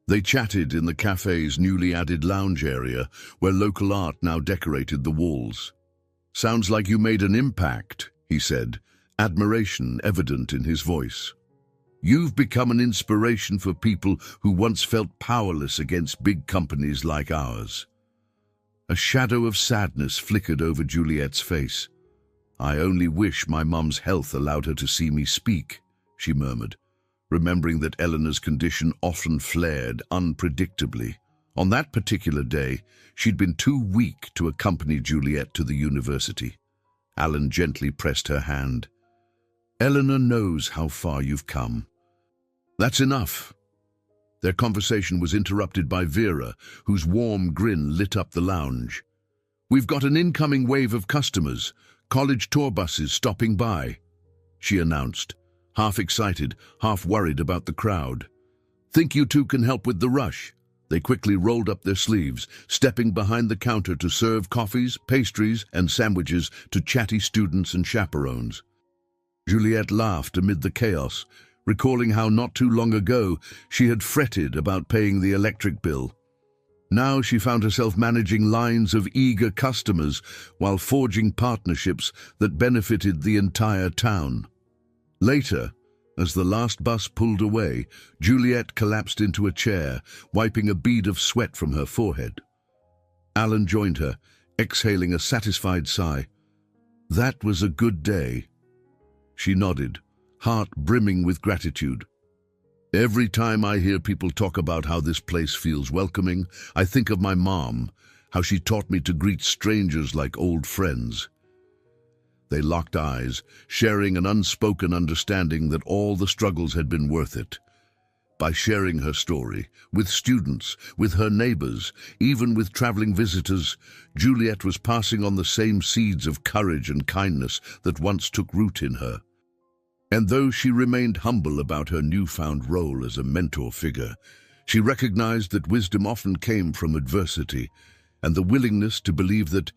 [SPEAKER 1] They chatted in the cafe's newly added lounge area, where local art now decorated the walls. "Sounds like you made an impact," he said, admiration evident in his voice. "You've become an inspiration for people who once felt powerless against big companies like ours." A shadow of sadness flickered over Juliet's face. "I only wish my mum's health allowed her to see me speak," she murmured. remembering that Eleanor's condition often flared unpredictably. On that particular day, she'd been too weak to accompany Juliet to the university. Alan gently pressed her hand. "Eleanor knows how far you've come." "That's enough." Their conversation was interrupted by Vera, whose warm grin lit up the lounge. "We've got an incoming wave of customers, college tour buses stopping by," she announced, half excited, half worried about the crowd. "Think you two can help with the rush?" They quickly rolled up their sleeves, stepping behind the counter to serve coffees, pastries, and sandwiches to chatty students and chaperones. Juliet laughed amid the chaos, recalling how not too long ago she had fretted about paying the electric bill. Now she found herself managing lines of eager customers while forging partnerships that benefited the entire town. Later, as the last bus pulled away, Juliet collapsed into a chair, wiping a bead of sweat from her forehead. Alan joined her, exhaling a satisfied sigh. "That was a good day." She nodded, heart brimming with gratitude. "Every time I hear people talk about how this place feels welcoming, I think of my mom, how she taught me to greet strangers like old friends." They locked eyes, sharing an unspoken understanding that all the struggles had been worth it. By sharing her story, with students, with her neighbors, even with traveling visitors, Juliet was passing on the same seeds of courage and kindness that once took root in her. And though she remained humble about her newfound role as a mentor figure, she recognized that wisdom often came from adversity, and the willingness to believe that,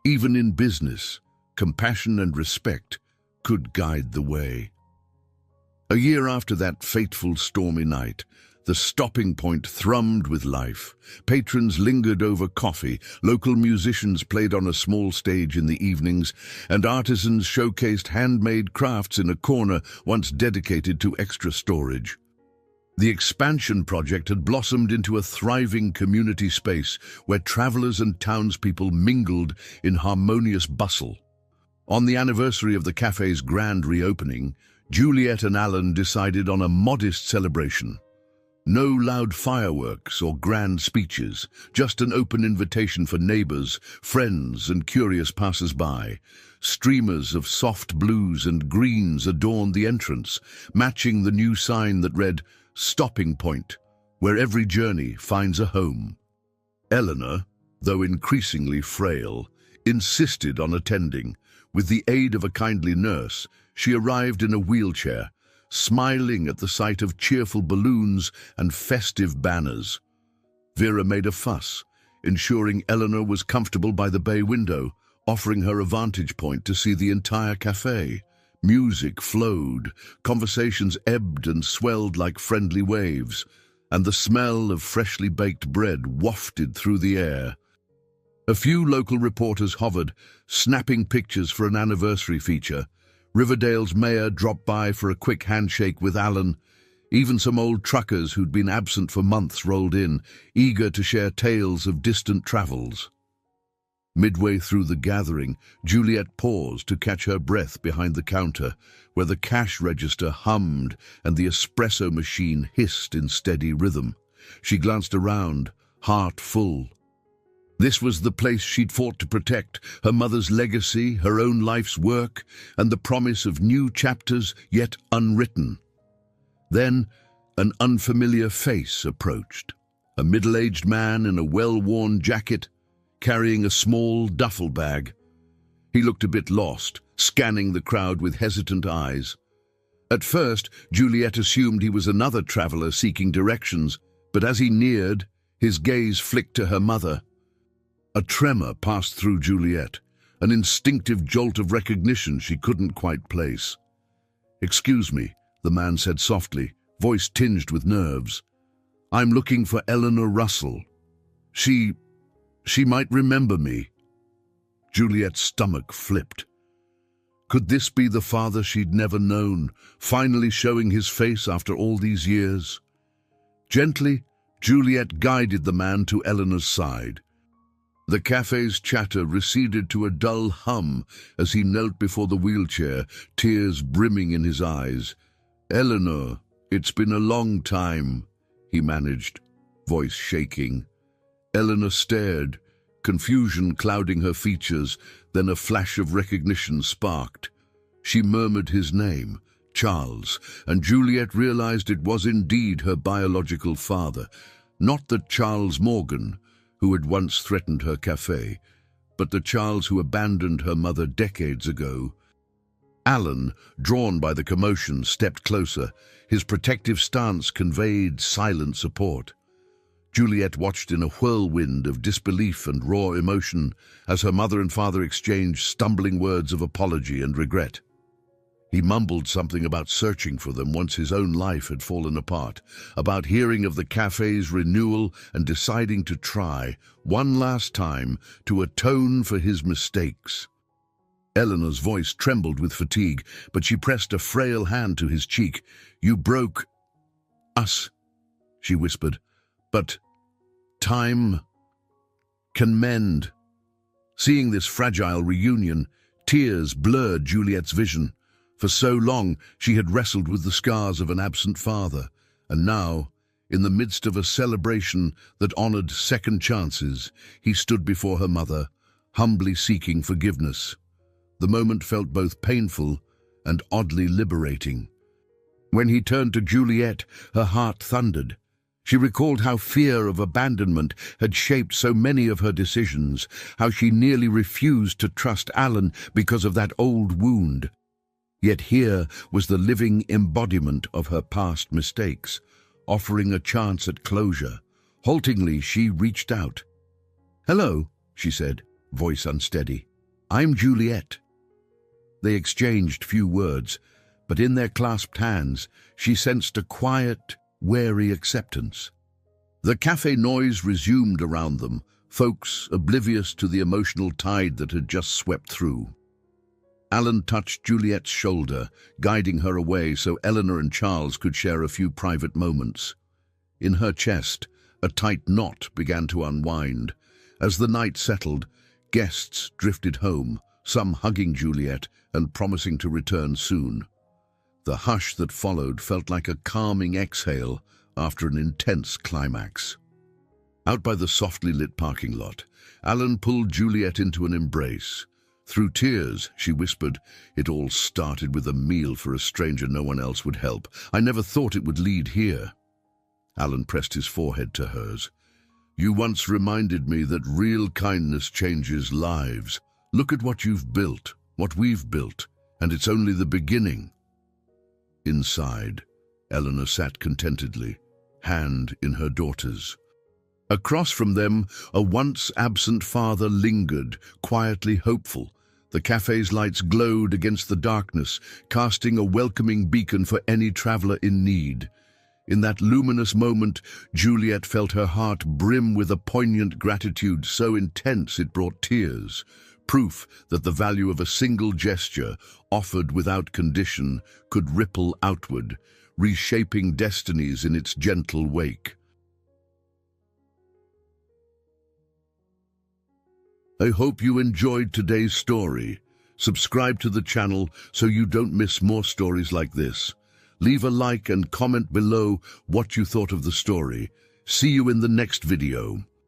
[SPEAKER 1] even in business, compassion and respect could guide the way. A year after that fateful stormy night, the stopping point thrummed with life. Patrons lingered over coffee, local musicians played on a small stage in the evenings, and artisans showcased handmade crafts in a corner once dedicated to extra storage. The expansion project had blossomed into a thriving community space where travelers and townspeople mingled in harmonious bustle. On the anniversary of the cafe's grand reopening, Juliet and Alan decided on a modest celebration. No loud fireworks or grand speeches, just an open invitation for neighbors, friends, and curious passers-by. Streamers of soft blues and greens adorned the entrance, matching the new sign that read, "Stopping Point, where every journey finds a home." Eleanor, though increasingly frail, insisted on attending. With the aid of a kindly nurse, she arrived in a wheelchair, smiling at the sight of cheerful balloons and festive banners. Vera made a fuss, ensuring Eleanor was comfortable by the bay window, offering her a vantage point to see the entire cafe. Music flowed, conversations ebbed and swelled like friendly waves, and the smell of freshly baked bread wafted through the air. A few local reporters hovered, snapping pictures for an anniversary feature. Riverdale's mayor dropped by for a quick handshake with Alan. Even some old truckers who'd been absent for months rolled in, eager to share tales of distant travels. Midway through the gathering, Juliet paused to catch her breath behind the counter, where the cash register hummed and the espresso machine hissed in steady rhythm. She glanced around, heart full. This was the place she'd fought to protect, her mother's legacy, her own life's work, and the promise of new chapters yet unwritten. Then, an unfamiliar face approached. A middle-aged man in a well-worn jacket, carrying a small duffel bag. He looked a bit lost, scanning the crowd with hesitant eyes. At first, Juliet assumed he was another traveler seeking directions, but as he neared, his gaze flicked to her mother. A tremor passed through Juliet, an instinctive jolt of recognition she couldn't quite place. "Excuse me," the man said softly, voice tinged with nerves. "I'm looking for Eleanor Russell. She might remember me." Juliet's stomach flipped. Could this be the father she'd never known, finally showing his face after all these years? Gently, Juliet guided the man to Eleanor's side. The cafe's chatter receded to a dull hum as he knelt before the wheelchair, tears brimming in his eyes. "Eleanor," "It's been a long time," he managed, voice shaking. Eleanor stared, confusion clouding her features, then a flash of recognition sparked. She murmured his name, Charles, and Juliet realized it was indeed her biological father, not the Charles Morgan who had once threatened her cafe, but the Charles who abandoned her mother decades ago. Alan, drawn by the commotion, stepped closer. His protective stance conveyed silent support. Juliet watched in a whirlwind of disbelief and raw emotion as her mother and father exchanged stumbling words of apology and regret. He mumbled something about searching for them once his own life had fallen apart, about hearing of the cafe's renewal and deciding to try, one last time, to atone for his mistakes. Eleanor's voice trembled with fatigue, but she pressed a frail hand to his cheek. "You broke us," she whispered, "but time can mend." Seeing this fragile reunion, tears blurred Juliet's vision. For so long, she had wrestled with the scars of an absent father, and now, in the midst of a celebration that honored second chances, he stood before her mother, humbly seeking forgiveness. The moment felt both painful and oddly liberating. When he turned to Juliet, her heart thundered. She recalled how fear of abandonment had shaped so many of her decisions, how she nearly refused to trust Alan because of that old wound. Yet here was the living embodiment of her past mistakes, offering a chance at closure. Haltingly, she reached out. "Hello," she said, voice unsteady. "I'm Juliet." They exchanged few words, but in their clasped hands, she sensed a quiet, wary acceptance. The cafe noise resumed around them, folks oblivious to the emotional tide that had just swept through. Alan touched Juliet's shoulder, guiding her away so Eleanor and Charles could share a few private moments. In her chest, a tight knot began to unwind. As the night settled, guests drifted home, some hugging Juliet and promising to return soon. The hush that followed felt like a calming exhale after an intense climax. Out by the softly lit parking lot, Alan pulled Juliet into an embrace. Through tears, she whispered, "It all started with a meal for a stranger no one else would help. I never thought it would lead here." Alan pressed his forehead to hers. "You once reminded me that real kindness changes lives. Look at what you've built, what we've built, and it's only the beginning." Inside, Eleanor sat contentedly, hand in her daughter's. Across from them, a once-absent father lingered, quietly hopeful. The cafe's lights glowed against the darkness, casting a welcoming beacon for any traveler in need. In that luminous moment, Juliet felt her heart brim with a poignant gratitude so intense it brought tears, proof that the value of a single gesture, offered without condition, could ripple outward, reshaping destinies in its gentle wake. I hope you enjoyed today's story. Subscribe to the channel so you don't miss more stories like this. Leave a like and comment below what you thought of the story. See you in the next video.